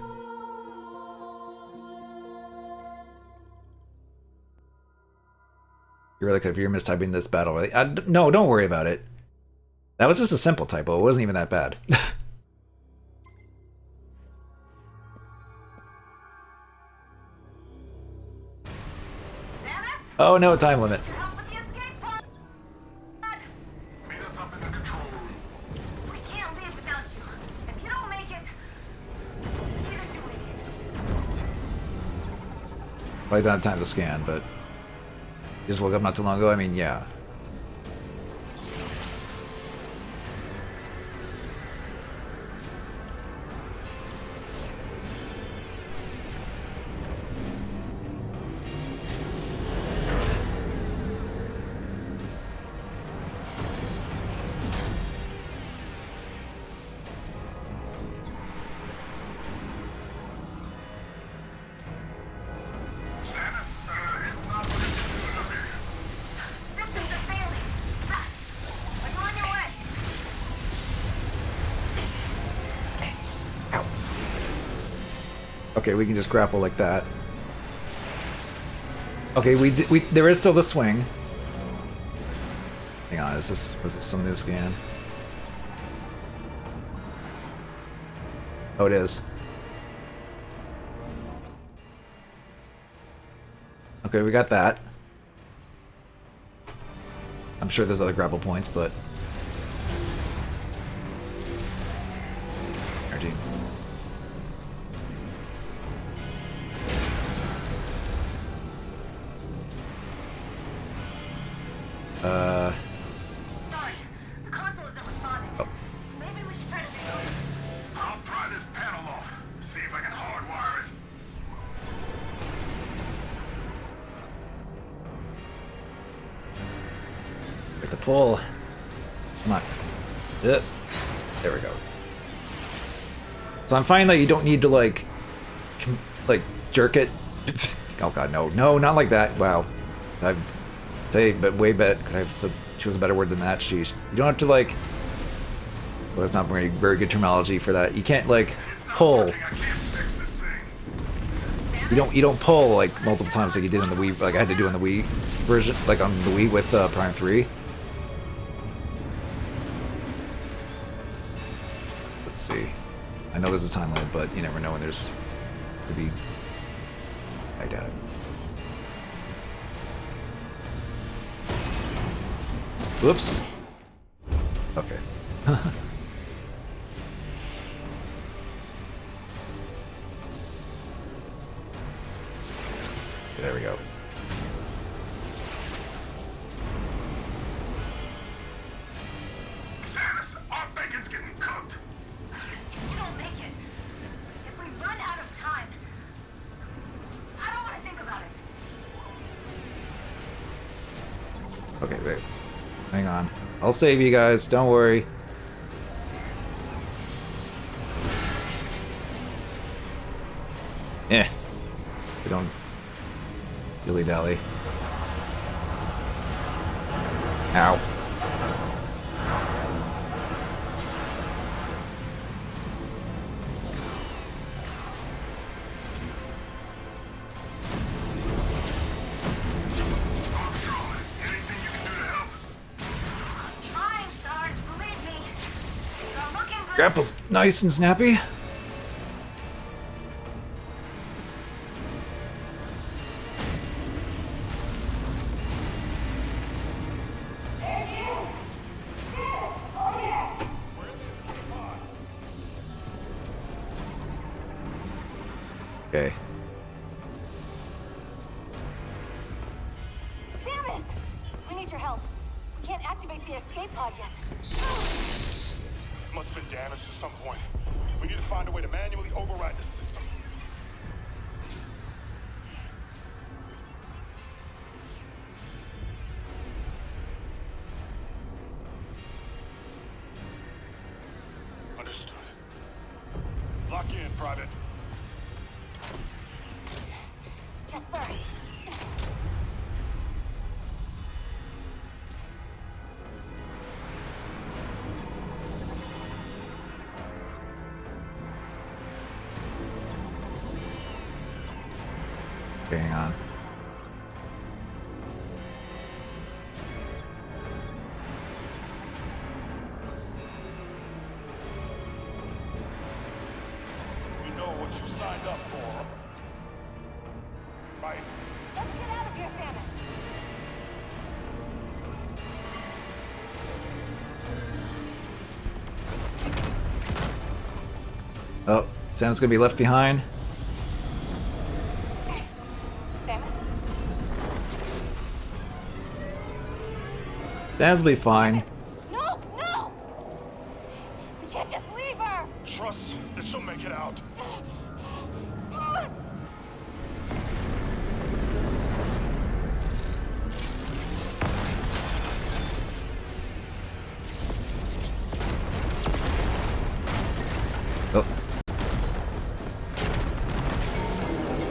You really could if you're mistyping this battle. No, don't worry about it. That was just a simple typo. It wasn't even that bad. Oh no, time limit. Meet us up in the control room. We can't live without you. If you don't make it, neither do we. Probably don't have time to scan, but you just woke up not too long ago. I mean, yeah. Okay, we can just grapple like that. Okay, there is still the swing. Hang on, was this something to scan? Oh, it is. Okay, we got that. I'm sure there's other grapple points, but... Energy. Sorry, the console isn't responding. Oh. Maybe we should try to reload. I'll pry this panel off. See if I can hardwire it. Get the pull. Come on. There we go. So I'm finding that you don't need to like jerk it. Oh god, no, not like that. Wow, I'd say, but way better. Could I have choose a better word than that? Sheesh. You don't have to like. Well, that's not very good terminology for that. You can't like pull. I can't fix this thing. You don't pull like multiple times like you did on the Wii. Like I had to do on the Wii version, like on the Wii with Prime 3. Let's see. I know there's a time limit, but you never know when there's could be. I doubt it. Whoops. Okay. There we go. Samus, our bacon's getting cooked. If we don't make it, if we run out of time, I don't want to think about it. Okay, wait. Hang on. I'll save you guys. Don't worry. We don't dilly-dally. Ow. Anything you can do to help? Trying, Sarge, believe me. You're looking good. Grapple's nice and snappy. Okay. Samus! We need your help. We can't activate the escape pod yet. Must have been damaged at some point. We need to find a way to manually override the system. Understood. Lock in, Private. Yes, sir. Okay, hang on. You know what you signed up for. Right? Let's get out of here, Samus. Oh, Sam's gonna be left behind. Samus? Sam's will be fine. No, no! We can't just leave her! Trust that she'll make it out. Oh.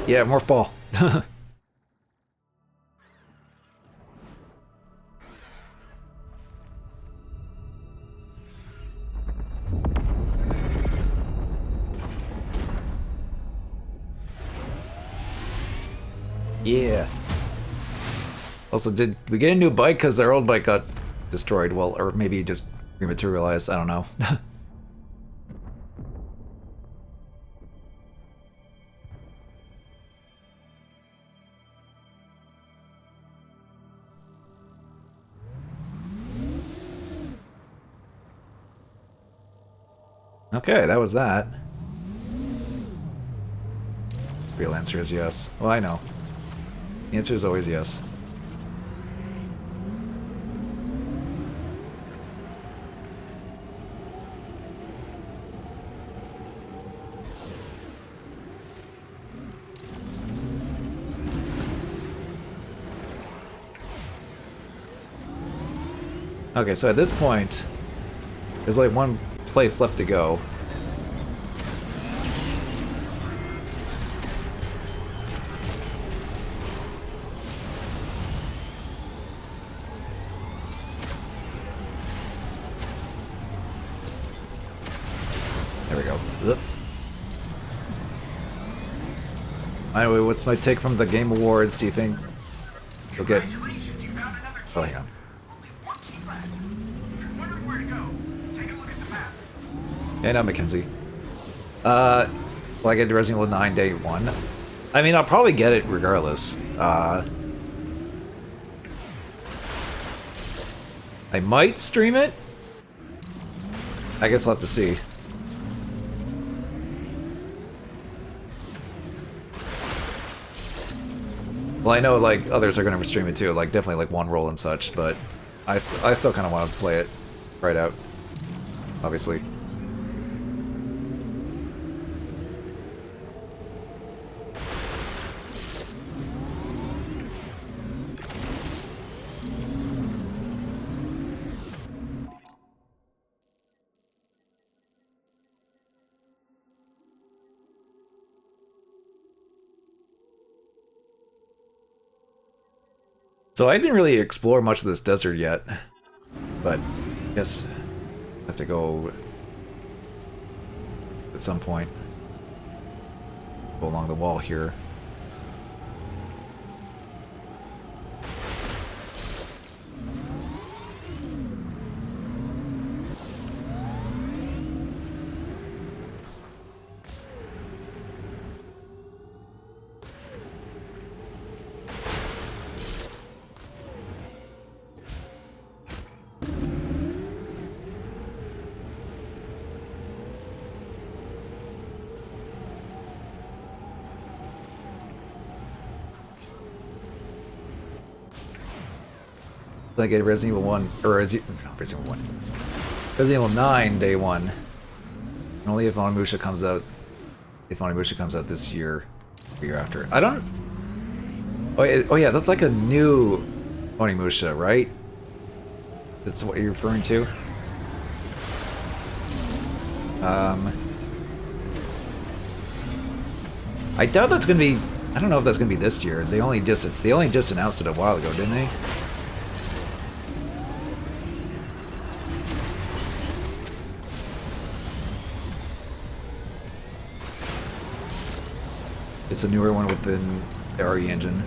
Yeah, morph ball. Also, did we get a new bike because our old bike got destroyed? Well, or maybe just rematerialized. I don't know. Okay, that was that. Real answer is yes. Well, I know. The answer is always yes. Okay, so at this point, there's like one place left to go. There we go. Oops. Anyway, what's my take from the Game Awards? Do you think you'll get... Congratulations, you found another key. Oh, hang on. Only one key left. If you're wondering where to go, take a look at the map. Hey, now Mackenzie. Will I get to Resident Evil 9 day 1? I mean, I'll probably get it regardless. I might stream it? I guess I'll have to see. Well, I know, like, others are going to stream it too, like, definitely, like, One Roll and such, but I still kind of want to play it right out, obviously. So I didn't really explore much of this desert yet, but I guess I have to go at some point. Go along the wall here. Like a Resident Evil 1, or Resident Evil 1. Resident Evil 9 day 1. And only if Onimusha comes out, this year, or year after. I don't... Oh yeah, that's like a new Onimusha, right? That's what you're referring to? I doubt that's gonna be... I don't know if that's gonna be this year. They only just announced it a while ago, didn't they? It's a newer one within the RE engine.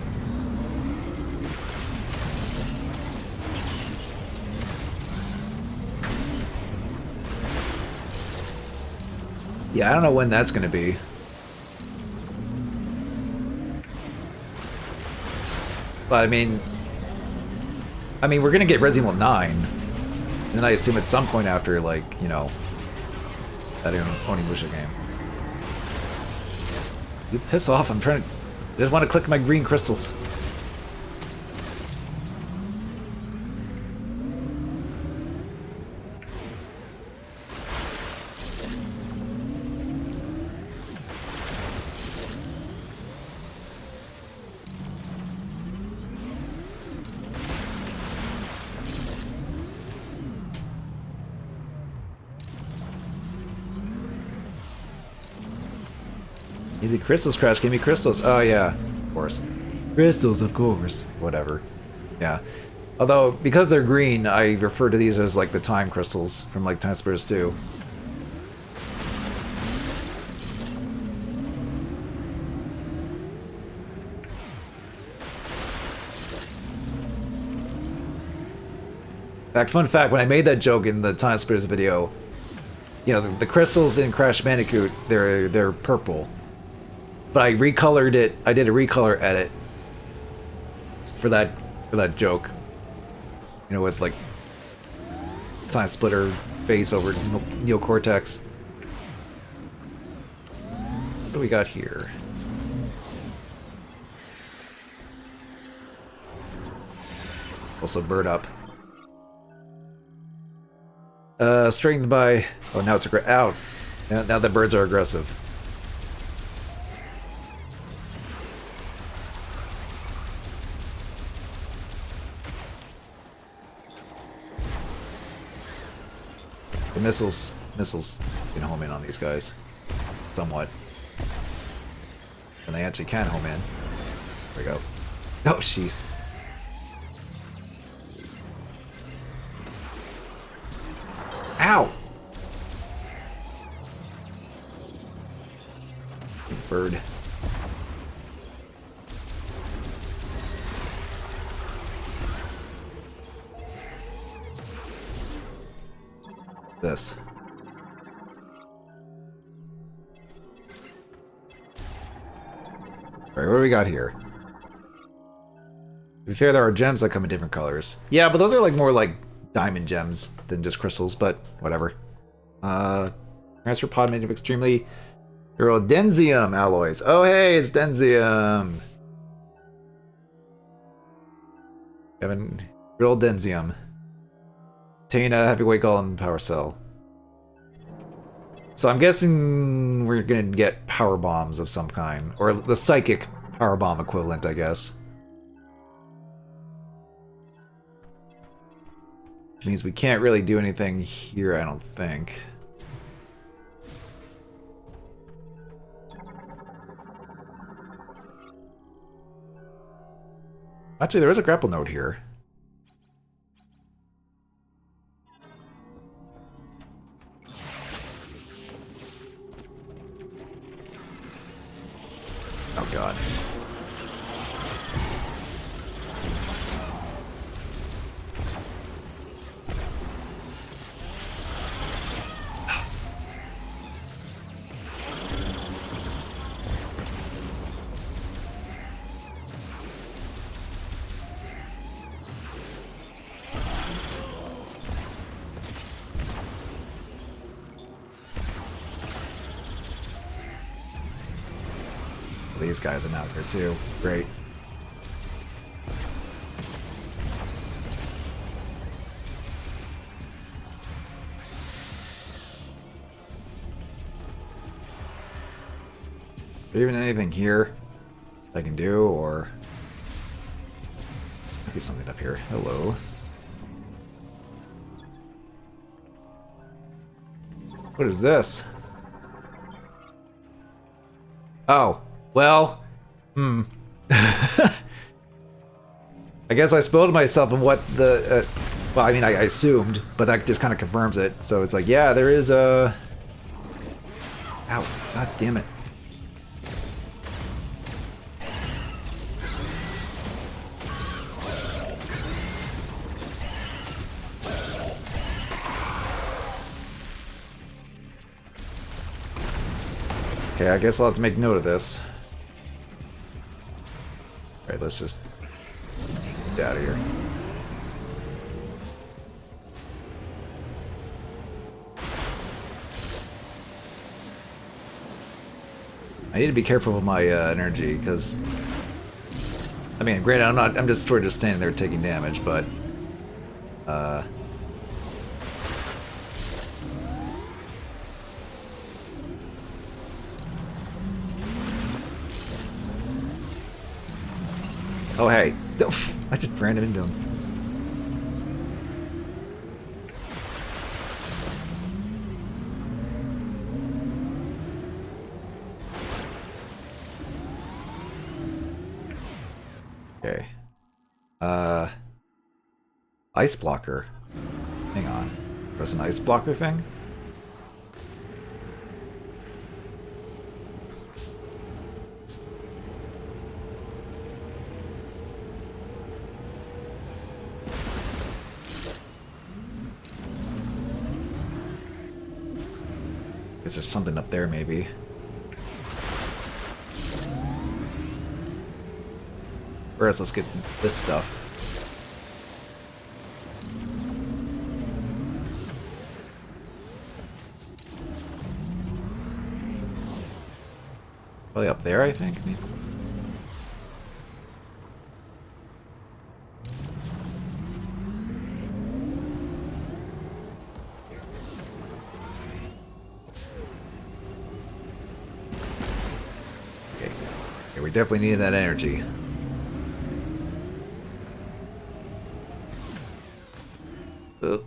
Yeah, I don't know when that's going to be. But I mean, we're going to get Resident Evil 9. And then I assume at some point after, like, you know, that Onimusha game. You piss off, I'm trying to... I just want to click my green crystals. The crystals crash, give me crystals. Oh yeah, of course. Crystals, of course. Whatever. Yeah. Although, because they're green, I refer to these as like the time crystals from like Time Splitters 2. Fun fact, when I made that joke in the Time Splitters video, you know, the crystals in Crash Bandicoot, they're purple. But I recolored it, I did a recolor edit for that joke. You know, with like Time Splitter face over Neocortex. What do we got here? Also bird up. Strengthened by... Oh, now it's out. Now the birds are aggressive. The missiles can home in on these guys. Somewhat. And they actually can home in. There we go. Oh, jeez. Ow! Bird. This. Alright, what do we got here? To be fair, there are gems that come in different colors. Yeah, but those are like more like diamond gems than just crystals, but whatever. Transfer pod made of extremely Denzium alloys. Oh hey, it's Denzium. Good old Denzium. Obtain a heavyweight golem power cell. So I'm guessing we're gonna get power bombs of some kind, or the psychic power bomb equivalent, I guess. Which means we can't really do anything here, I don't think. Actually, there is a grapple node here. Oh god. These guys are out there too. Great. Is there even anything here I can do, or maybe something up here? Hello. What is this? Oh. Well, I guess I spoiled myself on what the, well, I mean, I assumed, but that just kind of confirms it. So it's like, yeah, there is a... Ow, god damn it. Okay, I guess I'll have to make note of this. Alright, let's just get out of here. I need to be careful with my energy, because I mean, granted, I'm just sort of just standing there taking damage, but oh hey, I just ran into him. Okay. Ice blocker. Hang on. There's an ice blocker thing? Guess there's something up there, maybe. First, let's get this stuff. Probably up there, I think. Maybe. Okay. Okay, we definitely needed that energy. Oh.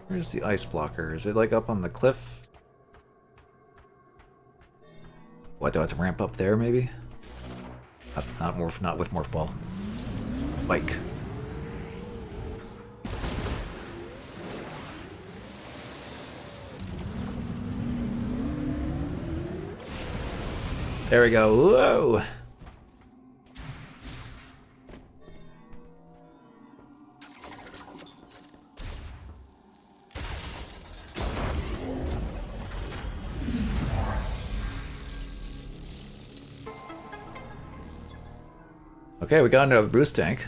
Where's the ice blocker? Is it like up on the cliff? What, do I have to ramp up there maybe? Not with Morph Ball. Bike. There we go. Whoa! Okay, we got another boost tank.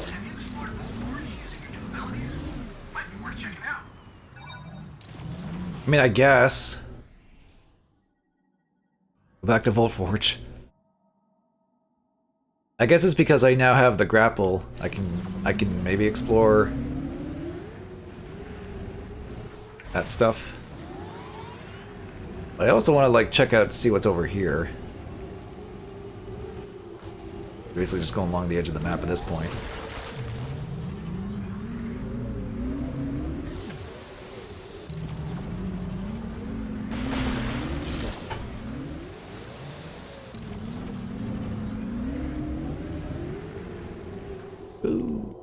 Have you explored Volforge using your new abilities? Might be worth checking out. I mean, I guess. Go back to Voltforge. I guess it's because I now have the grapple. I can maybe explore that stuff. But I also want to like check out, see what's over here. Basically just going along the edge of the map at this point. Ooh.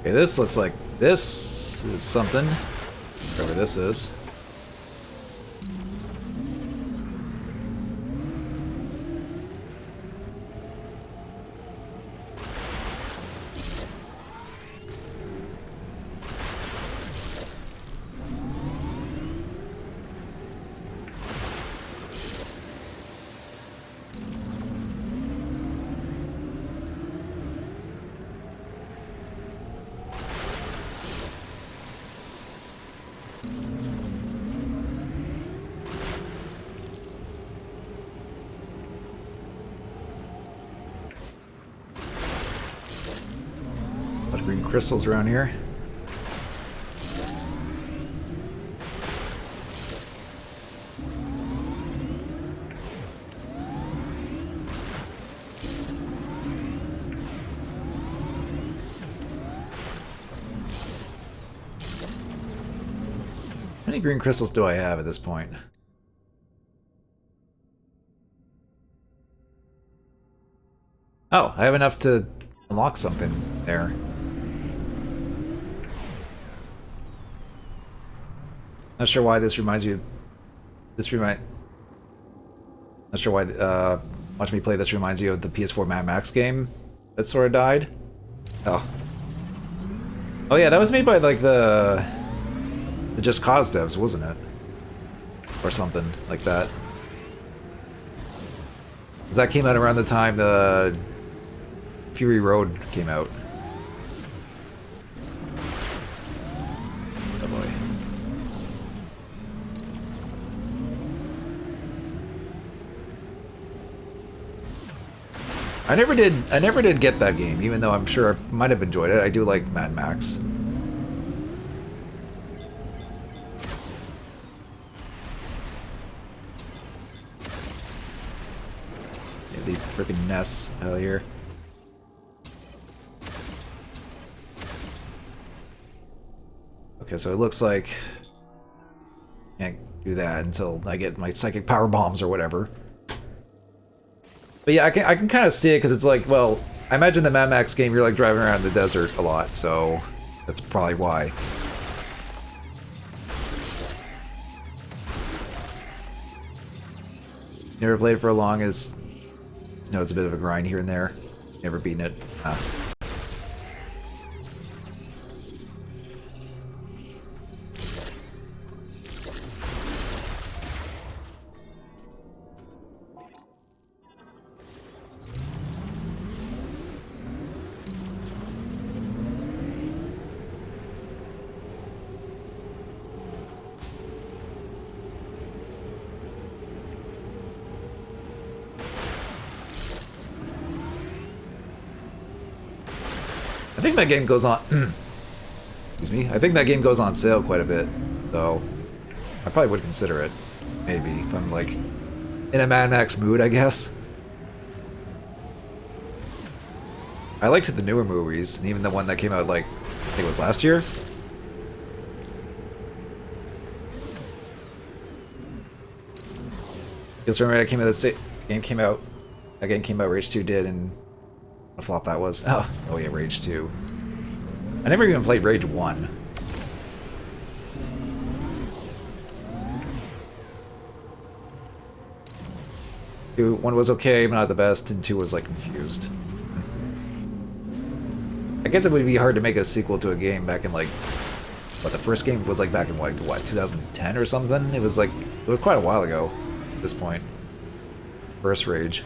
Okay, this looks like this is something. Whatever this is. A lot of green crystals around here. How many green crystals do I have at this point? Oh, I have enough to unlock something there. Not sure why this reminds me of This remind. Not sure why. Watching me play this reminds you of the PS4 Mad Max game that sort of died. Oh. Oh yeah, that was made by like the Just Cause devs, wasn't it? Or something like that. 'Cause that came out around the time the Fury Road came out. Oh boy. I never did get that game, even though I'm sure I might have enjoyed it. I do like Mad Max. Yeah, these freaking nests out here. Okay, so it looks like can't do that until I get my psychic power bombs or whatever. But yeah, I can kind of see it because it's like, well, I imagine the Mad Max game you're like driving around the desert a lot, so that's probably why. Never played for long as, you know, it's a bit of a grind here and there. Never beaten it. I think that game goes on. Excuse me. I think that game goes on sale quite a bit, so I probably would consider it. Maybe if I'm like in a Mad Max mood, I guess. I liked the newer movies, and even the one that came out like I think it was last year. Because remember, that game came out. That game came out. Rage 2 did, and what a flop that was. Oh yeah, Rage 2. I never even played Rage 1. One was okay, but not the best, and 2 was like confused. I guess it would be hard to make a sequel to a game back in like, what, the first game was like back in like, what, 2010 or something? It was quite a while ago at this point. First Rage.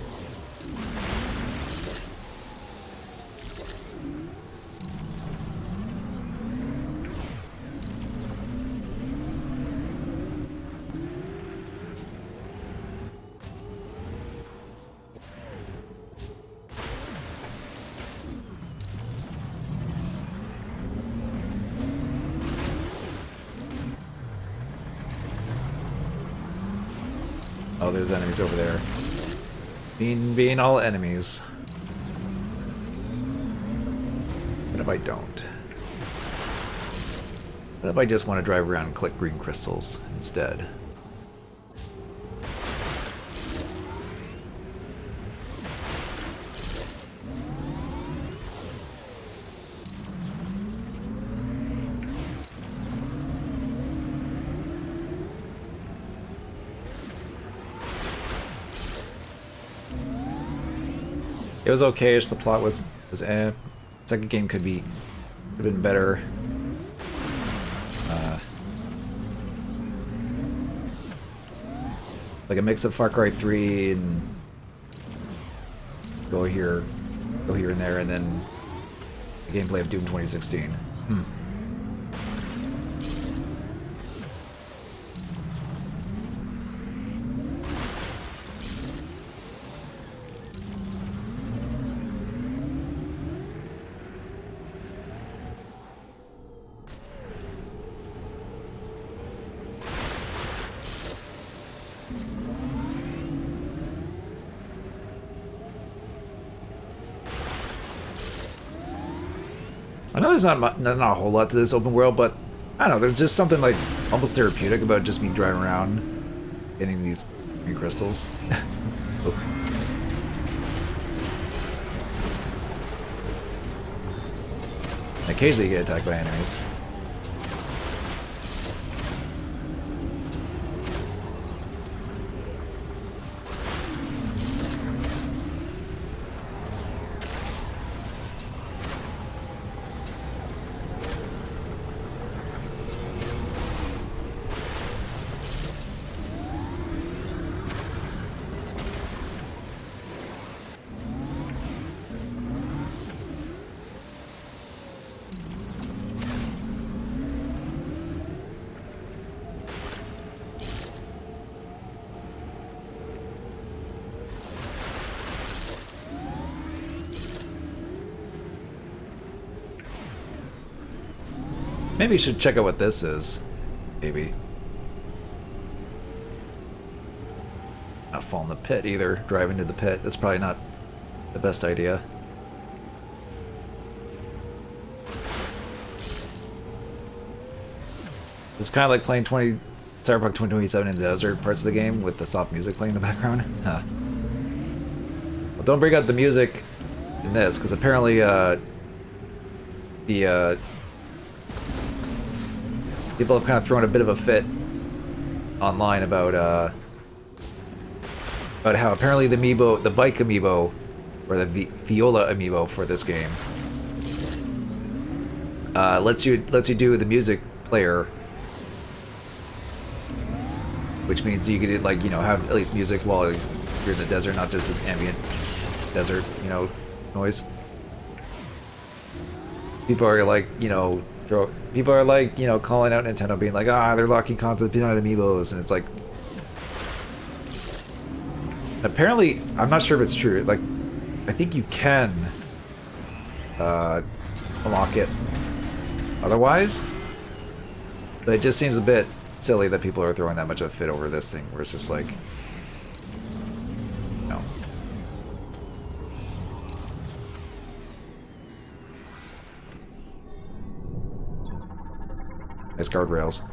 Oh, there's enemies over there. Being all enemies. What if I don't? What if I just want to drive around and collect green crystals instead? It was okay-ish, the plot was eh. Second game could have been better. Like a mix of Far Cry 3 and go here and there, and then the gameplay of Doom 2016. I know there's not a whole lot to this open world, but I don't know, there's just something like almost therapeutic about just me driving around getting these green crystals. Oh. Occasionally you get attacked by enemies. Maybe you should check out what this is. Maybe. Not fall in the pit either. Drive into the pit. That's probably not the best idea. It's kind of like playing Cyberpunk 2027 in the desert parts of the game with the soft music playing in the background. Huh. Well, don't bring out the music in this, because apparently people have kind of thrown a bit of a fit online about how apparently the bike amiibo, or the viola amiibo for this game, lets you do the music player, which means you could, like, you know, have at least music while you're in the desert, not just this ambient desert, you know, noise. People are like, you know, calling out Nintendo, being like, they're locking content behind amiibos, and it's like, apparently, I'm not sure if it's true. Like, I think you can unlock it otherwise, but it just seems a bit silly that people are throwing that much of a fit over this thing, where it's just like, you know. Nice guardrails.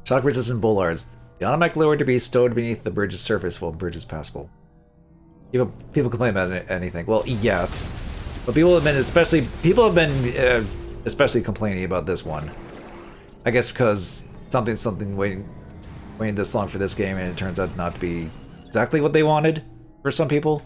Shock resistant bollards. The automatic lower to be stowed beneath the bridge's surface while the bridge is passable. People complain about anything. Well, yes, but people have been especially complaining about this one. I guess because something waiting this long for this game, and it turns out not to be exactly what they wanted for some people.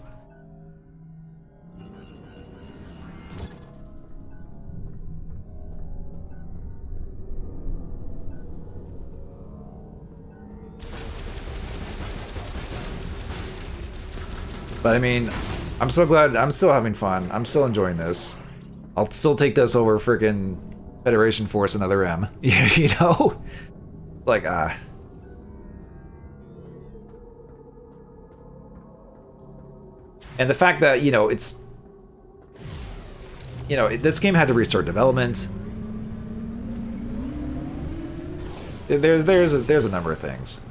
But I mean, I'm so glad. I'm still having fun. I'm still enjoying this. I'll still take this over freaking Federation Force another M. You know? Like, And the fact that, you know, it's... You know, this game had to restart development. There's a number of things.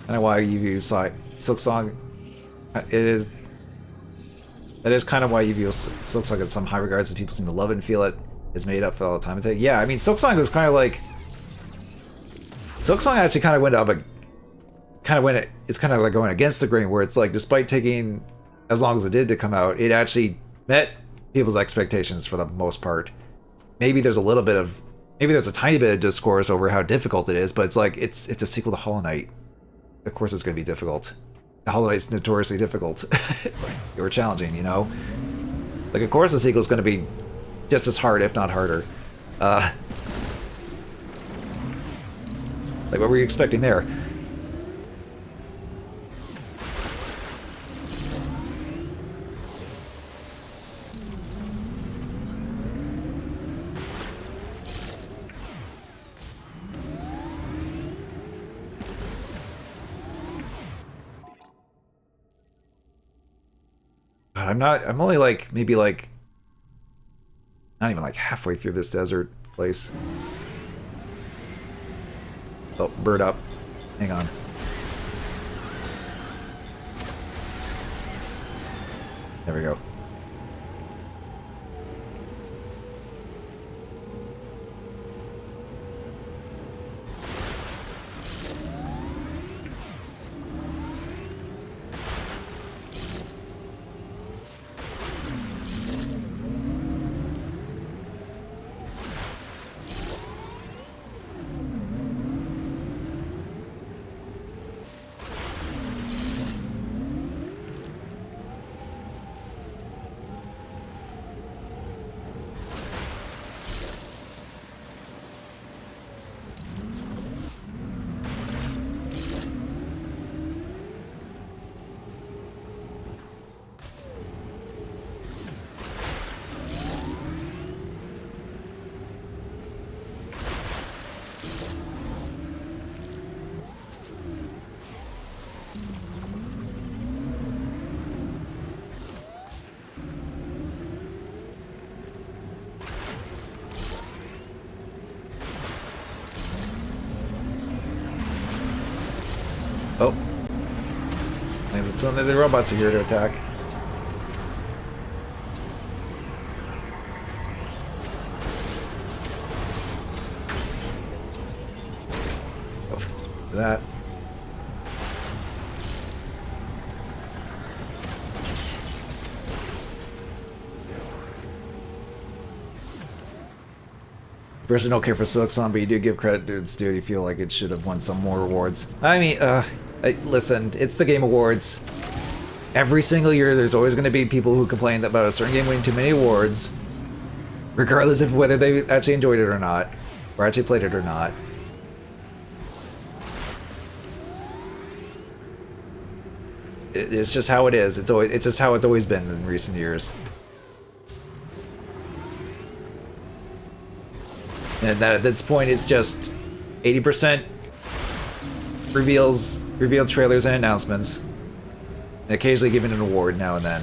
I don't know why you view Silksong. That is kind of why you view Silksong in some high regards, as people seem to love it and feel it is made up for all the time. Yeah, I mean, Silksong was kind of like... Silksong actually kind of went up, it's kind of like going against the grain, where it's like, despite taking as long as it did to come out, it actually met people's expectations for the most part. Maybe there's a tiny bit of discourse over how difficult it is, but it's like, it's a sequel to Hollow Knight. Of course it's going to be difficult. Hollow Knight's notoriously difficult. They were challenging, you know? Like, of course the sequel's going to be just as hard, if not harder. Like, what were you expecting there? I'm only like, maybe like, not even like halfway through this desert place. Oh, bird up. Hang on. There we go. So the robots are here to attack. Oh, that. Person don't care for Silksong, but you do give credit to its due. You feel like it should have won some more awards. I mean, listen, it's the Game Awards. Every single year, there's always going to be people who complain about a certain game winning too many awards, regardless of whether they actually enjoyed it or not, or actually played it or not. It's just how it is. It's just how it's always been in recent years. And at this point, it's just 80% revealed trailers and announcements, and occasionally giving an award now and then.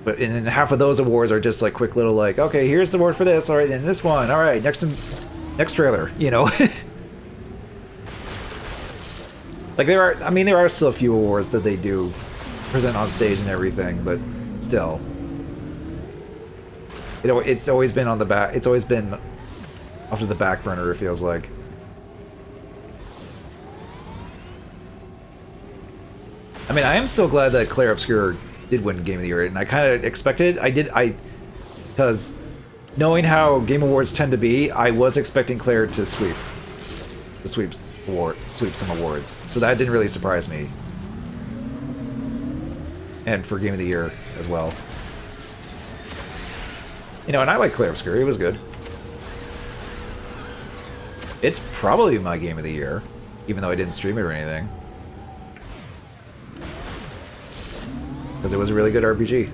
But and then half of those awards are just like quick little like, okay, here's the award for this, all right, and this one, all right, next trailer, you know. Like there are still a few awards that they do present on stage and everything, but still. It's always been on the back. It's always been off to the back burner. It feels like. I mean, I am still glad that Claire Obscure did win Game of the Year, and I kind of expected. Because knowing how Game Awards tend to be, I was expecting Claire to sweep some awards. So that didn't really surprise me. And for Game of the Year as well. You know, and I like Claire Obscure. It was good. It's probably my Game of the Year, even though I didn't stream it or anything. Because it was a really good RPG.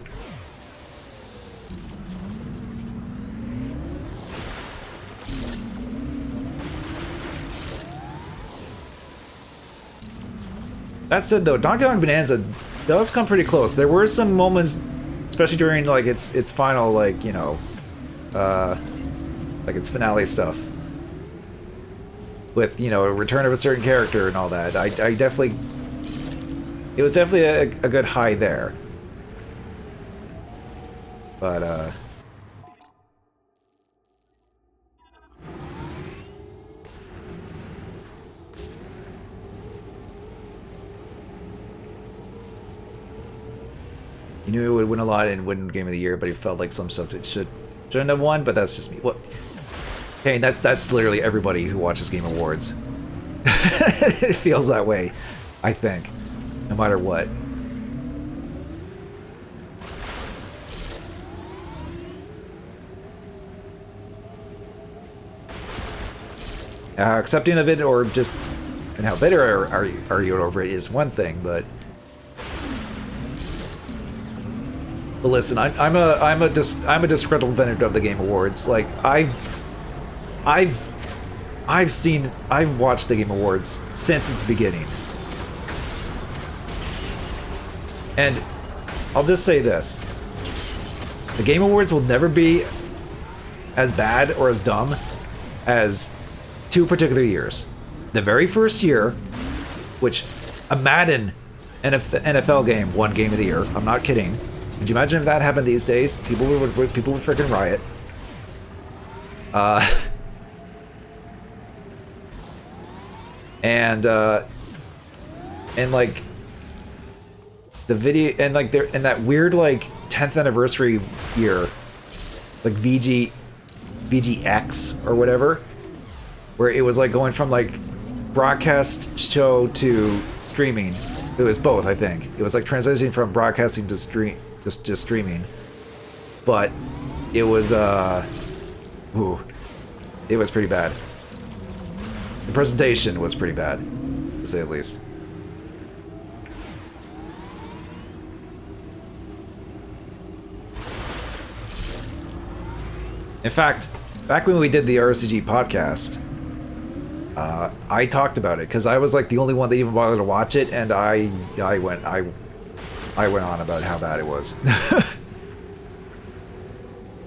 That said, though, Donkey Kong Bonanza does come pretty close. There were some moments, especially during like its final, like, you know, like its finale stuff, with, you know, a return of a certain character and all that. I definitely, it was definitely a good high there. But he knew it would win a lot and win Game of the Year, but he felt like some stuff it shouldn't have won. But that's just me. What? Hey, that's literally everybody who watches Game Awards. It feels that way, I think, no matter what. Accepting of it or just and how bitter are you over it is one thing, but listen, I'm a disgruntled vendor of the Game Awards. Like I've watched the Game Awards since its beginning, and I'll just say this: the Game Awards will never be as bad or as dumb as two particular years. The very first year, which a Madden NFL game won Game of the Year. I'm not kidding. Could you imagine if that happened these days? People would freaking riot. And like the video and like there and that weird like 10th anniversary year, like VGX or whatever, where it was like going from like broadcast show to streaming. It was both, I think. It was like transitioning from broadcasting to just streaming. But it was it was pretty bad. The presentation was pretty bad, to say the least. In fact, back when we did the RCG podcast, I talked about it because I was like the only one that even bothered to watch it, and I went on about how bad it was.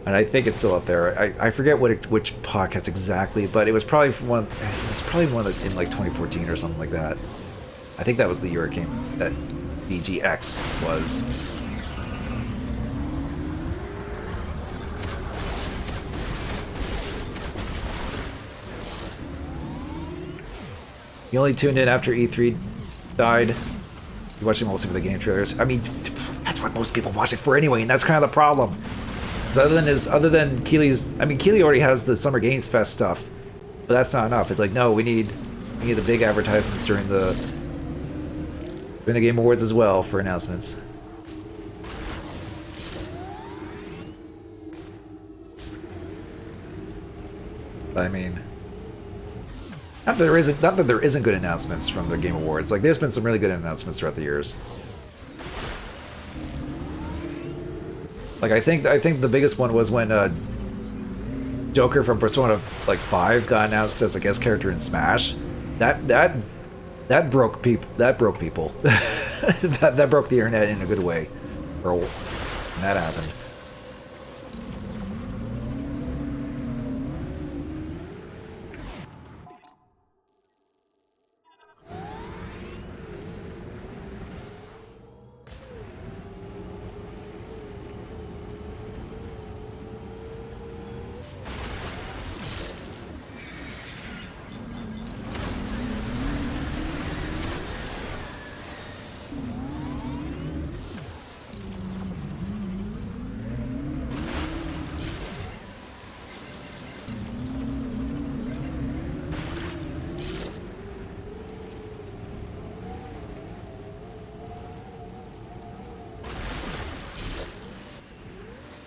And I think it's still up there. I forget which podcast exactly, but it was probably one. It was probably one in like 2014 or something like that. I think that was the year it came. That BGX was. You only tuned in after E3 died. You're watching mostly for the game trailers. I mean, that's what most people watch it for anyway, and that's kind of the problem. Because other than Keely's, I mean, Keely already has the Summer Games Fest stuff, but that's not enough. It's like, no, we need the big advertisements during the Game Awards as well for announcements. I mean, not that there isn't good announcements from the Game Awards. Like, there's been some really good announcements throughout the years. Like, I think the biggest one was when Joker from Persona 5 got announced as a guest character in Smash. That broke people. That broke people. that broke the internet in a good way. When that happened.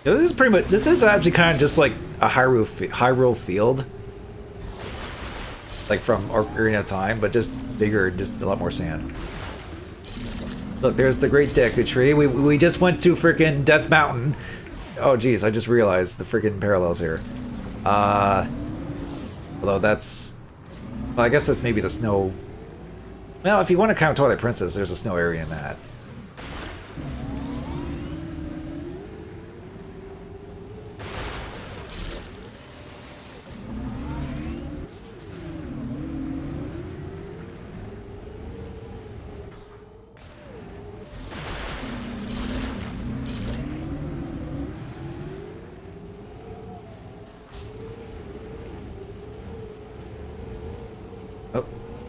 Yeah, this is actually kind of just like a Hyrule field. Like from Ocarina of Time, but just bigger, just a lot more sand. Look, there's the Great Deku Tree. We just went to freaking Death Mountain. Oh geez, I just realized the freaking parallels here. Although that's, well, I guess that's maybe the snow. Well, if you want to count Twilight Princess, there's a snow area in that.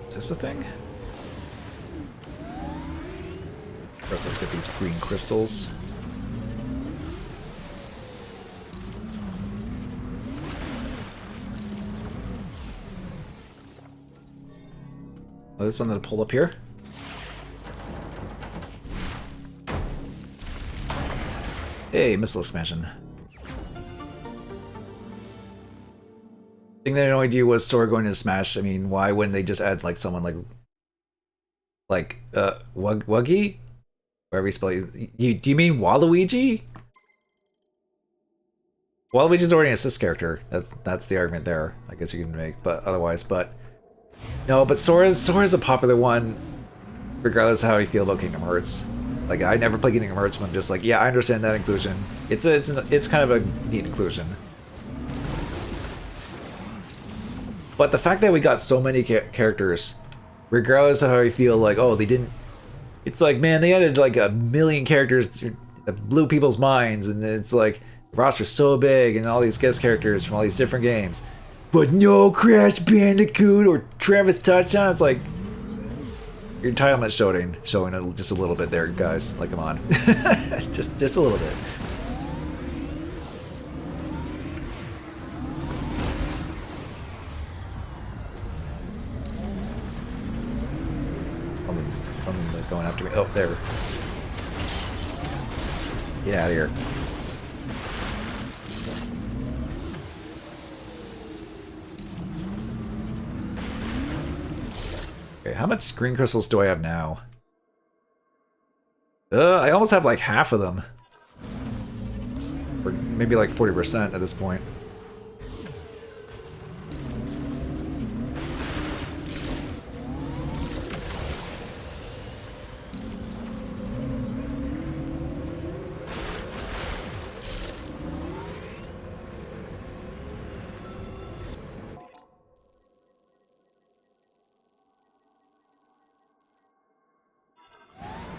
Is this a thing? First, let's get these green crystals. Oh, there's something to pull up here. Hey, missile expansion. Thing that annoyed you was Sora going to Smash. I mean, why wouldn't they just add like someone Wuggy? Whatever you spell it. Do you mean Waluigi? Waluigi's already an assist character. That's the argument there. I guess you can make, but otherwise, no. But Sora's a popular one, regardless of how you feel about Kingdom Hearts. Like, I never play Kingdom Hearts, but I'm just like, yeah, I understand that inclusion. It's kind of a neat inclusion. But the fact that we got so many characters, regardless of how you feel, like, oh, they didn't... It's like, man, they added like a million characters that blew people's minds, and it's like, the roster's so big, and all these guest characters from all these different games. But no Crash Bandicoot or Travis Touchdown. It's like, your entitlement showing just a little bit there, guys. Like, come on. just a little bit. Something's like going after me. Oh, there. Get out of here. Okay, how much green crystals do I have now? I almost have like half of them. Or maybe like 40% at this point.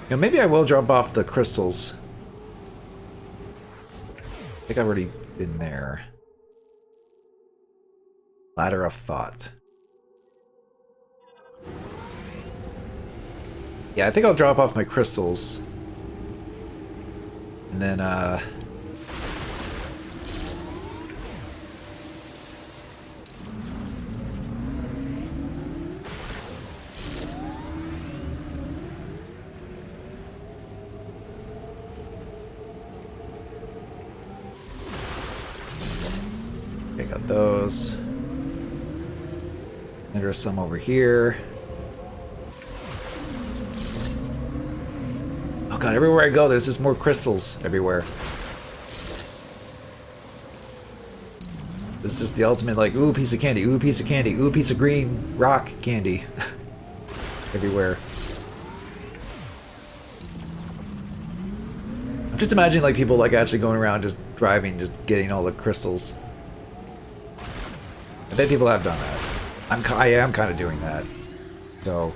You know, maybe I will drop off the crystals. I think I've already been there. Ladder of Thought. Yeah, I think I'll drop off my crystals. And then, okay, got those. And there's some over here. Oh god, everywhere I go, there's just more crystals everywhere. This is just the ultimate, like, ooh, piece of candy, ooh, piece of candy, ooh, piece of green rock candy. Everywhere. I'm just imagining, like, people, like, actually going around just driving, just getting all the crystals. I bet people have done that. I am kind of doing that. So...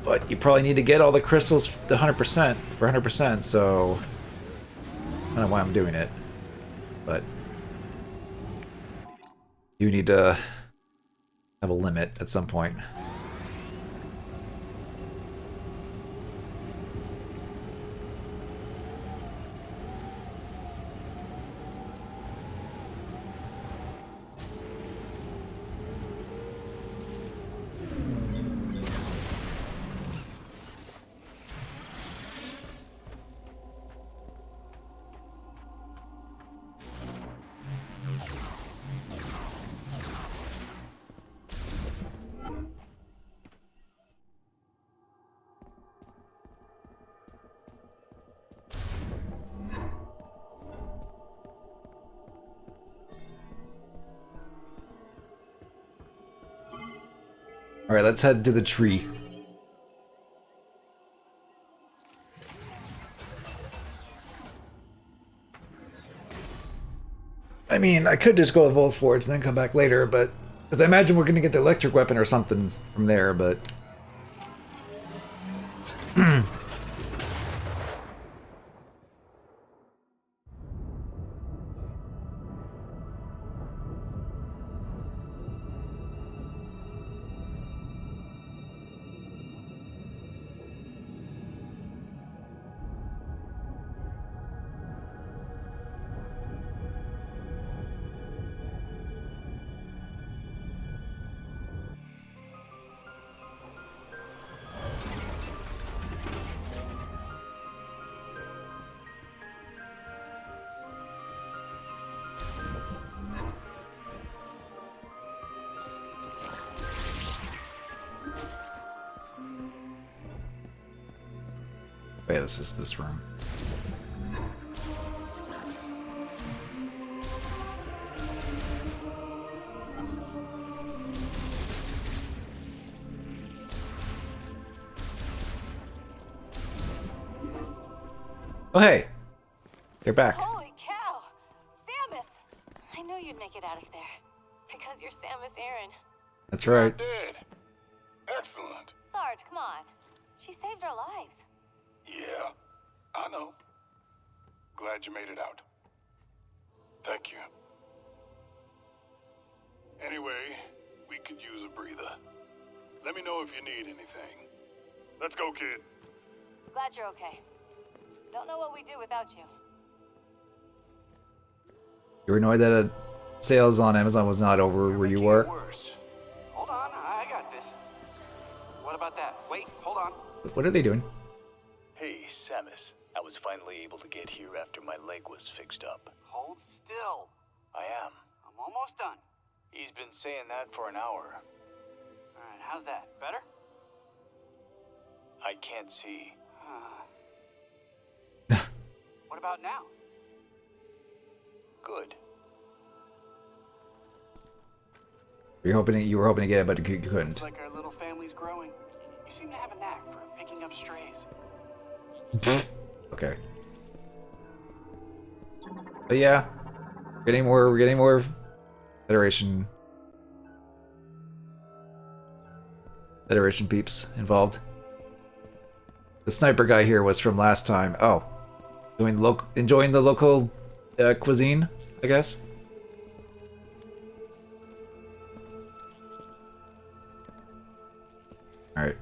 But you probably need to get all the crystals the 100% for 100%, so I don't know why I'm doing it, but you need to have a limit at some point. All right, let's head to the tree. I mean, I could just go to Volt Forge and then come back later, but because I imagine we're going to get the electric weapon or something from there, but yeah, this is this room. Oh, hey. They're back. Holy cow! Samus! I knew you'd make it out of there. Because you're Samus Aran. That's right. Dead. Excellent. Sarge, come on. She saved our lives. Yeah, I know. Glad you made it out. Thank you. Anyway, we could use a breather. Let me know if you need anything. Let's go, kid. Glad you're okay. Don't know what we'd do without you. You were annoyed that sales on Amazon was not over where you were? Worse. Hold on, I got this. What about that? Wait, hold on. What are they doing? Hey, Samus. I was finally able to get here after my leg was fixed up. Hold still. I am. I'm almost done. He's been saying that for an hour. Alright, how's that? Better? I can't see. What about now? Good. You were hoping to get it, but you couldn't. Looks like our little family's growing. You seem to have a knack for picking up strays. Okay. But yeah, We're getting more Federation peeps involved. The sniper guy here was from last time. Oh, enjoying the local cuisine, I guess. All right.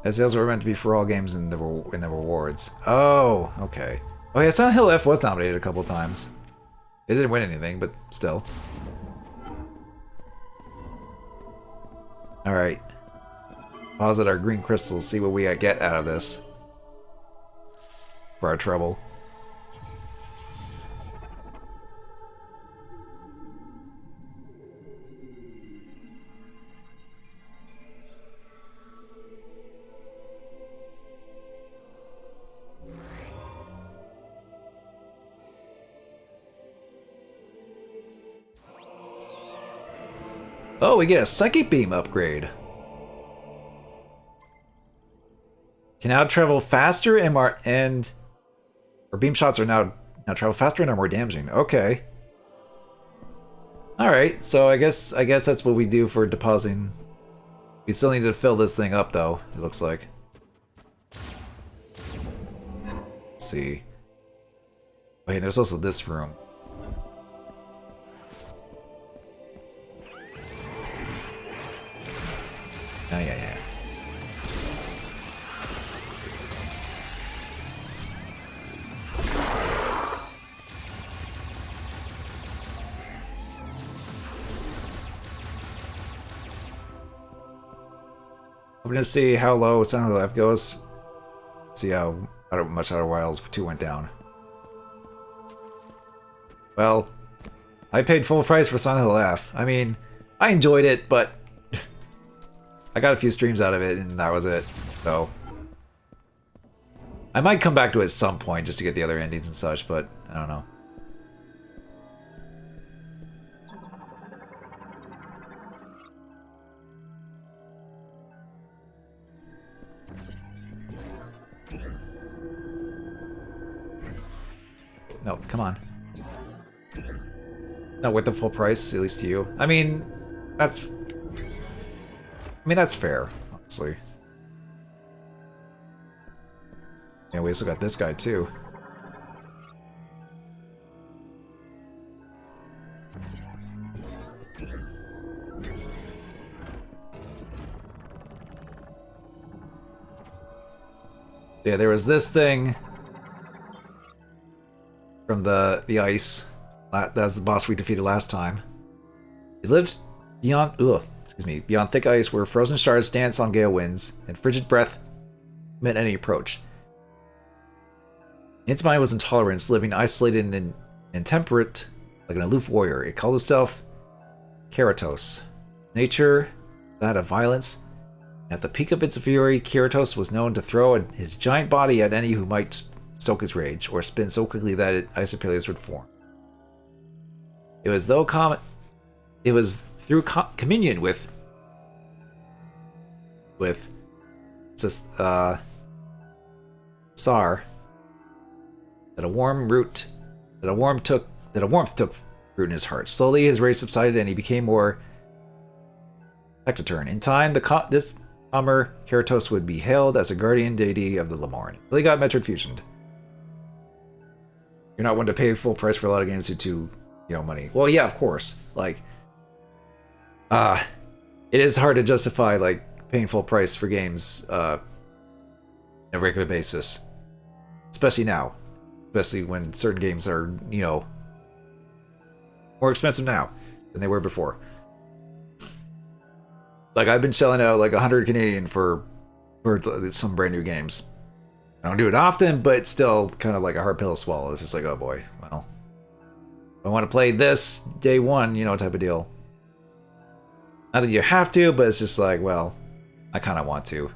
As sales were meant to be for all games in the rewards. Oh, okay. Oh yeah, Silent Hill F was nominated a couple times. It didn't win anything, but still. All right. Deposit our green crystals. See what we get out of this for our trouble. Oh, we get a Psychic Beam upgrade. Can now travel faster and or beam shots are now travel faster and are more damaging. Okay. All right, so I guess that's what we do for depositing. We still need to fill this thing up, though. It looks like. Let's see. Wait, there's also this room. Oh, yeah. I'm gonna see how low Silent Hill F goes. See how much Outer Wilds 2 went down. Well, I paid full price for Silent Hill F. I mean, I enjoyed it, but I got a few streams out of it, and that was it. So I might come back to it at some point just to get the other endings and such, but I don't know. No, come on. Not with the full price, at least to you. I mean, that's fair, honestly. Yeah, we also got this guy too. Yeah, there was this thing from the ice. That's the boss we defeated last time. He lived beyond beyond thick ice where frozen shards dance on gale winds and frigid breath met any approach. Its mind was intolerance, living isolated and intemperate like an aloof warrior. It called itself Keratos. Nature, that of violence. At the peak of its fury, Keratos was known to throw his giant body at any who might stoke his rage, or spin so quickly that Isopelius would form. It was through communion with Sar that a warmth took root in his heart. Slowly, his rage subsided, and he became more taciturn. In time, this calmer Keratos would be hailed as a guardian deity of the Lamorn. Until he got Metroid fusioned. You're not one to pay full price for a lot of games due to, money. Well, yeah, of course. Like, it is hard to justify like paying full price for games on a regular basis, especially now, especially when certain games are more expensive now than they were before. Like, I've been shelling out like 100 Canadian for some brand new games. I don't do it often, but it's still kind of like a hard pill to swallow. It's just like, oh boy, well, I want to play this day one, type of deal. Not that you have to, but it's just like, well, I kind of want to.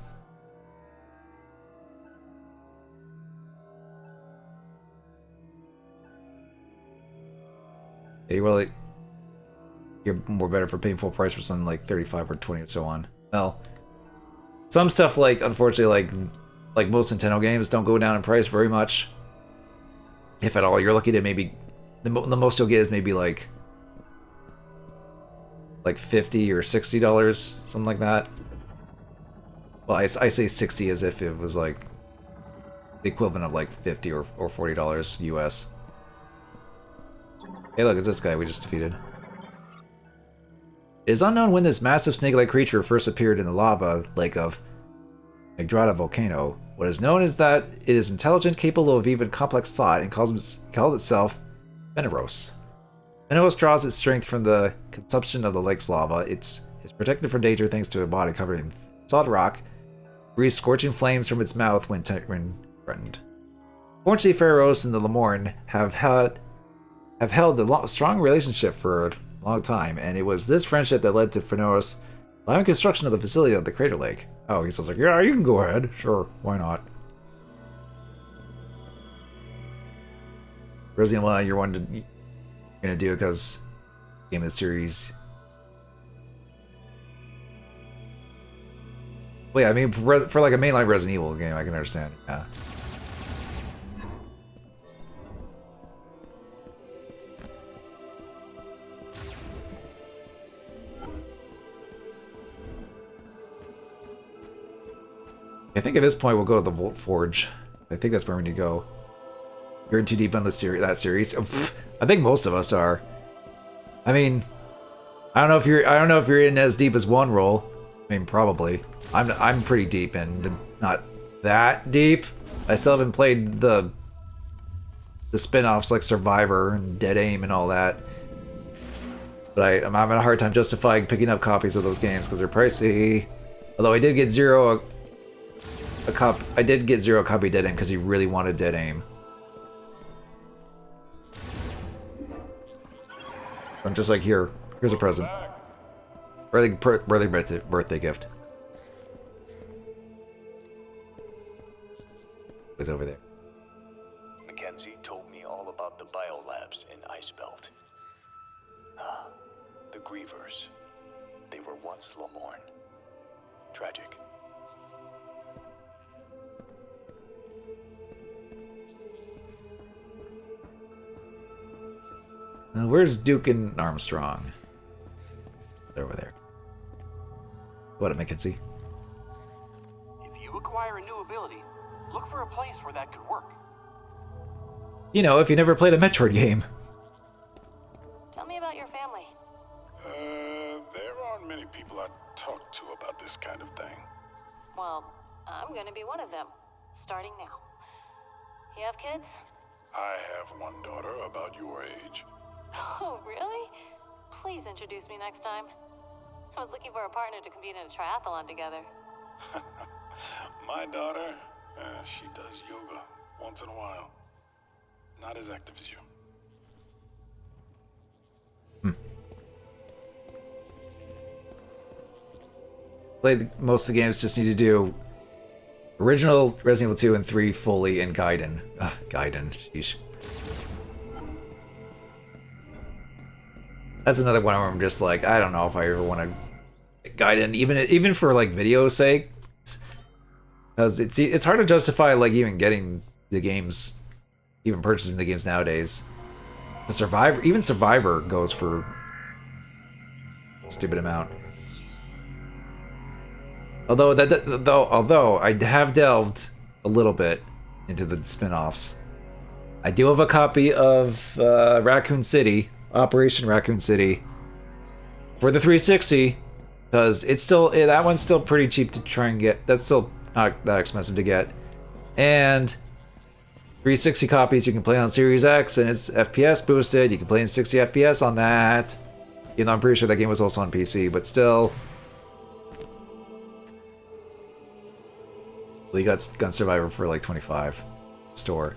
Hey, well, you're more better for paying full price for something like 35 or 20 and so on. Well, some stuff like unfortunately like most Nintendo games don't go down in price very much, if at all. You're looking at maybe the most you'll get is maybe like $50 or $60, something like that. Well, I say 60 as if it was like the equivalent of like $50 or $40 US. Hey, look, it's this guy we just defeated. It is unknown when this massive snake-like creature first appeared in the lava lake of Magdrada volcano. What is known is that it is intelligent, capable of even complex thought, and calls itself Veneros. Veneros draws its strength from the consumption of the lake's lava. It's protected from danger thanks to a body covered in solid rock, breathes scorching flames from its mouth when threatened. Fortunately, Pharaohs and the Lemorn have held a strong relationship for a long time, and it was this friendship that led to Veneros allowing construction of the facility of the crater lake. Oh, he sounds like, yeah, you can go ahead. Sure, why not? Resident Evil, you're gonna do it because game of the series. Well, yeah, I mean, for like a mainline Resident Evil game, I can understand. Yeah. I think at this point we'll go to the Volt Forge. I think that's where we need to go. You're in too deep on the series. I think most of us are. I mean, I don't know if you're in as deep as one roll. I mean, probably. I'm pretty deep and not that deep. I still haven't played the spin-offs like Survivor and Dead Aim and all that. But I'm having a hard time justifying picking up copies of those games because they're pricey. Although I did get zero copy of Dead Aim because he really wanted Dead Aim. I'm just like, here's a present. Birthday gift. It's over there. Mackenzie told me all about the biolabs in Icebelt. Ah, the Grievers. They were once Lemorn. Tragic. Now, where's Duke and Armstrong? They're over there. What, Mackenzie? If you acquire a new ability, look for a place where that could work. You know, if you never played a Metroid game. Tell me about your family. There aren't many people I talk to about this kind of thing. Well, I'm gonna be one of them, starting now. You have kids? I have one daughter about your age. Oh, really? Please introduce me next time. I was looking for a partner to compete in a triathlon together. My daughter, she does yoga once in a while. Not as active as you. Played most of the games, just need to do original Resident Evil 2 and 3 fully in Gaiden. Gaiden, sheesh. That's another one where I'm just like, I don't know if I ever want to Gaiden, even for like video's sake, because it's hard to justify like even getting the games, even purchasing the games nowadays. The Survivor goes for a stupid amount. Although I have delved a little bit into the spin-offs. I do have a copy of Raccoon City. Operation Raccoon City for the 360 because that one's still pretty cheap to try and get. That's still not that expensive to get, and 360 copies you can play on Series X and it's FPS boosted. You can play in 60 FPS on that. You know, I'm pretty sure that game was also on PC, but still. Well, you got Gun Survivor for like 25 store.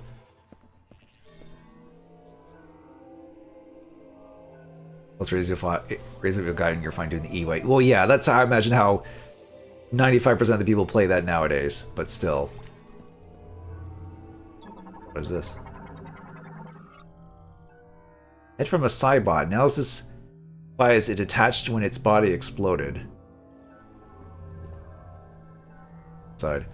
Let's raise your Gaiden, you're fine doing the E-Way. Well, yeah, that's how I imagine how 95% of the people play that nowadays, but still. What is this? Head from a Cybot. Analysis Why is it detached when its body exploded? Side.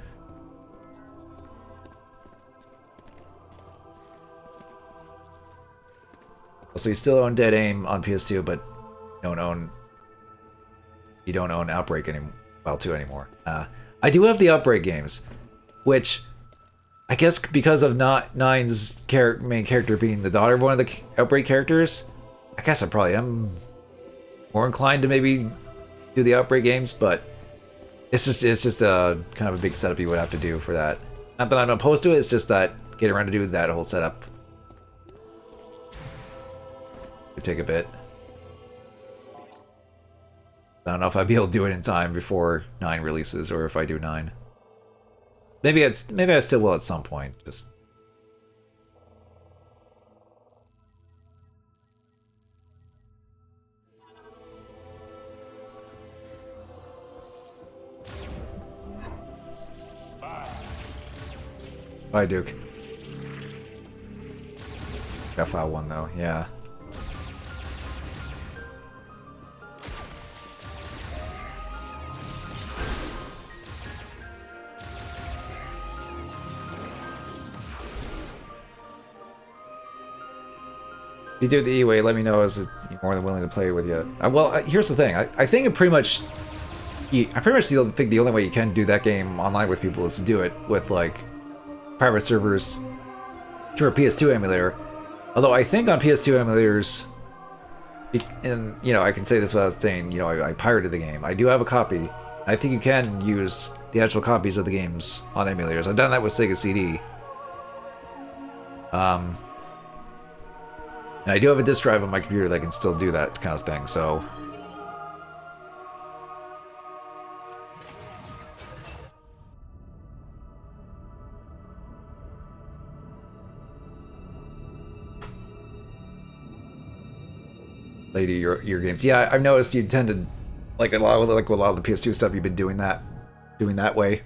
So you still own Dead Aim on PS2, but you don't own Outbreak anymore. Well, 2 anymore. I do have the Outbreak games, which I guess because of Nine's main character being the daughter of one of the Outbreak characters, I guess I probably am more inclined to maybe do the Outbreak games, but it's just a kind of a big setup you would have to do for that. Not that I'm opposed to it, it's just that getting around to do that whole setup would take a bit. I don't know if I'd be able to do it in time before 9 releases, or if I do 9. Maybe I still will at some point. Just bye, Duke. Got file 1 though, yeah. If you do it the E-way, let me know. I was more than willing to play with you. Well, here's the thing. I think it pretty much... I pretty much think the only way you can do that game online with people is to do it with, like, private servers through a PS2 emulator. Although I think on PS2 emulators... And, you know, I can say this without saying, you know, I pirated the game. I do have a copy. I think you can use the actual copies of the games on emulators. I've done that with Sega CD. And I do have a disk drive on my computer that can still do that kind of thing, so... Lady, your games. Yeah, I've noticed you tend to... Like a lot of the PS2 stuff, you've been doing that way.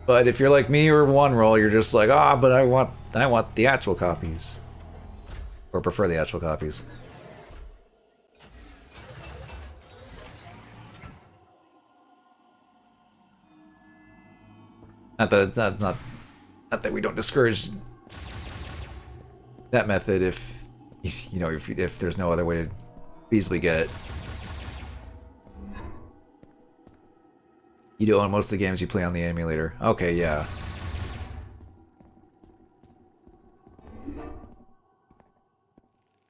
But if you're like me or One Roll, you're just like, but I want the actual copies. Or prefer the actual copies. Not that we don't discourage that method if you know if there's no other way to feasibly get it. You do own most of the games you play on the emulator. Okay, yeah.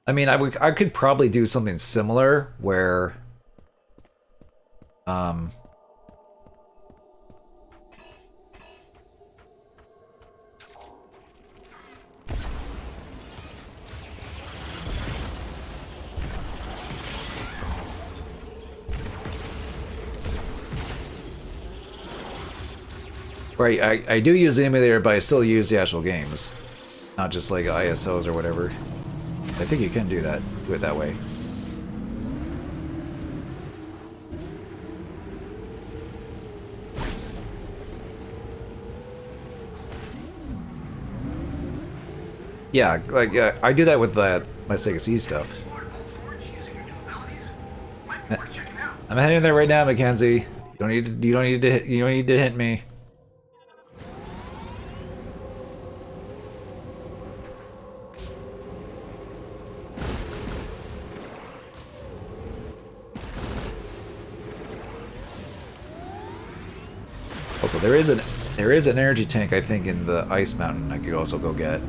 I mean, I could probably do something similar where, right, I do use the emulator, but I still use the actual games. Not just like ISOs or whatever. I think you can do that. Do it that way. Yeah, like I do that with my Sega CD stuff. I'm heading there right now, Mackenzie. You don't need to hit me. Also, there is an energy tank, I think, in the Ice Mountain I could also go get.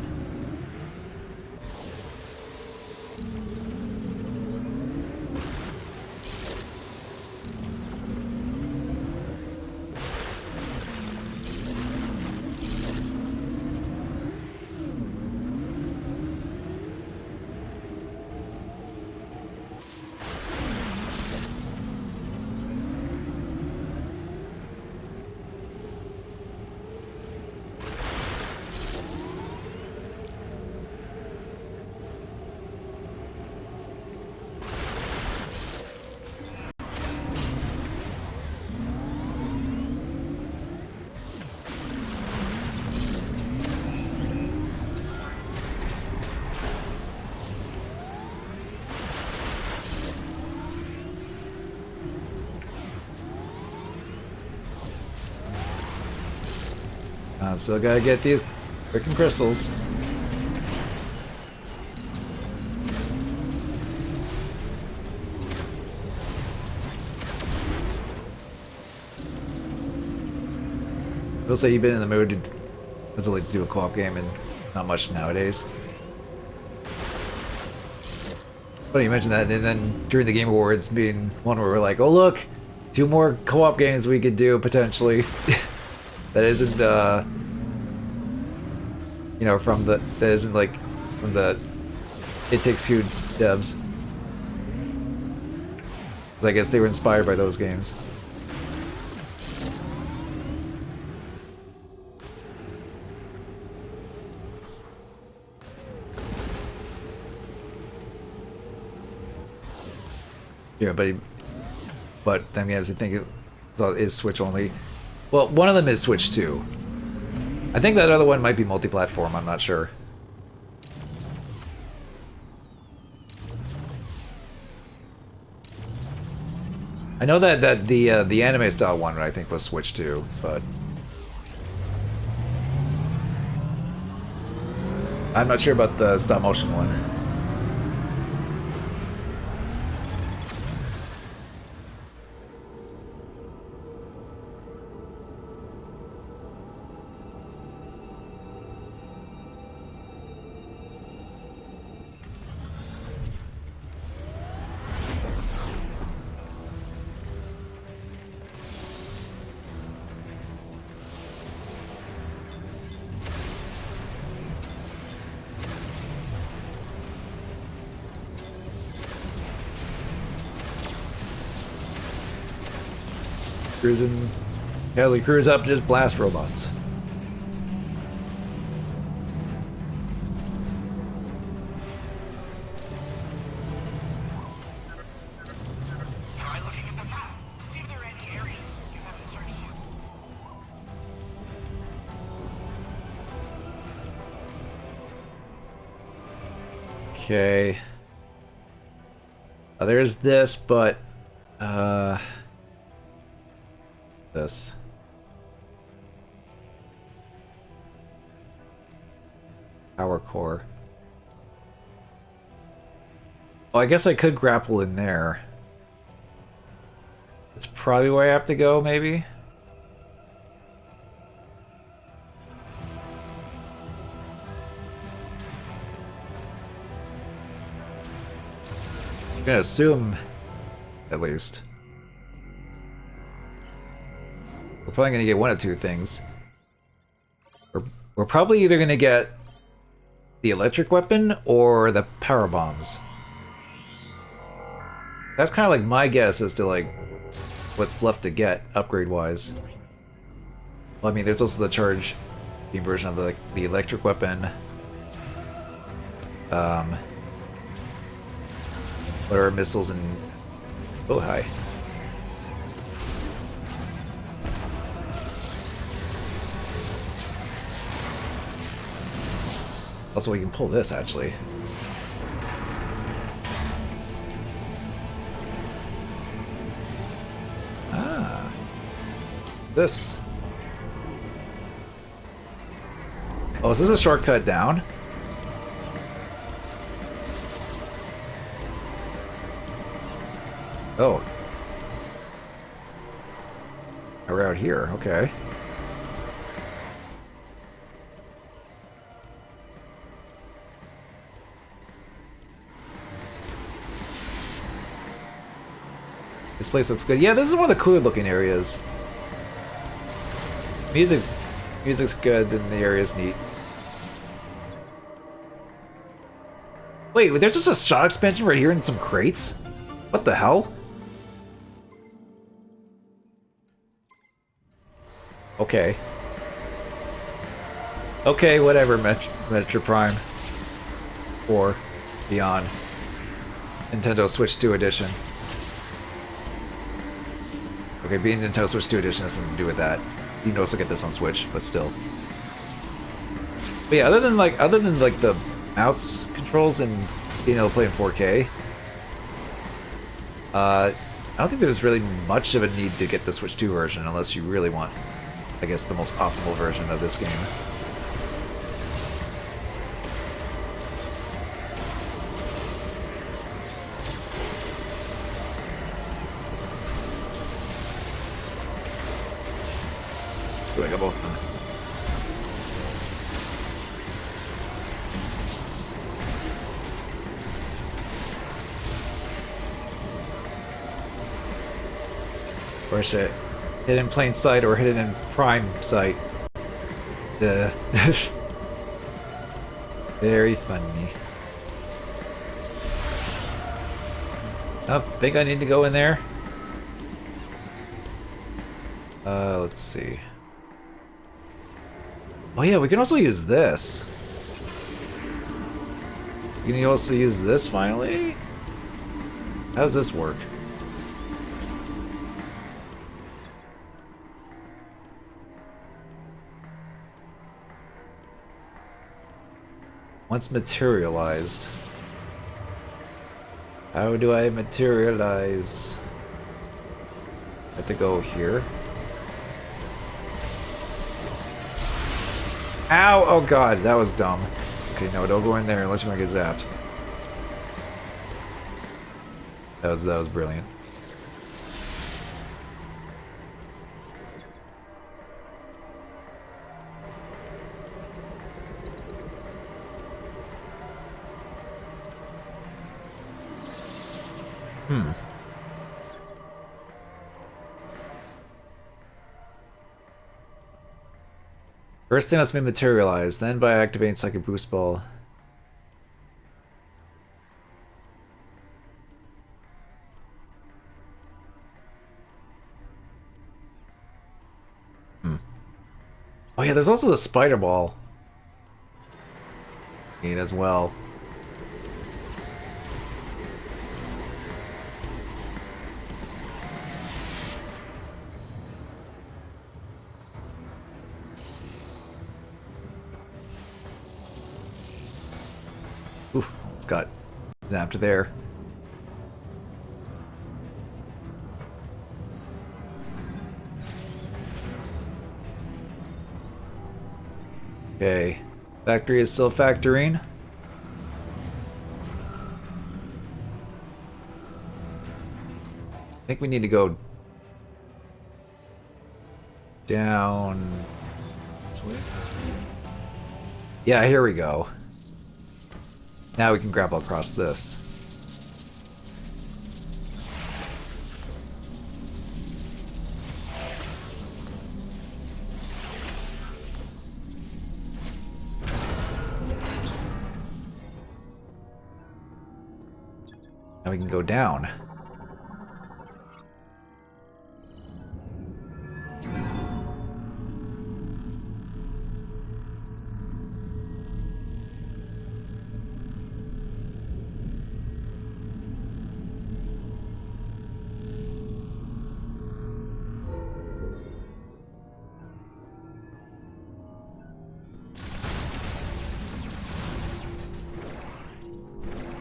Still gotta get these freaking crystals. We'll say you've been in the mood to like do a co-op game, and not much nowadays. Funny you mentioned that, and then during the Game Awards being one where we're like, oh look, 2 more co-op games we could do potentially. That isn't you know, from the It Takes Two devs. 'Cause I guess they were inspired by those games. Yeah, but then we have to think it is Switch only. Well, one of them is Switch 2. I think that other one might be multi-platform, I'm not sure. I know that the anime style one I think was Switch 2, but I'm not sure about the stop motion one. Cruising, casually cruise up and just blast robots. Try looking at the map. See if there are any areas you haven't searched yet. Okay. There's this, but this. Power core. Oh, I guess I could grapple in there. That's probably where I have to go, maybe? I'm gonna assume, at least. We're probably gonna get one of 2 things. We're probably either gonna get the electric weapon or the power bombs. That's kind of like my guess as to like what's left to get upgrade wise. Well, I mean, there's also the charge beam version of the electric weapon. What are missiles and oh hi. Also, we can pull this, actually. Ah. This. Oh, is this a shortcut down? Oh. We're out here, okay. This place looks good. Yeah, this is one of the cooler looking areas. Music's good, and the area's neat. Wait, there's just a shot expansion right here and some crates? What the hell? Okay. Okay, whatever, Metro Prime. Or Beyond. Nintendo Switch 2 Edition. Okay, being Nintendo Switch 2 Edition has nothing to do with that. You can also get this on Switch, but still. But yeah, other than like the mouse controls and being able to play in 4K, I don't think there's really much of a need to get the Switch 2 version unless you really want I guess, the most optimal version of this game. Ooh, I got both of them. Or shit. Hit in plain sight or hit it in prime sight. Very funny. I think I need to go in there. Let's see. Oh yeah, we can also use this. You can also use this finally? How does this work? Once materialized. How do I materialize? I have to go here. Ow! Oh god, that was dumb. Okay, no, don't go in there unless you want to get zapped. That was brilliant. First thing must be materialized, then by activating Psychic Boost Ball. Oh yeah, there's also the Spider Ball. Neat as well. Oof, it's got zapped there. Okay, factory is still factoring. I think we need to go down this way. Yeah, here we go. Now we can grapple across this. Now we can go down.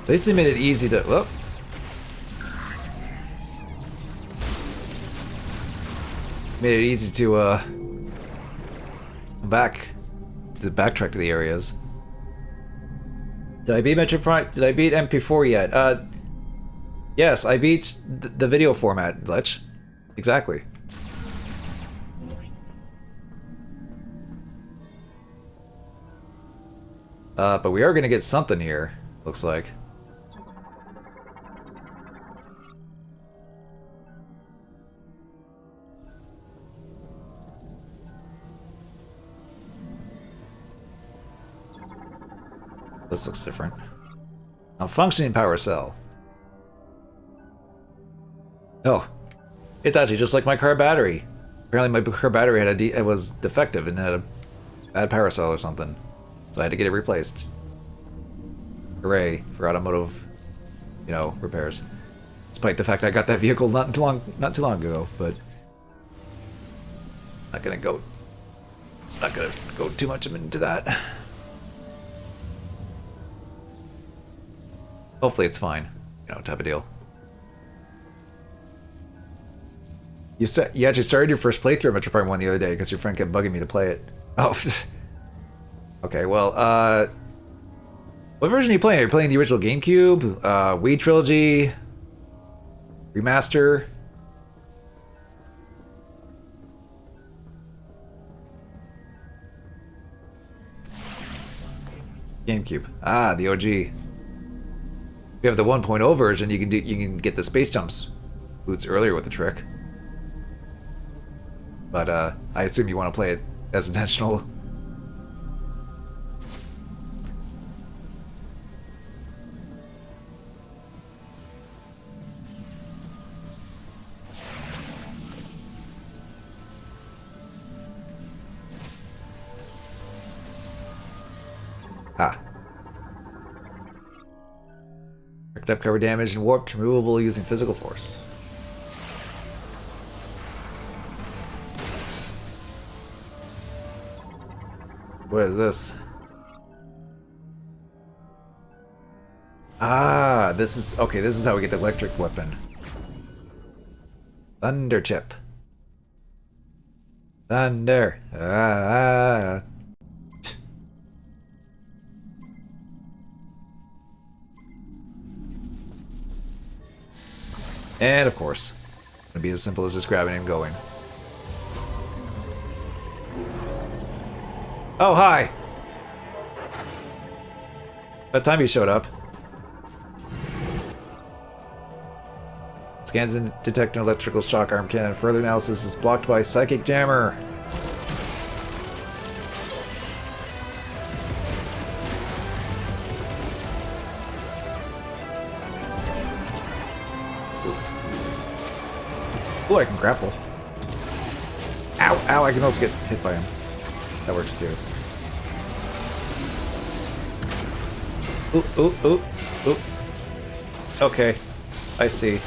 At least they made it easy to... Whoop. Made it easy to, backtrack to the areas. Did I beat Metroid? Did I beat MP4 yet? Yes, I beat the video format, Lich. Exactly. But we are gonna get something here, looks like. This looks different. A functioning power cell. Oh, it's actually just like my car battery. Apparently my car battery had it was defective and had a bad power cell or something, so I had to get it replaced. Hooray for automotive, repairs. Despite the fact I got that vehicle not too long ago, but not gonna go too much into that. Hopefully it's fine, type of deal. You actually started your first playthrough of Metroid 1 the other day because your friend kept bugging me to play it. Oh. Okay, well, what version are you playing? Are you playing the original GameCube? Wii Trilogy? Remaster? GameCube. Ah, the OG. If you have the 1.0 version, you can get the space jumps boots earlier with the trick. But I assume you want to play it as intentional. Ah. Up cover damage and warped, removable using physical force. What is this? Ah, this is okay. This is how we get the electric weapon. Thunder chip. Thunder. Ah. And of course, it'll be as simple as just grabbing and going. Oh, hi! About time you showed up. Scans and detect an electrical shock arm cannon. Further analysis is blocked by psychic jammer. Ooh, I can grapple. Ow, ow, I can also get hit by him. That works too. Ooh, ooh, ooh, ooh. Okay, I see.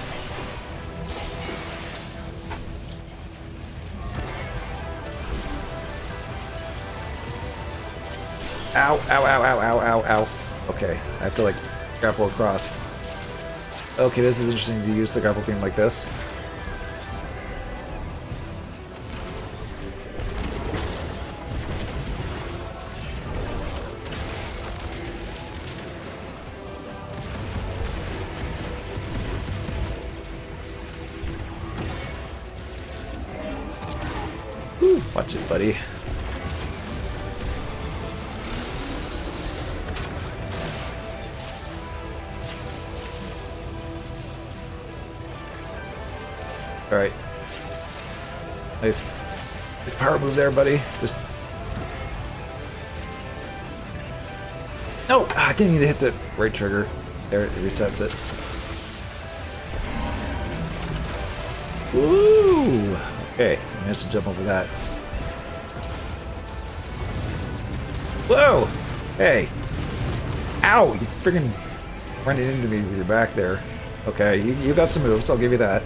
Ow, ow, ow, ow, ow, ow, ow. Okay, I have to like grapple across. Okay, this is interesting to use the grapple beam like this. Whew, watch it, buddy. Alright. Nice power move there, buddy. Just... No! Ah, I didn't need to hit the right trigger. There, it resets it. Woo! Okay, I managed to jump over that. Whoa! Hey! Ow! You friggin' running into me with your back there. Okay, you got some moves, I'll give you that.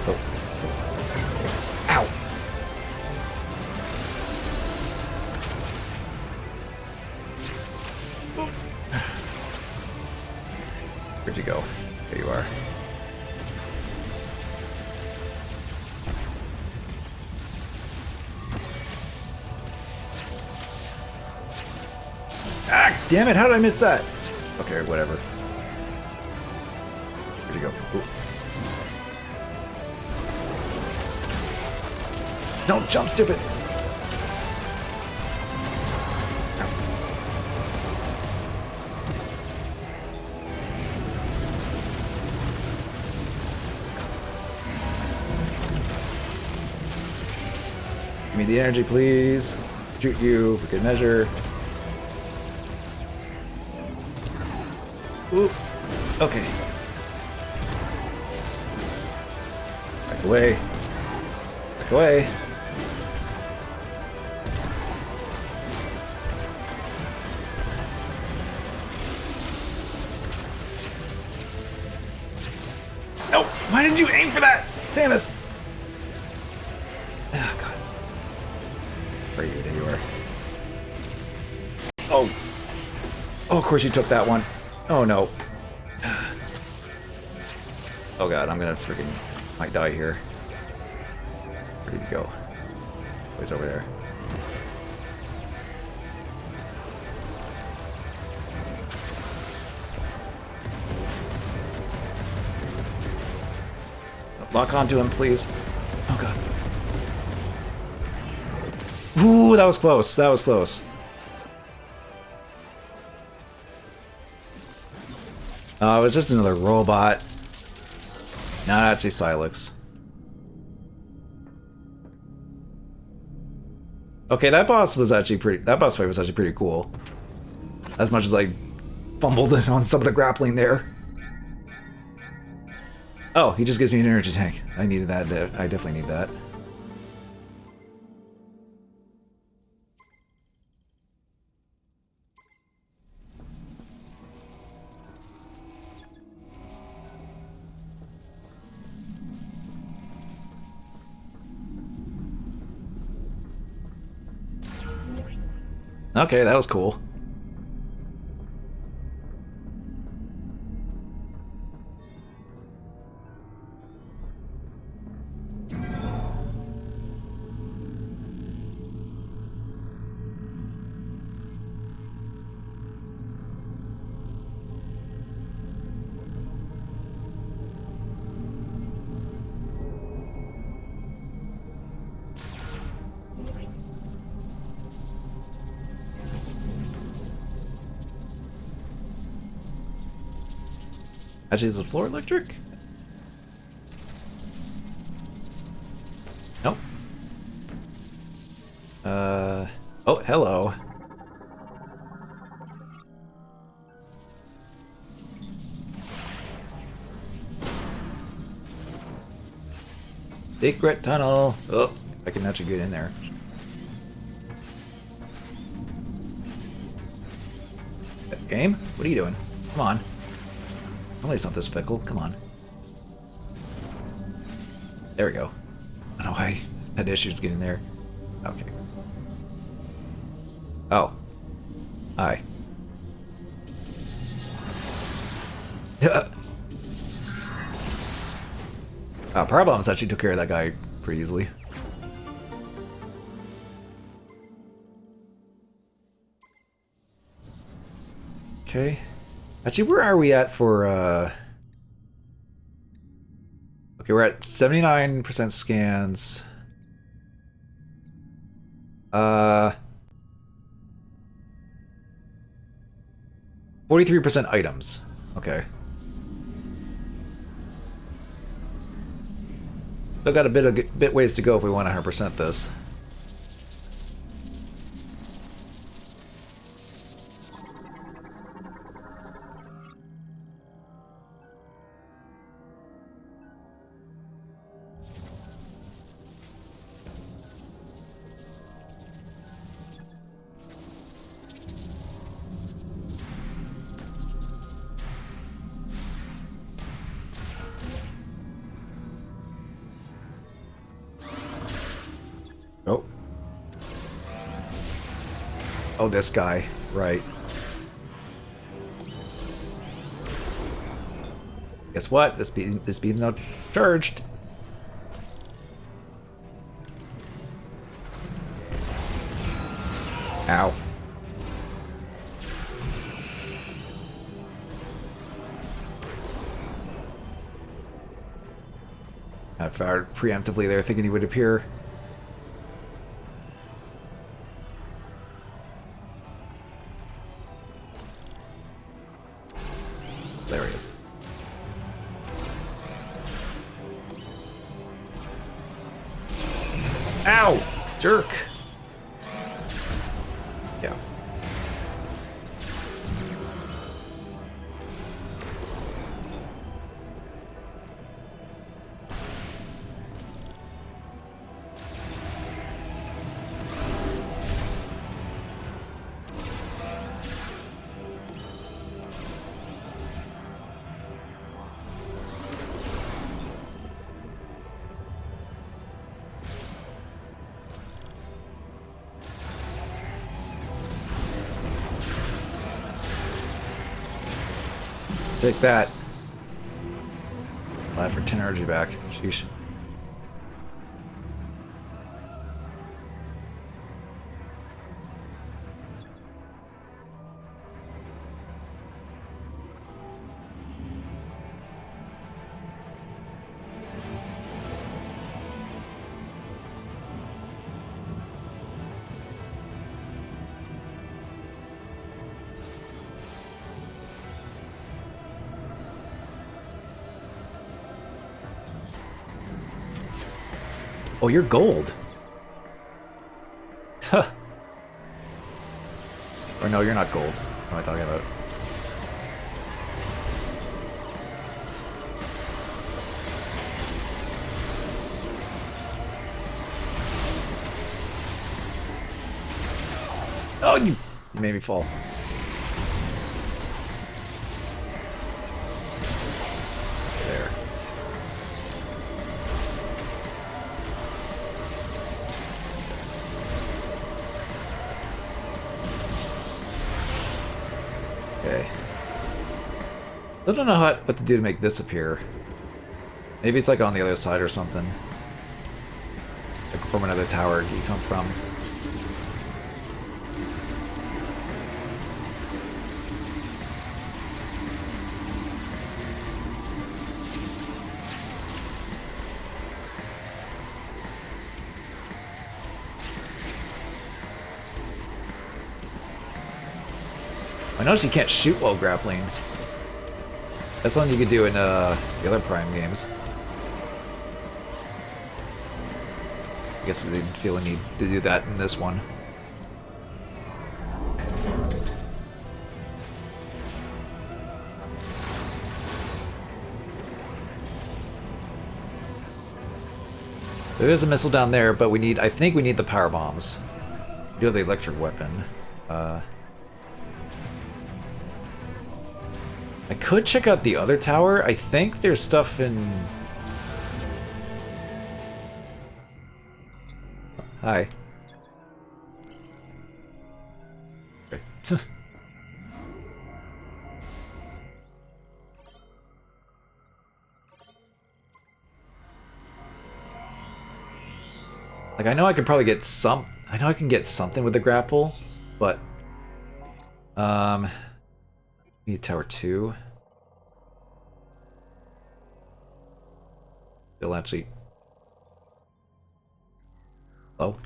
Oh. Ow! Where'd you go? There you are. Ah, damn it, how did I miss that? Okay, whatever. Where'd you go? Ooh. Don't jump, stupid! Give me the energy, please. Shoot you for good measure. Ooh. Okay. Back away. Back away. No! Why did you aim for that? Samus! Oh, God. Where are you? There you are. Oh. Oh, of course you took that one. Oh, no. Oh, God, I'm gonna freaking Might die here. Where did he go? Oh, he's over there. Lock onto him, please. Oh god. Ooh, that was close. That was close. Oh, it was just another robot. Not actually Silex. Okay, that boss was actually pretty. That boss fight was actually pretty cool. As much as I fumbled it on some of the grappling there. Oh, he just gives me an energy tank. I needed that. I definitely need that. Okay, that was cool. Actually, is the floor electric? Nope. Oh, hello. Secret tunnel. Oh, I can actually get in there. Game? What are you doing? Come on. At least not this fickle. Come on. There we go. I don't know why I had issues getting there. Okay. Oh. Hi. Power Bombs actually took care of that guy pretty easily. Okay. Actually, where are we at for, Okay, we're at 79% scans. 43% items. Okay. Still got a bit ways to go if we want to 100% this. Oh. Oh, this guy. Right. Guess what? This beam's now charged. Ow. I fired preemptively there, thinking he would appear. There he is. Ow! Jerk! Yeah. Take that. Glad for 10 energy back. Sheesh. Oh, you're gold. Huh. Or no, you're not gold. What am I talking about? Oh, you made me fall. There. Okay. I don't know what to do to make this appear. Maybe it's like on the other side or something. Like from another tower you come from. I noticed you can't shoot while grappling. That's something you could do in the other Prime games. I guess I didn't feel a need to do that in this one. There is a missile down there, but we need, I think we need the power bombs. We do have the electric weapon. I could check out the other tower. I think there's stuff in... Hi. Okay. Like, I know I could probably get some... I know I can get something with the grapple, but... Need tower 2. They'll actually... Oh.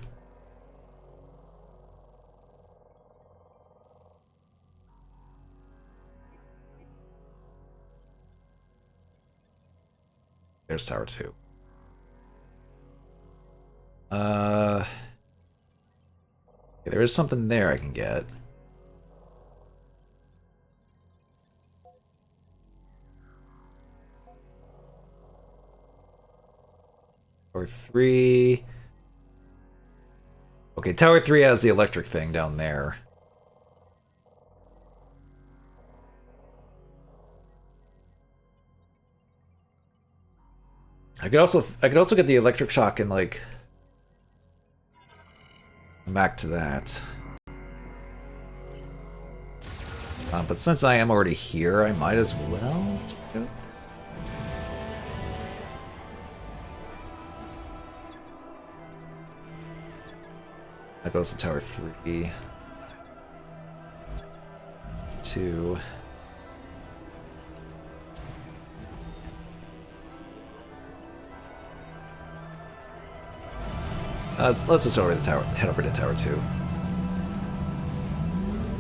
There's tower 2. Okay, there is something there I can get. Tower 3. Okay, tower 3 has the electric thing down there. I could also get the electric shock and like back to that. But since I am already here, I might as well check out. That goes to tower 3. 2. Let's just head over to tower 2.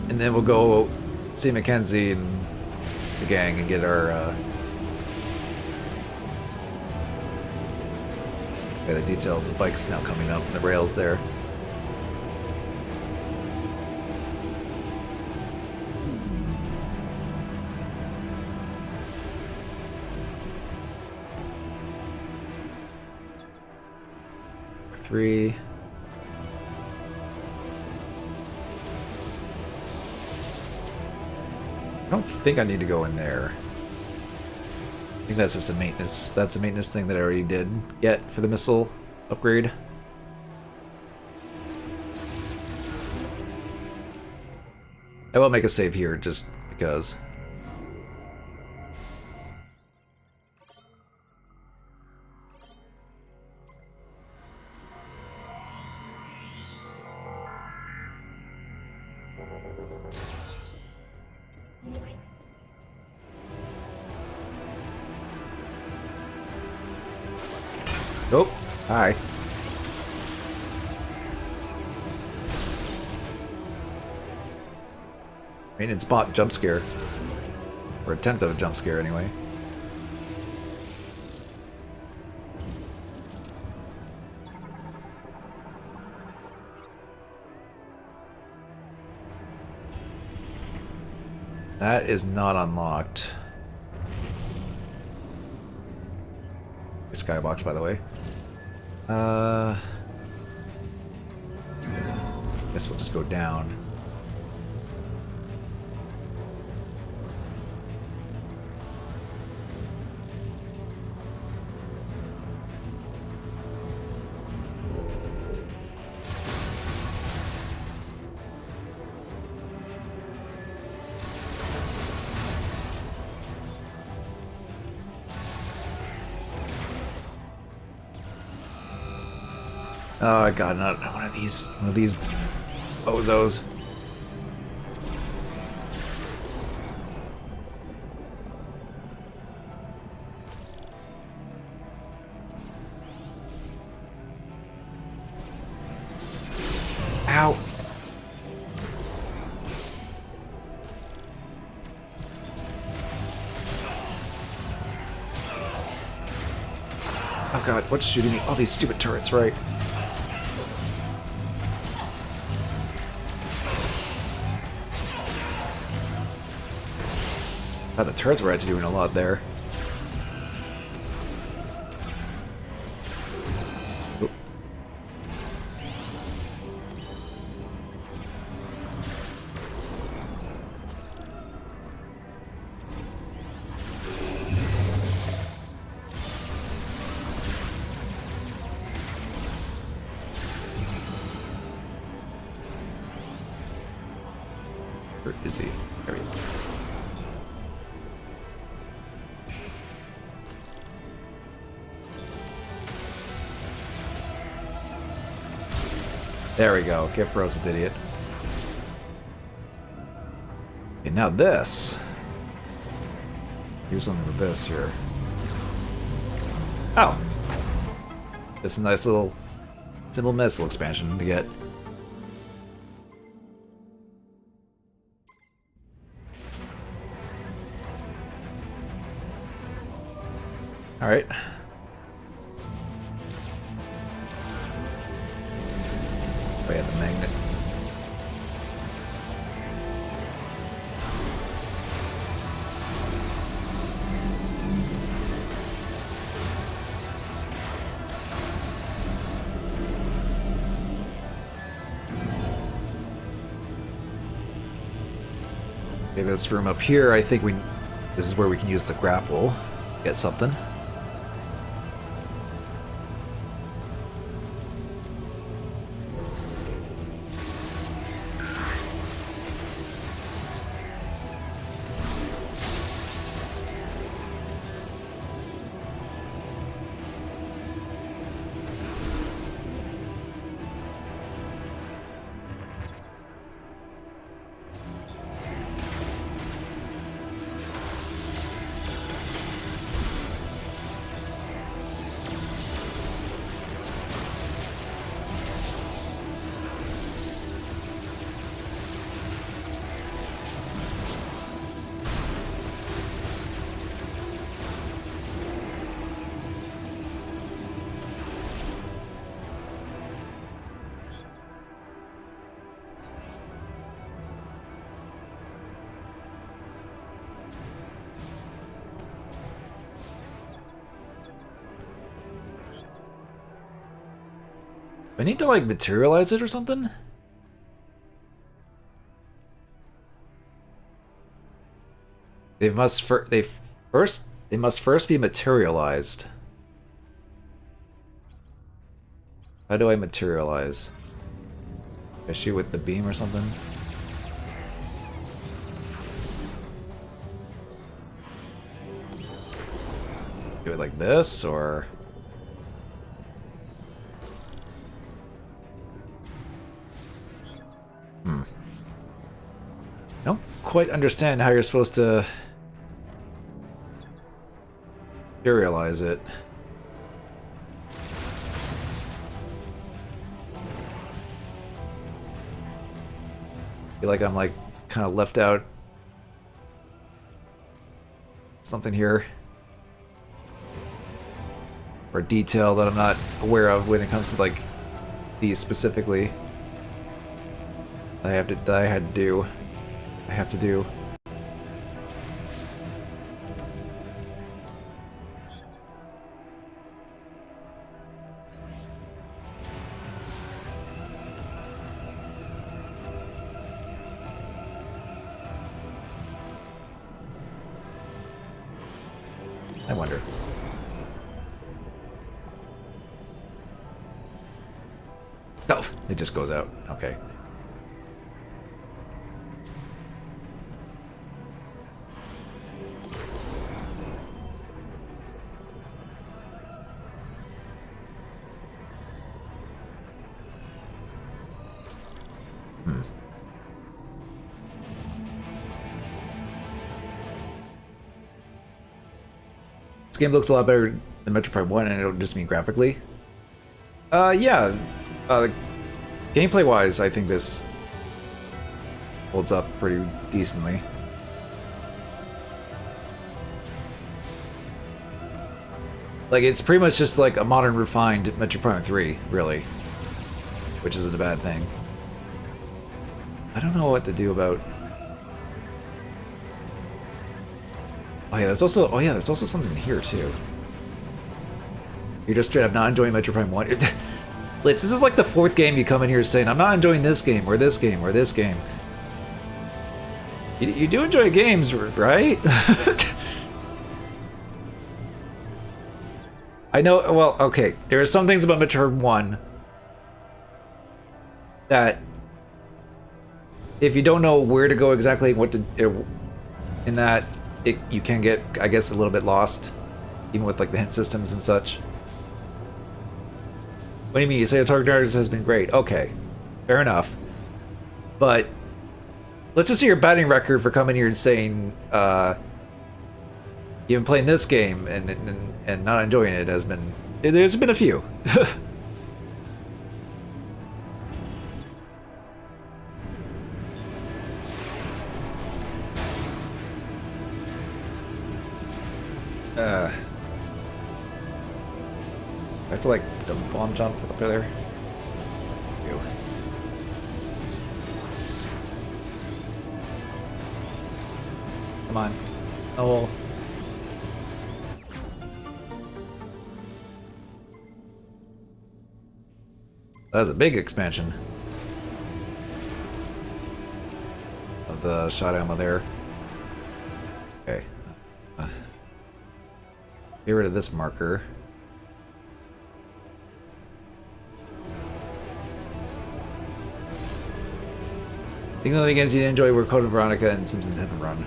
And then we'll go see Mackenzie and the gang and get our got a detail of the bikes now coming up and the rails there. Three. I don't think I need to go in there. I think that's just a maintenance. That's a maintenance thing that I already did get for the missile upgrade. I will make a save here just because. Oh, hi. Maintenance spot jump scare. Or attempt of a jump scare, anyway. That is not unlocked. Skybox, by the way. Guess we'll just go down. Oh god, not one of these bozos. Ow. Oh god, what's shooting me? All these stupid turrets, right? Oh, the turrets were actually doing a lot there. Oop. Where is he? There he is. There we go. Get frozen, idiot. Okay, now this. Here's something with this here. Oh! This is a nice little simple missile expansion to get. Alright. Oh yeah, the magnet. Okay, this room up here, I think this is where we can use the grapple. Get something. I need to like materialize it or something? They must first be materialized. How do I materialize? I shoot with the beam or something? Do it like this or quite understand how you're supposed to serialize it. I feel like I'm like kind of left out something here, or detail that I'm not aware of when it comes to like these specifically. I have to do. I wonder. Oh, it just goes out. Okay. This game looks a lot better than Metroid 1, and I don't just mean graphically. Yeah. Gameplay-wise, I think this holds up pretty decently. Like, it's pretty much just like a modern, refined Metroid Prime 3, really. Which isn't a bad thing. I don't know what to do about... Oh yeah, there's also something here too. You're just straight up not enjoying Metroid Prime 1. Litz, this is like the 4th game you come in here saying, I'm not enjoying this game, or this game, or this game. You do enjoy games, right? I know, well, okay, there are some things about Metroid 1 that if you don't know where to go exactly, what to... in that, you can get, I guess, a little bit lost, even with like the hint systems and such. What do you mean? You say the target artist has been great. Okay, fair enough. But let's just see your batting record for coming here and saying you've been playing this game and not enjoying it. Has been, there's been a few. I have to like double bomb jump up there. Ew. Come on. Oh. That's a big expansion of the shot ammo there. Okay. Get rid of this marker. The only games you didn't enjoy were Code Veronica and Simpsons Hit and Run.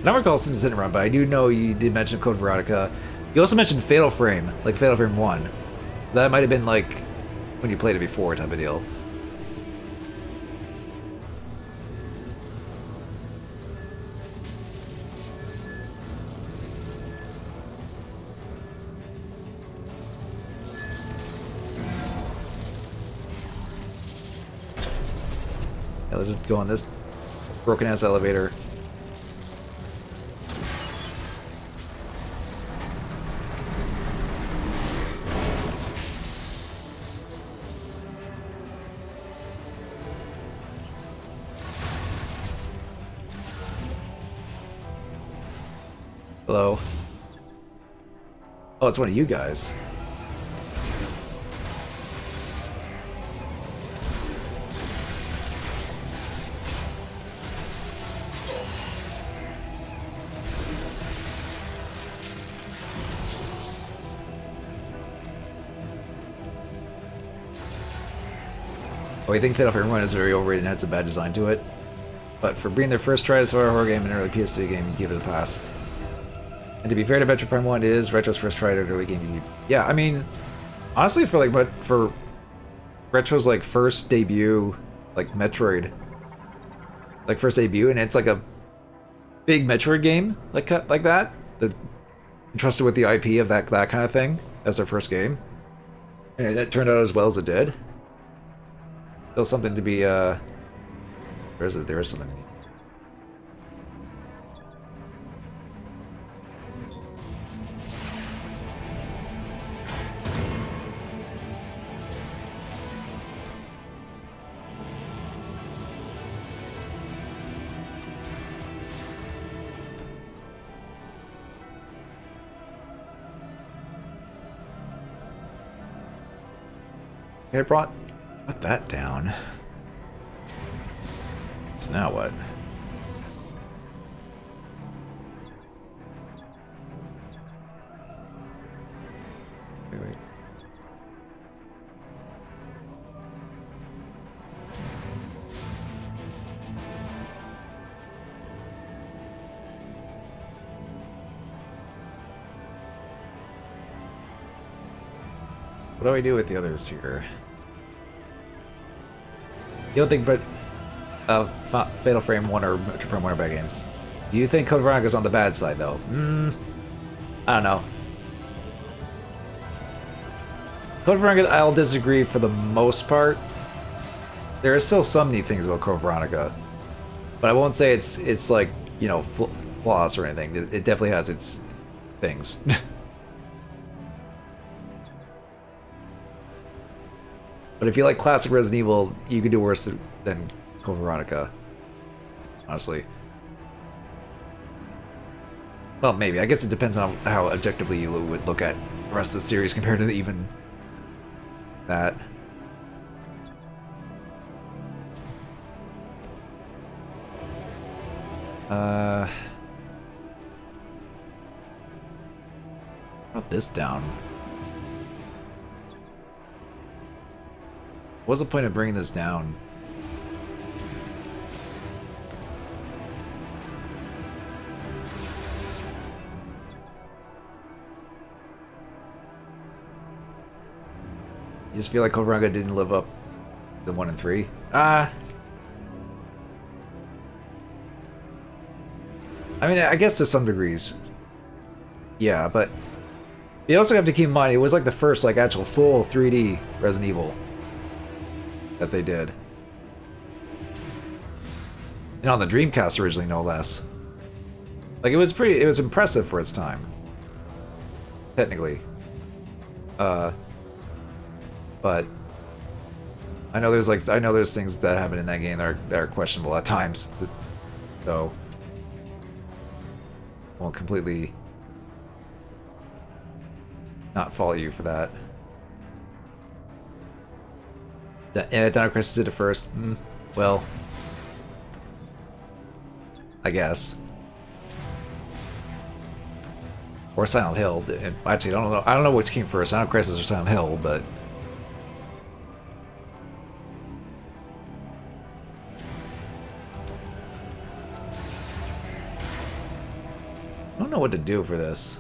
I don't recall Simpsons Hit and Run, but I do know you did mention Code Veronica. You also mentioned Fatal Frame, like Fatal Frame 1. That might have been like when you played it before type of deal. Yeah, let's just go on this broken ass elevator. Hello. Oh, it's one of you guys. Oh, I think Fatal Frame 1 is very overrated and had some bad design to it. But for being their first try to survive a horror game in an early PS2 game, you give it a pass. And to be fair to Metroid Prime 1, it is Retro's first try at an early game. Yeah, I mean, honestly, for Retro's like first debut, like Metroid, like first debut, and it's like a big Metroid game like that, entrusted with the IP of that kind of thing as their first game, and it turned out as well as it did. Still something to be where is it? There is something. I brought that down. So now what? Wait. What do I do with the others here? You don't think, but Fatal Frame 1 or Metroid 1 are bad games. Do you think Code Veronica's on the bad side, though? I don't know. Code Veronica, I'll disagree for the most part. There are still some neat things about Code Veronica, but I won't say it's like, you know, flaws or anything. It definitely has its things. But if you like classic Resident Evil, you could do worse than Code Veronica. Honestly. Well, maybe. I guess it depends on how objectively you would look at the rest of the series compared to even that. Put this down. What's the point of bringing this down? You just feel like Code Veronica didn't live up to 1 and 3? I mean, I guess to some degrees. Yeah, but you also have to keep in mind, it was like the first like actual full 3D Resident Evil that they did. And on the Dreamcast originally, no less. Like, it was impressive for its time. Technically. But I know there's things that happen in that game that are questionable at times. So I won't completely not fault you for that. Yeah, Dino Crisis did it first. Well, I guess. Or Silent Hill. Actually, I don't know which came first, Dino Crisis or Silent Hill, but I don't know what to do for this.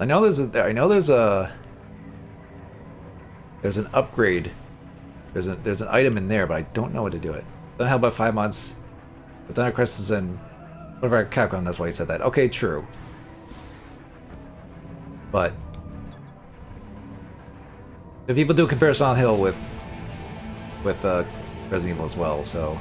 I know there's an upgrade. There's an item in there, but I don't know what to do it. Then how about 5 months? But Dino Crisis and whatever Capcom. That's why he said that. Okay, true. But if people do compare Silent Hill with Resident Evil as well, so.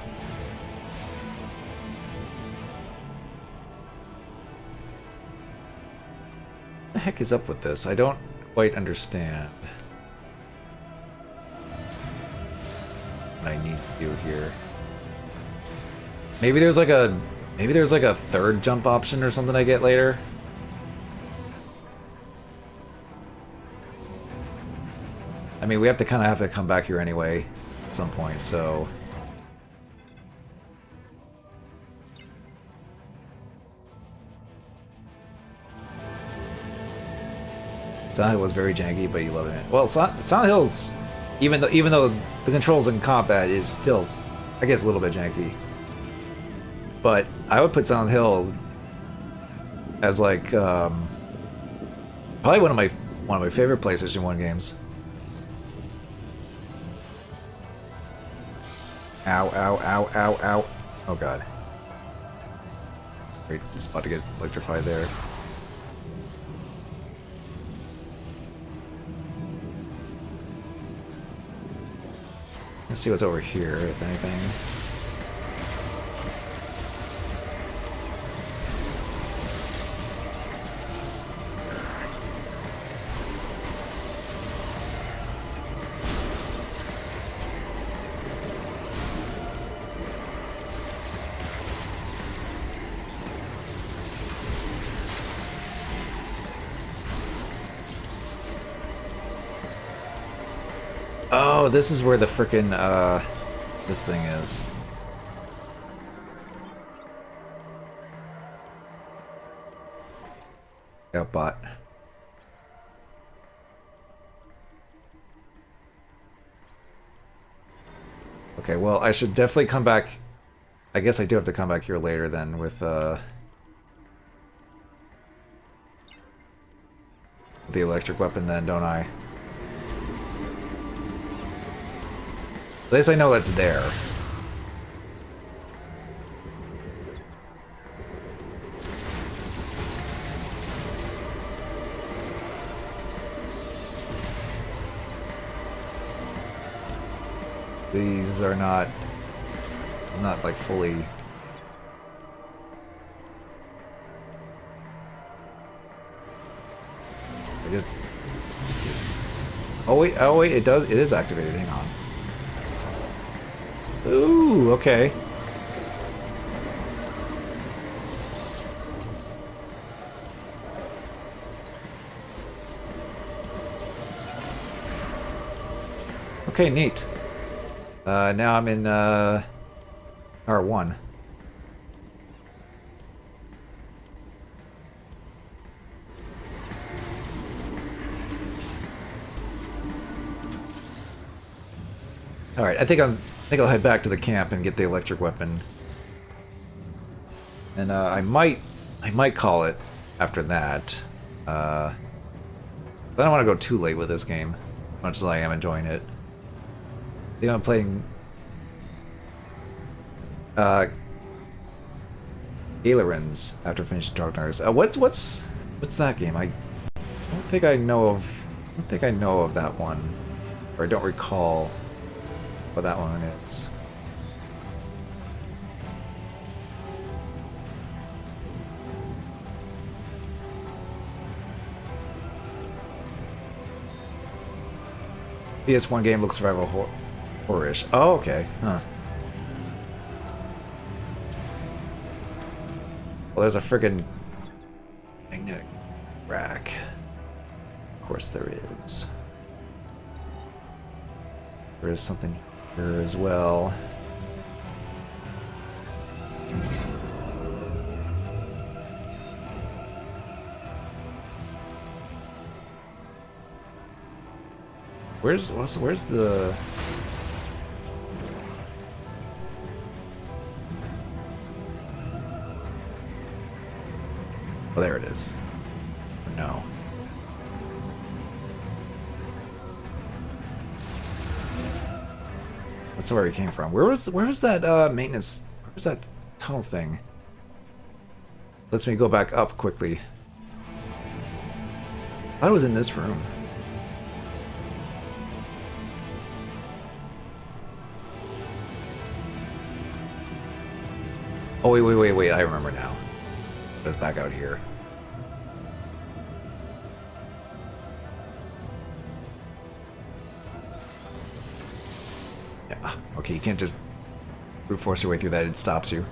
What the heck is up with this? I don't quite understand what I need to do here. Maybe there's like a third jump option or something I get later. I mean, we have to have to come back here anyway at some point, so. Silent Hill was very janky, but you love it. Well, Silent Hill's, even though the controls in combat is still, I guess, a little bit janky. But I would put Silent Hill as like probably one of my favorite PlayStation 1 games. Ow, ow, ow, ow, ow. Oh god. Wait, it's about to get electrified there. Let's see what's over here, if anything. Oh, this is where the frickin' this thing is. Got bot. Okay, well, I should definitely come back. I guess I do have to come back here later then with the electric weapon then, don't I? At least I know that's there. These are not... It's not like fully... I just... Oh wait, it is activated, hang on. Ooh, okay. Okay, neat. Now I'm in R1. All right, I think I'll head back to the camp and get the electric weapon. And I might call it after that. But I don't want to go too late with this game, as much as I am enjoying it. I think I'm playing Galerins after finishing Dark Knights. What's that game? I don't think I know of. I don't think I know of that one, or I don't recall what that one is. PS1 game looks survival horror-ish. Oh, okay. Huh. Well, there's a friggin' magnetic rack. Of course there is. There is something here as well. Where's the... Oh, there it is. No. That's where we came from. Where was that maintenance? Where was that tunnel thing? Lets me go back up quickly. I thought it was in this room. Oh, wait, I remember now. It was back out here. Yeah, okay, you can't just brute force your way through that, it stops you.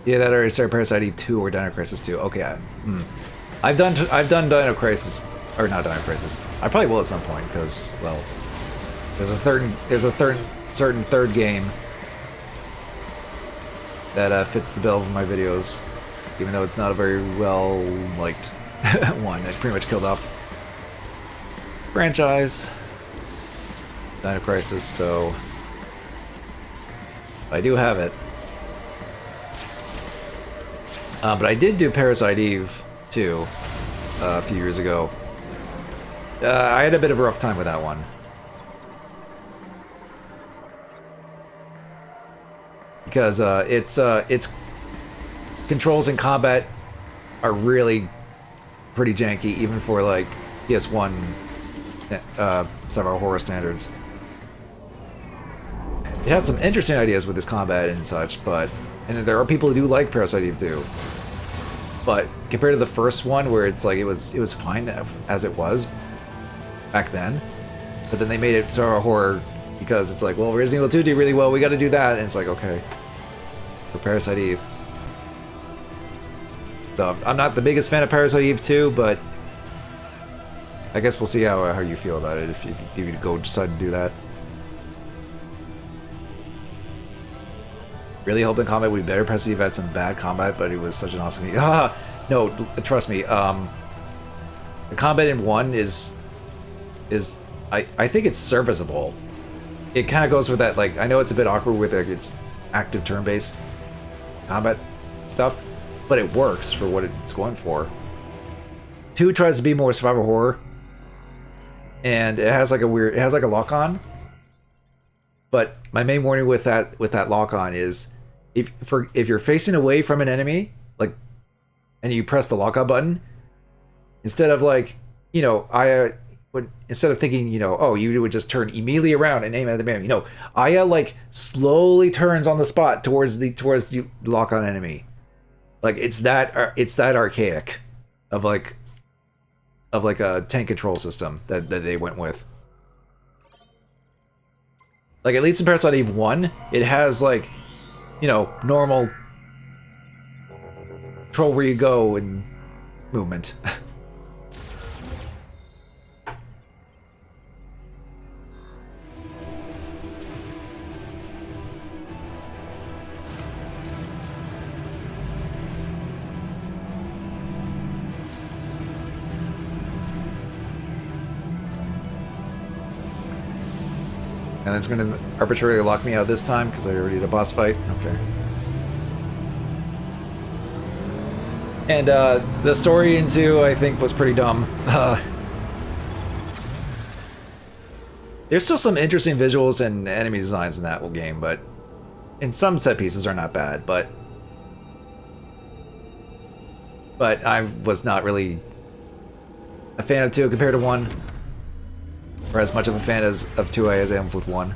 Yeah, that already started Parasite Eve 2 or Dino Crisis 2. Okay, I've done Dino Crisis, or not Dino Crisis. I probably will at some point, because, well, there's a certain third game that fits the bill of my videos, even though it's not a very well liked one. It pretty much killed off franchise, Dino Crisis, so I do have it. But I did do Parasite Eve too a few years ago. I had a bit of a rough time with that one. Because its controls and combat are really pretty janky, even for like PS1 survival horror standards. It had some interesting ideas with this combat and such, and there are people who do like Parasite Eve 2. But compared to the first one, where it's like it was fine as it was back then, but then they made it survival horror because it's like, well, Resident Evil 2 did really well, we got to do that, and it's like, okay, for Parasite Eve. So I'm not the biggest fan of Parasite Eve 2, but I guess we'll see how you feel about it if you go decide to do that. Really hoping combat would be better. Parasite Eve had some bad combat, but it was such an awesome game. No, trust me. The combat in 1 is I think it's serviceable. It kind of goes with that, like, I know it's a bit awkward with like, its active turn-based combat stuff, but it works for what it's going for. 2 tries to be more survival horror, and it has like a lock-on. But my main warning with that lock-on is if you're facing away from an enemy, like, and you press the lock-on button, instead of like, you know, instead of thinking, you know, oh, you would just turn immediately around and aim at the enemy. You know, Aya like slowly turns on the spot towards the lock-on enemy. Like it's that archaic of like a tank control system that they went with. Like at least in Parasite Eve 1, it has like, you know, normal control where you go and movement. And it's going to arbitrarily lock me out this time because I already did a boss fight. Okay. And the story in 2, I think, was pretty dumb. There's still some interesting visuals and enemy designs in that game, but and some set pieces are not bad. But I was not really a fan of 2 compared to 1. Or as much of a fan of 2 as I am with 1.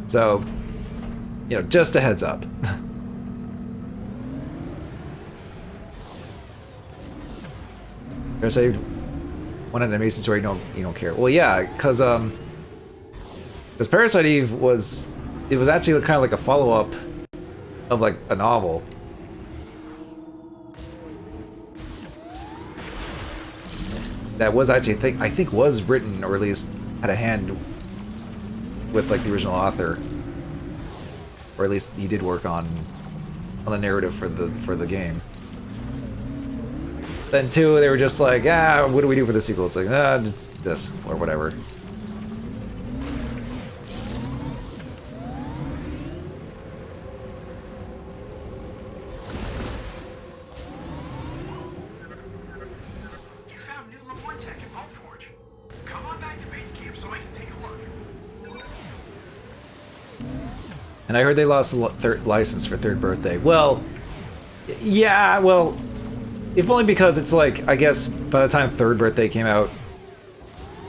So, you know, just a heads up. There's one of the amazing story you don't care. Well, yeah, because Parasite Eve was actually kind of like a follow-up of like a novel. That was actually, I think was written, or at least had a hand with like the original author, or at least he did work on the narrative for the game. Then 2, they were just like, what do we do for the sequel? It's like, this or whatever. And I heard they lost the license for Third Birthday. Well, yeah, well, if only because it's like, I guess by the time Third Birthday came out,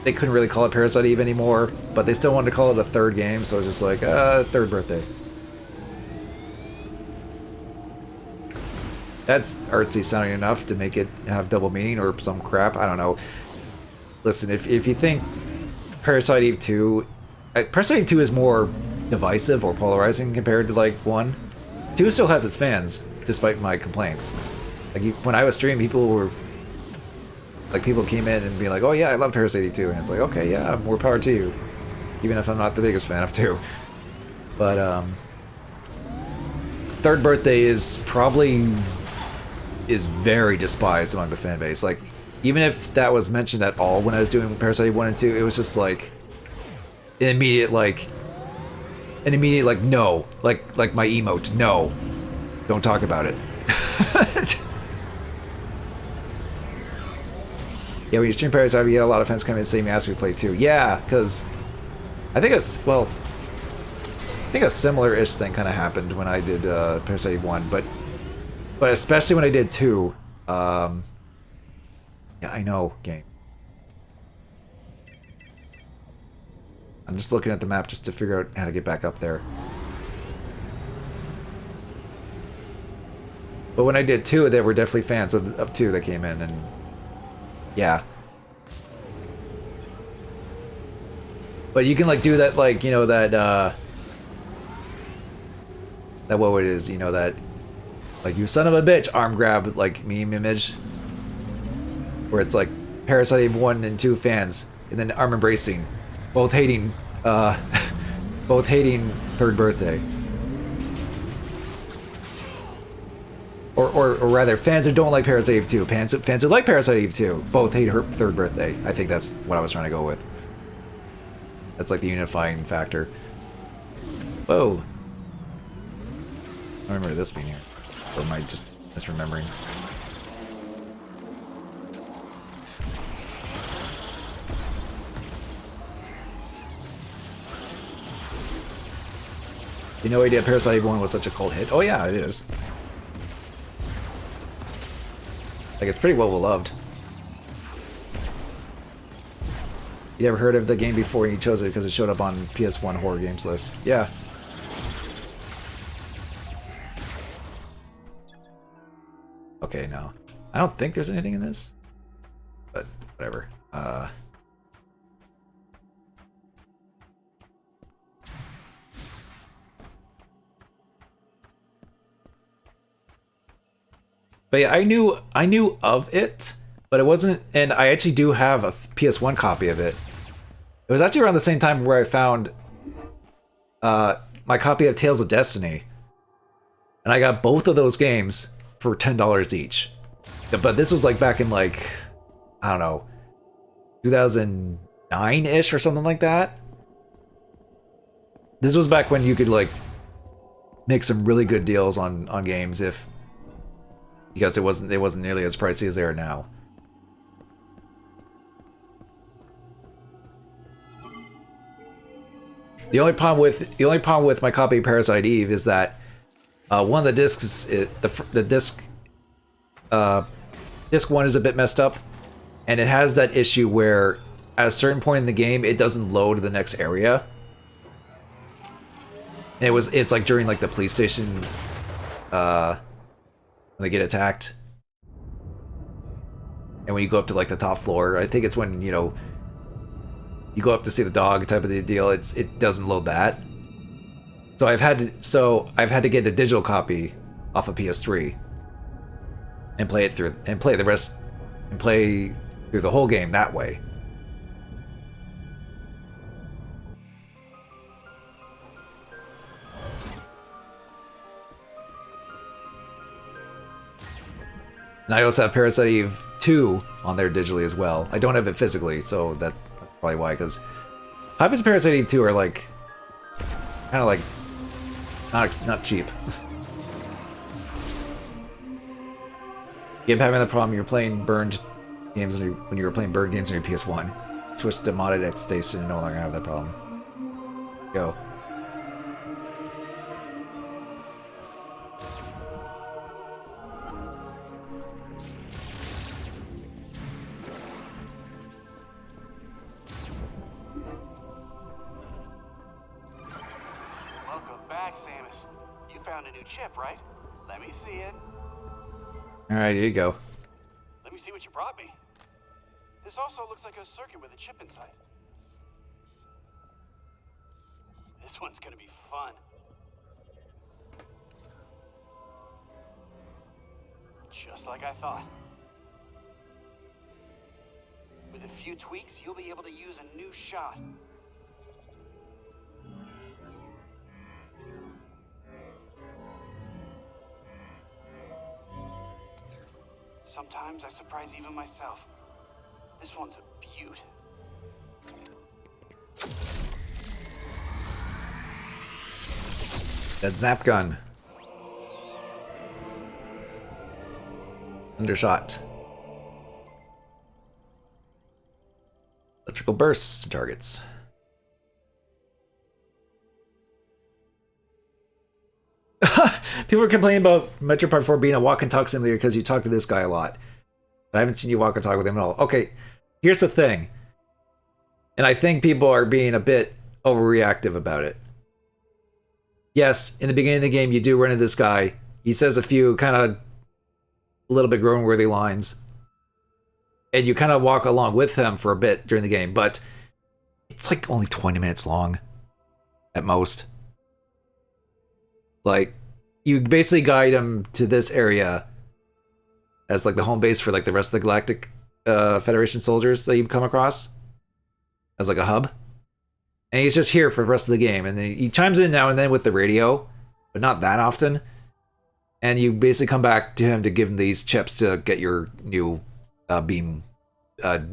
they couldn't really call it Parasite Eve anymore, but they still wanted to call it a third game, so it was just like, Third Birthday. That's artsy sounding enough to make it have double meaning or some crap, I don't know. Listen, if you think Parasite Eve 2... Parasite Eve 2 is more divisive or polarizing compared to like 1. 2 still has its fans, despite my complaints. Like when I was streaming, people came in and be like, "Oh yeah, I love Parasite Eve 2," and it's like, okay, yeah, more power to you, even if I'm not the biggest fan of 2. But Third Birthday is probably is very despised among the fan base. Like, even if that was mentioned at all when I was doing Parasite 1 and 2, it was just like an immediate like no, like my emote, no, don't talk about it. Yeah, when you stream Parasite, you get a lot of fans coming and say me ask me play too. Yeah, because I think it's, well, I think a similar-ish thing kind of happened when I did Parasite 1, but especially when I did 2. Yeah, I know, game. I'm just looking at the map just to figure out how to get back up there. But when I did 2, there were definitely fans of 2 that came in, and yeah. But you can like do that, like, you know, that what it is, you know, that like, you son of a bitch arm grab like meme image, where it's like Parasite 1 and 2 fans, and then arm embracing, both hating both hating Third Birthday. Or rather, fans who don't like Parasite Eve 2, fans who like Parasite Eve 2, both hate her Third Birthday. I think that's what I was trying to go with. That's like the unifying factor. Whoa. I remember this being here. Or am I just misremembering? You no idea Parasite Eve 1 was such a cult hit? Oh yeah, it is. Like, it's pretty well beloved. You never heard of the game before and you chose it because it showed up on PS1 horror games list. Yeah. Okay, no. I don't think there's anything in this. But, whatever. But yeah, I knew of it, but it wasn't, and I actually do have a PS1 copy of it. It was actually around the same time where I found my copy of Tales of Destiny. And I got both of those games for $10 each. But this was like back in like, I don't know, 2009-ish or something like that. This was back when you could like make some really good deals on games because it wasn't nearly as pricey as they are now. The only problem with my copy of Parasite Eve is that one of the discs disc 1 is a bit messed up, and it has that issue where at a certain point in the game it doesn't load the next area. And it's like during like the police station when they get attacked. And when you go up to like the top floor, I think it's when, you know, you go up to see the dog type of deal, it doesn't load that. So I've had to get a digital copy off of PS3 and play through the whole game that way. And I also have Parasite Eve 2 on there digitally as well. I don't have it physically, so that's probably why, because copies of Parasite Eve 2 are like kind of like not cheap. Keep having the problem you're playing burned games when you were playing burned games on your PS1. Switch to modded X Station and no longer have that problem. Go. Samus, you found a new chip, right? Let me see it. Alright, here you go. Let me see what you brought me. This also looks like a circuit with a chip inside. This one's gonna be fun. Just like I thought. With a few tweaks, you'll be able to use a new shot. Sometimes I surprise even myself. This one's a beaut. That zap gun. Undershot. Electrical bursts to targets. People are complaining about Metroid Prime 4 being a walk and talk simulator because you talk to this guy a lot. I haven't seen you walk and talk with him at all. Okay, here's the thing. And I think people are being a bit overreactive about it. Yes, in the beginning of the game, you do run into this guy. He says a few kind of a little bit groan-worthy lines. And you kind of walk along with him for a bit during the game, but it's like only 20 minutes long at most. Like, you basically guide him to this area as like the home base for like the rest of the Galactic Federation soldiers that you come across as like a hub. And he's just here for the rest of the game. And then he chimes in now and then with the radio, but not that often. And you basically come back to him to give him these chips to get your new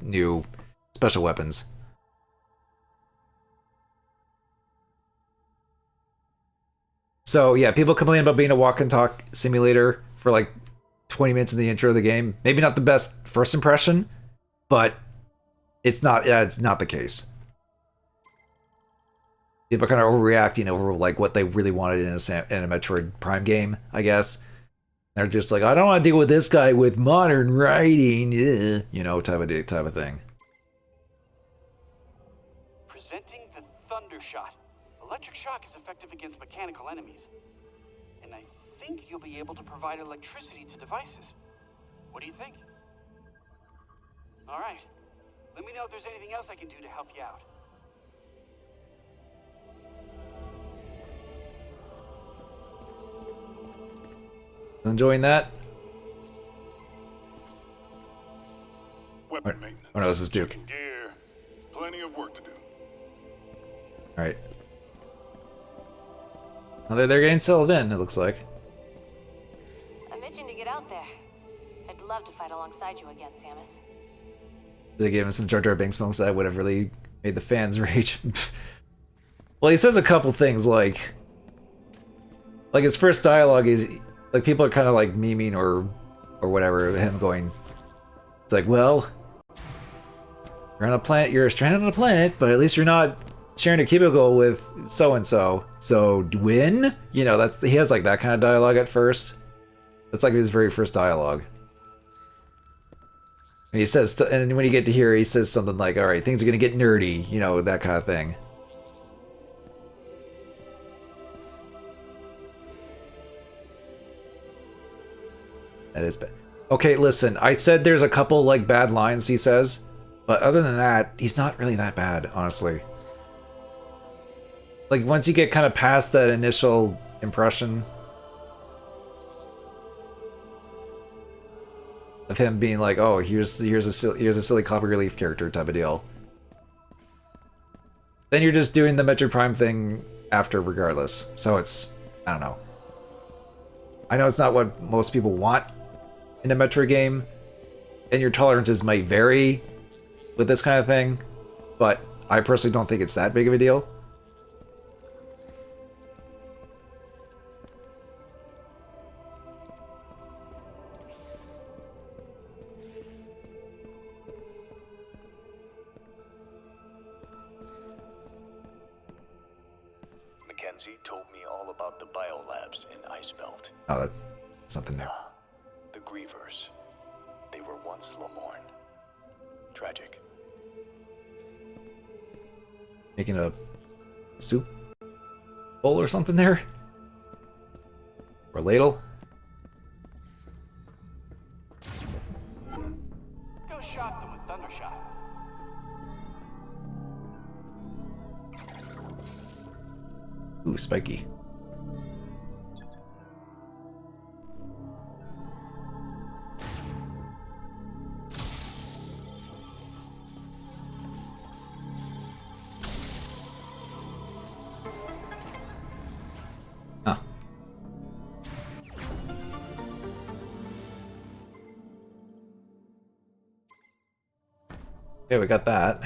new special weapons. So yeah, people complain about being a walk and talk simulator for like 20 minutes in the intro of the game. Maybe not the best first impression, but it's not the case. People are kind of overreacting over like what they really wanted in a Metroid Prime game, I guess. They're just like, I don't want to deal with this guy with modern writing, you know, type of thing. Presenting the Thunder Shot. Electric shock is effective against mechanical enemies. And I think you'll be able to provide electricity to devices. What do you think? All right. Let me know if there's anything else I can do to help you out. Enjoying that? Weapon maintenance. Oh no, this is Duke. Checking gear. Plenty of work to do. Alright. Well, they're getting settled in, it looks like. I'm itching to get out there. I'd love to fight alongside you again, Samus. They gave him some Jar Jar Binks moments that would have really made the fans rage. Well, he says a couple things like his first dialogue is like people are kind of like memeing or whatever him going. It's like, well, you're on a planet. You're stranded on a planet, but at least you're not sharing a cubicle with so and so. So win, you know, he has like that kind of dialogue at first. That's like his very first dialogue. And he says, and when you get to here, he says something like, "All right, things are gonna get nerdy," you know, that kind of thing. That is bad. Okay, listen, I said there's a couple like bad lines he says, but other than that, he's not really that bad, honestly. Like once you get kind of past that initial impression of him being like, "Oh, here's a silly comic relief character" type of deal, then you're just doing the Metroid Prime thing after, regardless. So it's, I don't know. I know it's not what most people want in a Metroid game, and your tolerances might vary with this kind of thing, but I personally don't think it's that big of a deal. Mackenzie told me all about the biolabs in Icebelt. Oh, that's something new. The Grievers. They were once Lamorne. Tragic. Making a soup bowl or something there? Or ladle? Go shock them with Thunder Shot. Ooh, spiky. Huh. Okay, we got that.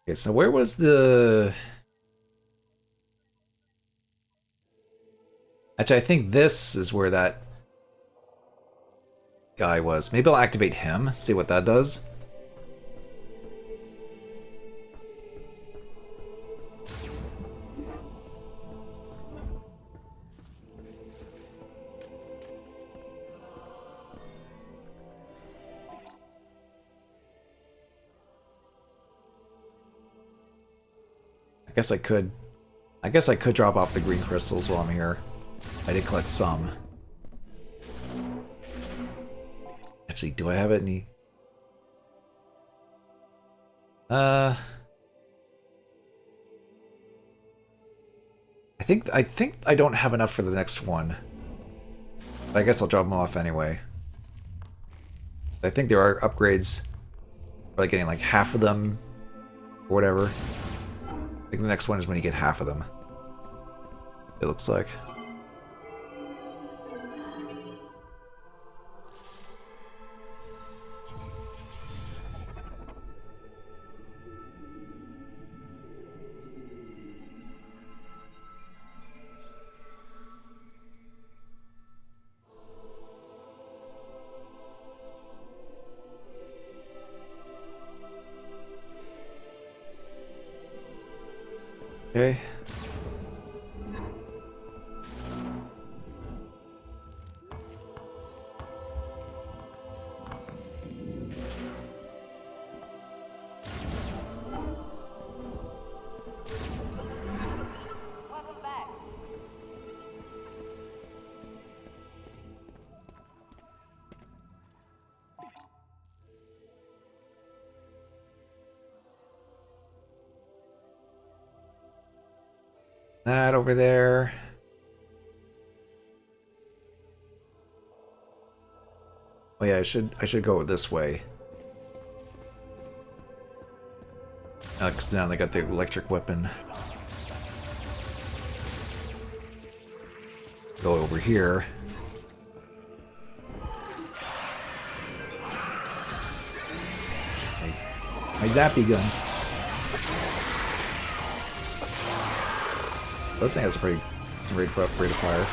Okay, so where was the... Actually, I think this is where that guy was. Maybe I'll activate him, see what that does. I guess I could drop off the green crystals while I'm here. I did collect some. Actually, do I have any? I think I don't have enough for the next one. But I guess I'll drop them off anyway. I think there are upgrades for like getting like half of them or whatever. I think the next one is when you get half of them. It looks like. Okay. Welcome back. That over there. Oh yeah, I should go this way. Because now they got the electric weapon. Go over here. My zappy gun. Those things has a pretty rough rate of fire.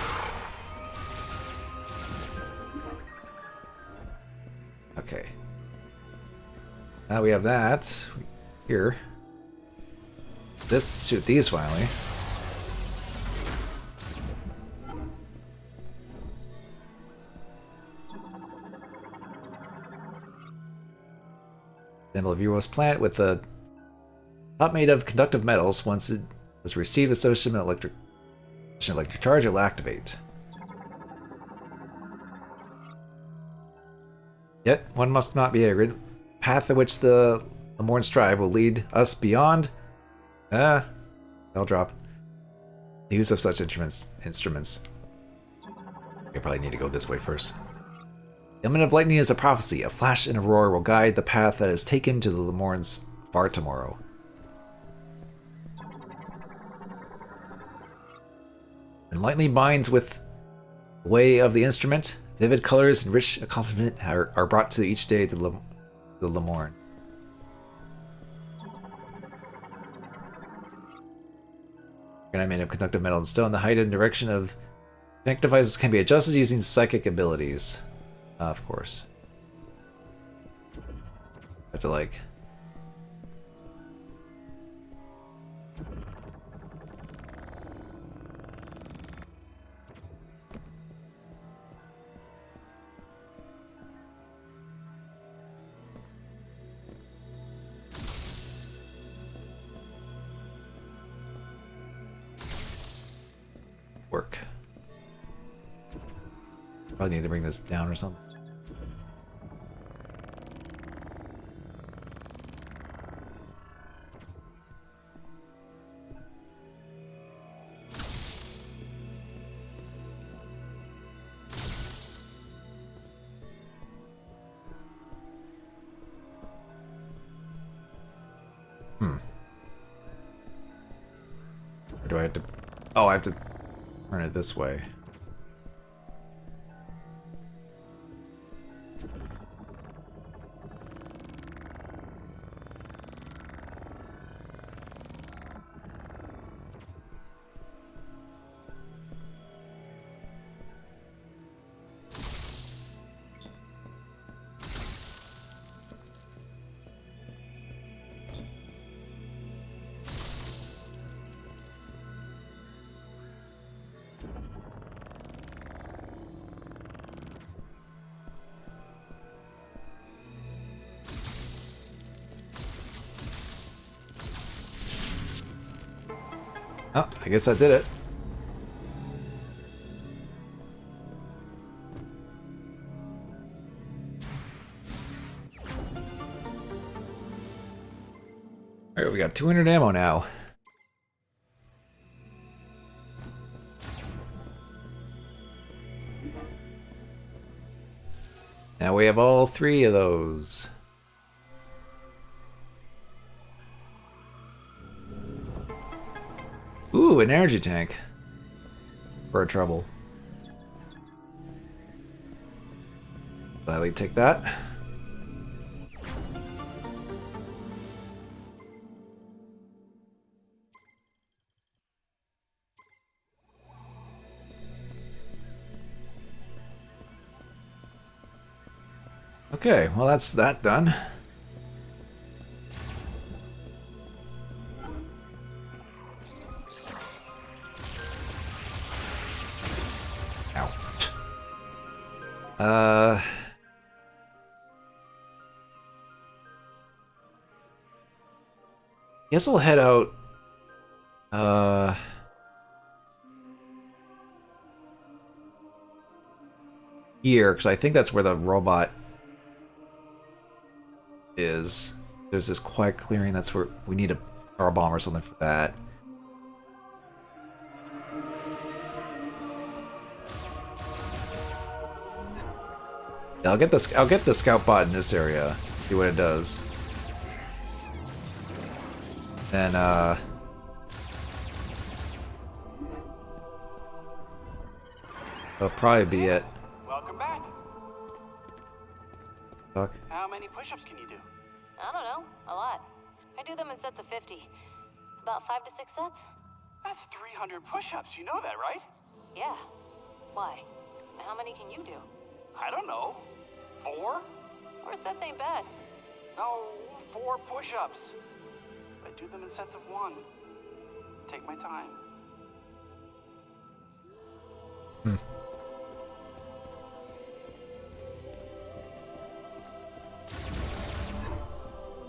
Okay. Now we have that here. This shoot these finally. Symbol of Euros plant with the top made of conductive metals. Once it has received associated electric charge, it will activate. Yet one must not be ignorant. Path at which the Lamorn strive will lead us beyond. They'll drop. The use of such instruments. You probably need to go this way first. The element of lightning is a prophecy. A flash and a roar will guide the path that is taken to the Lamorn's far tomorrow. And lightning binds with the way of the instrument. Vivid colors and rich accompaniment are brought to each day to the Lamorn. I made of conductive metal and stone. The height and direction of connect devices can be adjusted using psychic abilities. Of course. Have to like... work. Probably need to bring this down or something. Or do I have to... Oh, I have to turn it this way. Oh, I guess that did it. Alright, we got 200 ammo now. Now we have all 3 of those. Ooh, an energy tank. For our trouble. Gladly take that. Okay, well that's that done. Ow. Guess I'll head out. Here, because I think that's where the robot is. There's this quiet clearing. That's where we need a power bomb or something for that. Yeah, I'll get the scout bot in this area. See what it does. Then that'll probably be it. Welcome back. Fuck. How many push-ups can you do? I don't know. A lot. I do them in sets of 50. About 5 to 6 sets? That's 300 push-ups. You know that, right? Yeah. Why? How many can you do? I don't know. 4? 4 sets ain't bad. No, 4 push-ups. I do them in sets of 1. Take my time.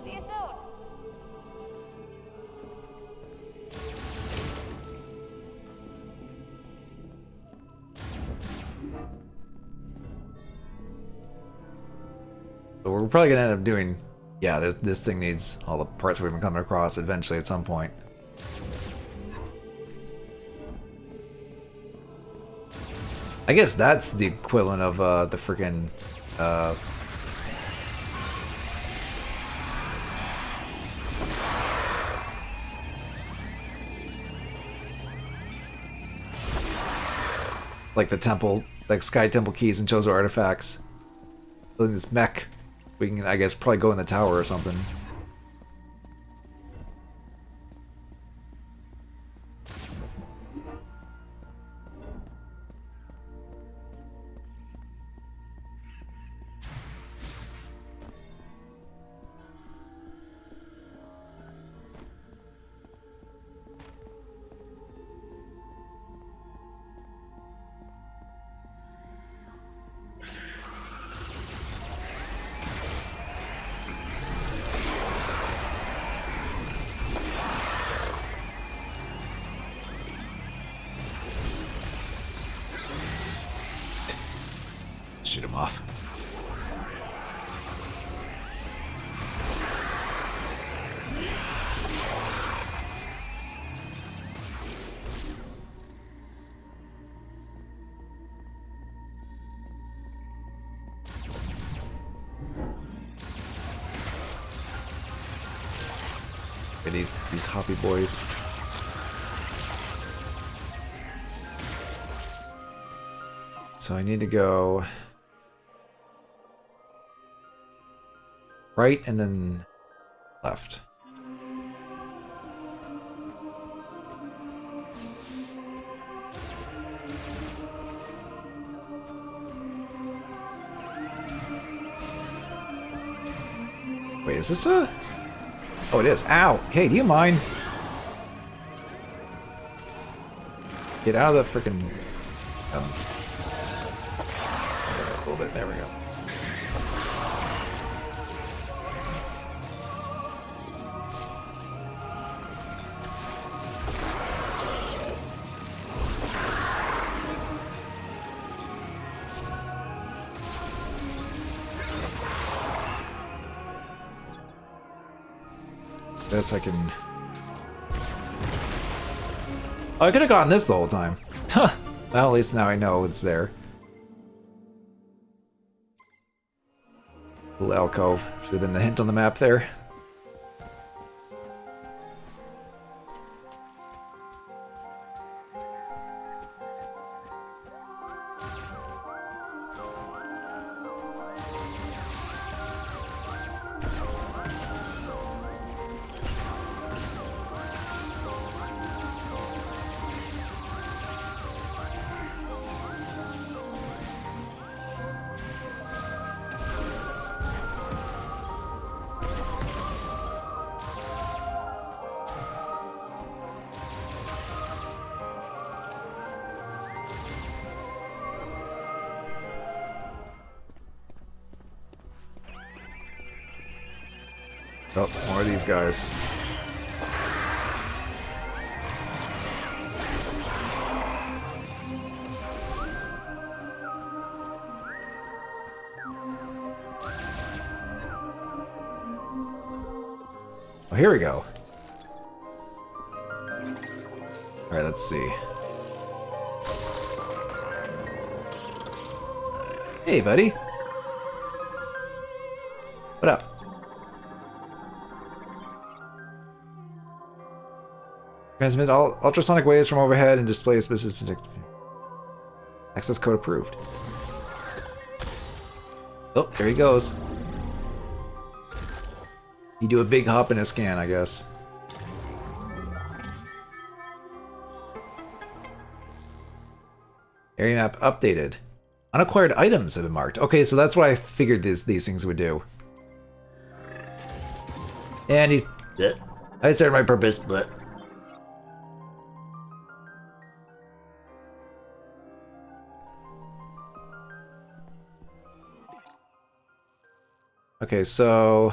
See you soon. So we're probably gonna end up doing. Yeah, this thing needs all the parts we've been coming across eventually at some point. I guess that's the equivalent of the freaking like the temple, like Sky Temple keys and Chozo artifacts. So this mech, we can, I guess, probably go in the tower or something. Shoot him off. Okay, these hoppy boys. So I need to go right and then left. Wait, is this a... Oh, it is. Ow! Hey, do you mind? Get out of the frickin'... A little bit. There we go. Guess I can... Oh, I could have gotten this the whole time. Huh. Well, at least now I know it's there. Little alcove. Should have been the hint on the map there. Oh, more of these guys. Oh, here we go. Alright, let's see. Hey, buddy. What up? Transmit all ultrasonic waves from overhead and display specific access code approved. Oh, there he goes. You do a big hop and a scan, I guess. Area map updated. Unacquired items have been marked. Okay, so that's what I figured these things would do. And he's... I served my purpose, but... Okay, so...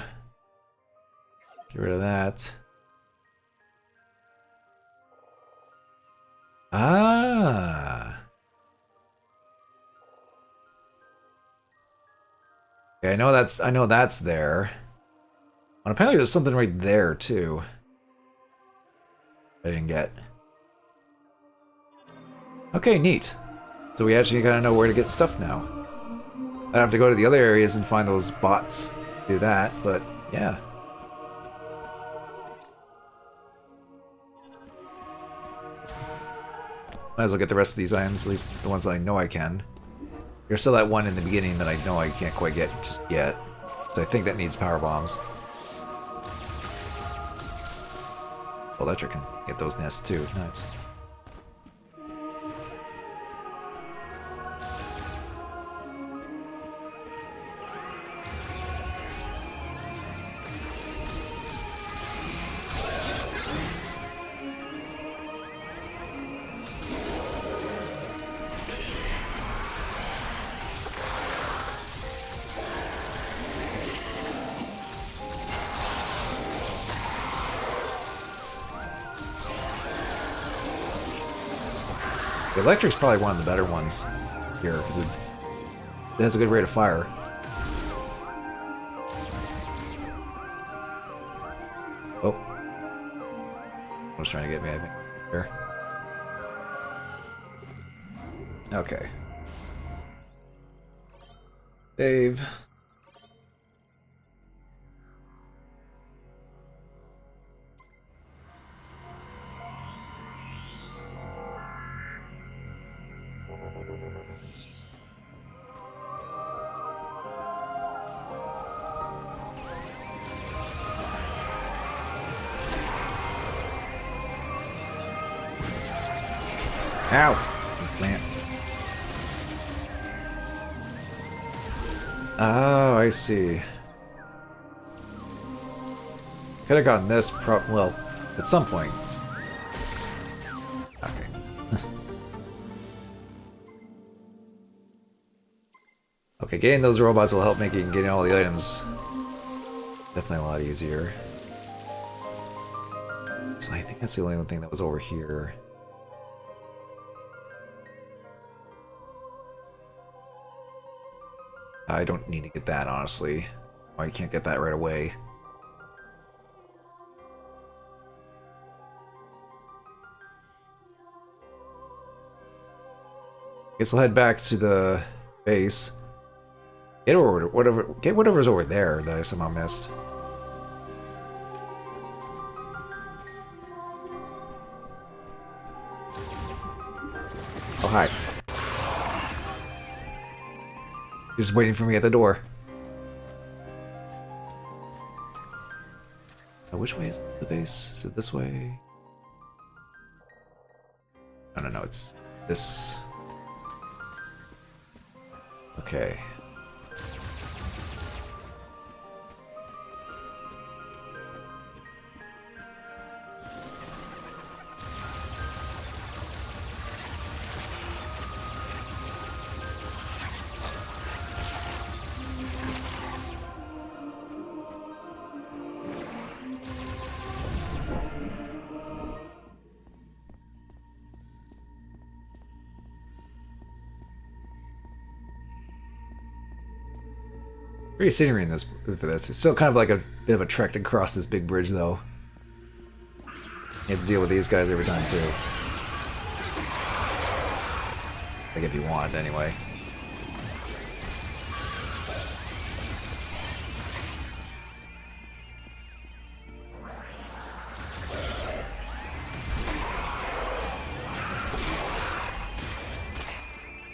Get rid of that. Ah. Okay, I know that's there. And apparently there's something right there too. I didn't get. Okay, neat. So we actually gotta know where to get stuff now. I have to go to the other areas and find those bots. Do that, but yeah. Might as well get the rest of these items, at least the ones that I know I can. There's still that one in the beginning that I know I can't quite get just yet. So I think that needs power bombs. Electric can get those nests too. Nice. The electric's probably one of the better ones here, because it has a good rate of fire. Oh. Was trying to get me, I think. Here. Okay. Save. Ow! Plant. Oh, I see. Could have gotten this well, at some point. Okay. Okay, getting those robots will help make getting all the items definitely a lot easier. So I think that's the only thing that was over here. I don't need to get that, honestly. Oh, you can't get that right away. Guess we'll head back to the base. Get whatever's over there that I somehow missed. Oh, hi. He's waiting for me at the door. Which way is the base? Is it this way? No, it's this. Okay. Pretty scenery in this for this. It's still kind of like a bit of a trek to cross this big bridge, though. You have to deal with these guys every time too. Like if you want, anyway.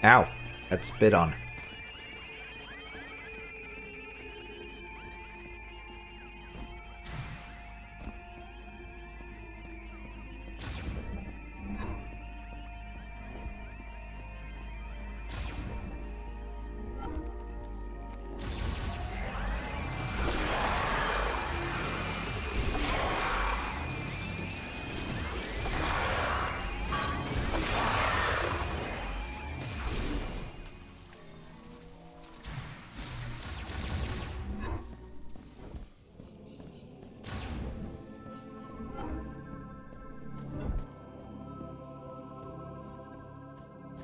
Ow! That spit on.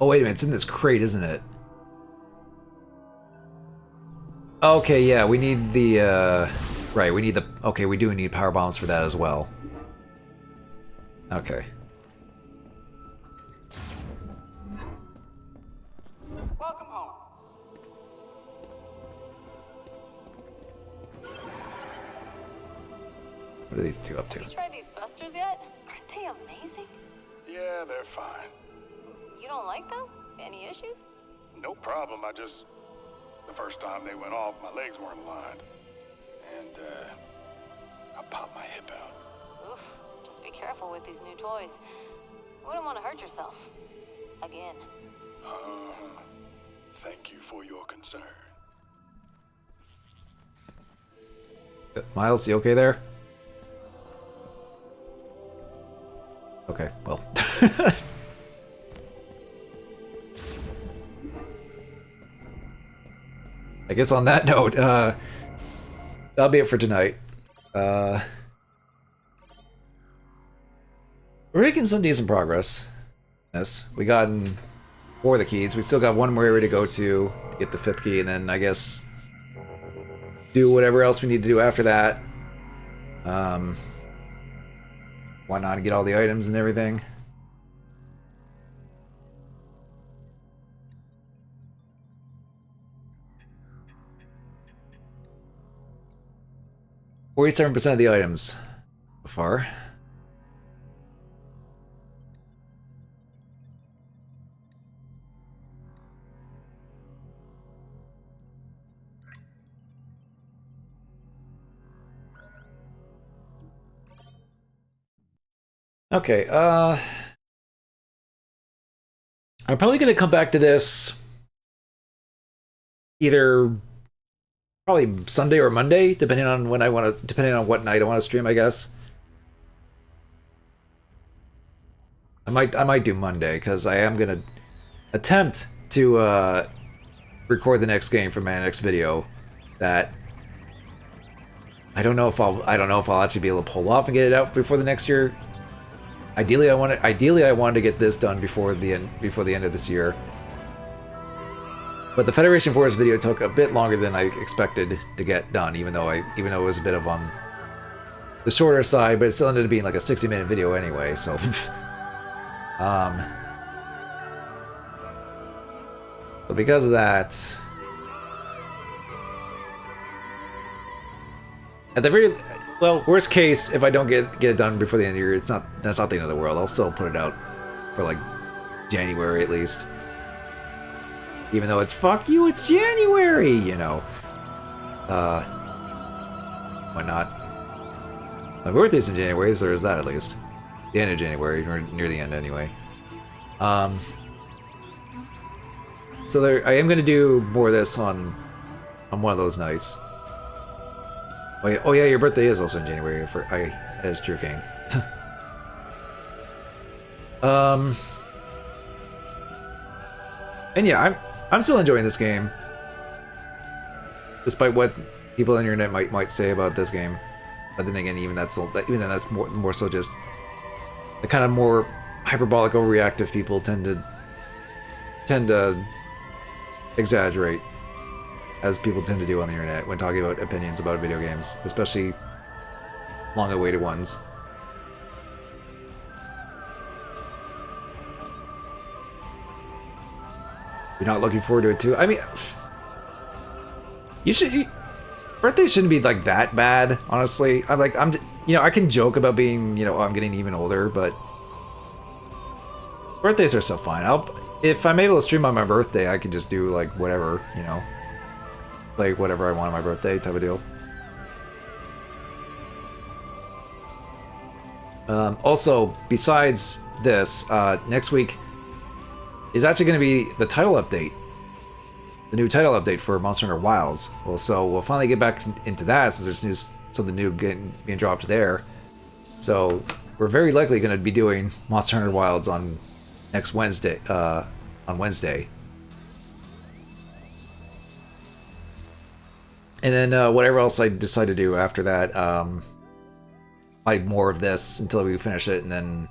Oh, wait a minute, it's in this crate, isn't it? Okay, yeah, we need the, right, we need the, okay, we do need power bombs for that as well. Okay. Welcome home. What are these two up to? Have you tried these thrusters yet? Aren't they amazing? Yeah, they're fine. You don't like them? Any issues? No problem. The first time they went off, my legs weren't aligned. And, I popped my hip out. Oof. Just be careful with these new toys. Wouldn't want to hurt yourself. Again. Uh-huh. Thank you for your concern. Miles, you okay there? Okay, well. I guess on that note, that'll be it for tonight. We're making some decent progress. Yes, we gotten 4 of the keys. We still got one more area to go to get the 5th key, and then I guess do whatever else we need to do after that. Why not get all the items and everything? %47% of the items so far. Okay, I'm probably gonna come back to this either probably Sunday or Monday, depending on when I want to, depending on what night I want to stream, I guess. I might do Monday because I am gonna attempt to record the next game for my next video. That I don't know if I'll actually be able to pull off and get it out before the next year. Ideally, I wanted to get this done before the end of this year. But the Federation Force video took a bit longer than I expected to get done, even though it was a bit of on the shorter side, but it still ended up being like a 60-minute video anyway, so So because of that, at the very well, worst case, if I don't get it done before the end of the year, that's not the end of the world. I'll still put it out for like January at least. Even though it's fuck you, it's January, you know. Why not? My birthday's in January, so there's that at least. The end of January, or near the end anyway. So there, I am gonna do more of this on one of those nights. Oh yeah, your birthday is also in January. That is true, King. And yeah, I'm still enjoying this game, despite what people on the internet might say about this game. But then again, even then that's more so just the kind of more hyperbolic, overreactive people tend to exaggerate, as people tend to do on the internet when talking about opinions about video games, especially long-awaited ones. You're not looking forward to it too? I mean, birthdays shouldn't be like that bad, honestly. I can joke about being, I'm getting even older, but birthdays are so fun. If I'm able to stream on my birthday, I can just do like whatever, play whatever I want on my birthday type of deal. Also, besides this, next week is actually going to be the title update. The new title update for Monster Hunter Wilds. Well, so we'll finally get back into that since there's something new being dropped there. So we're very likely going to be doing Monster Hunter Wilds on next Wednesday. On Wednesday. And then whatever else I decide to do after that, like more of this until we finish it, and then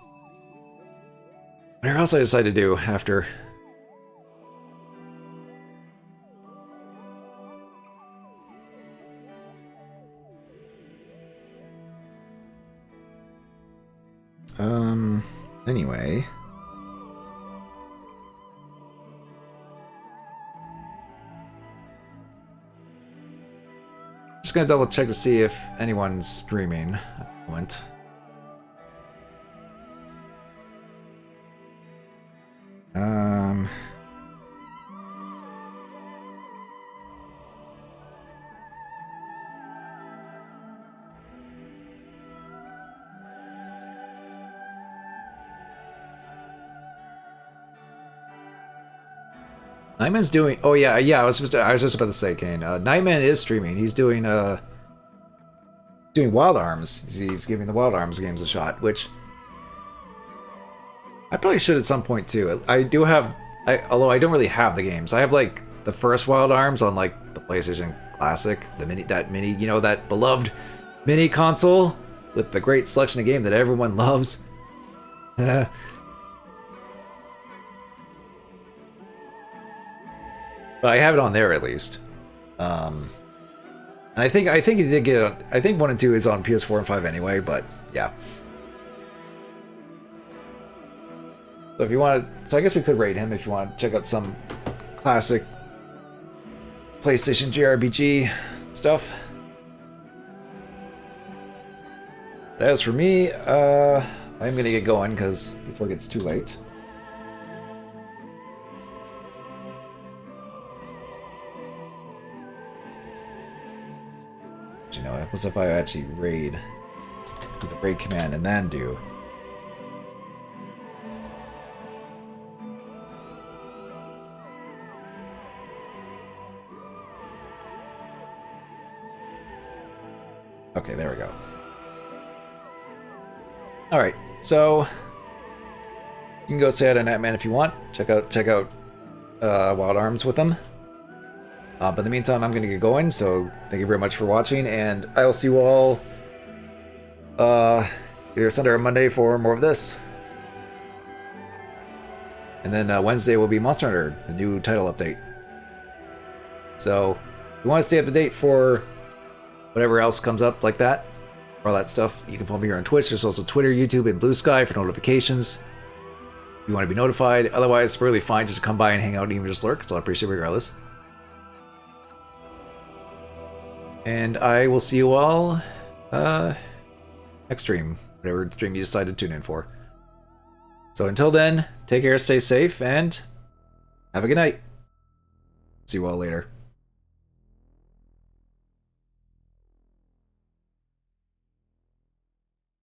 whatever else I decide to do after. Anyway. Just gonna double check to see if anyone's streaming at the moment. Nightman's doing. Oh yeah. I was just about to say, Kane. Nightman is streaming. He's doing Wild Arms. He's giving the Wild Arms games a shot, which I probably should at some point too. I do have, although I don't really have the games. I have like the first Wild Arms on like the PlayStation Classic, that beloved mini console with the great selection of game that everyone loves. But I have it on there at least. And I think it did get. I think 1 and 2 is on PS4 and 5 anyway. But yeah. So if you want, I guess we could rate him if you want to check out some classic PlayStation JRPG stuff. As for me, I'm gonna get going because before it gets too late. What's if I actually raid with the raid command and then do? Okay, there we go. All right, so you can go say hi to Natman if you want. Check out Wild Arms with them. But in the meantime, I'm going to get going, so thank you very much for watching, and I will see you all either Sunday or Monday for more of this. And then Wednesday will be Monster Hunter, the new title update. So, if you want to stay up to date for whatever else comes up like that, all that stuff, you can follow me here on Twitch. There's also Twitter, YouTube, and Blue Sky for notifications. you want to be notified. Otherwise, it's really fine just to come by and hang out and even just lurk, so I appreciate it regardless. And I will see you all next stream, whatever stream you decide to tune in for. So until then, take care, stay safe, and have a good night. See you all later.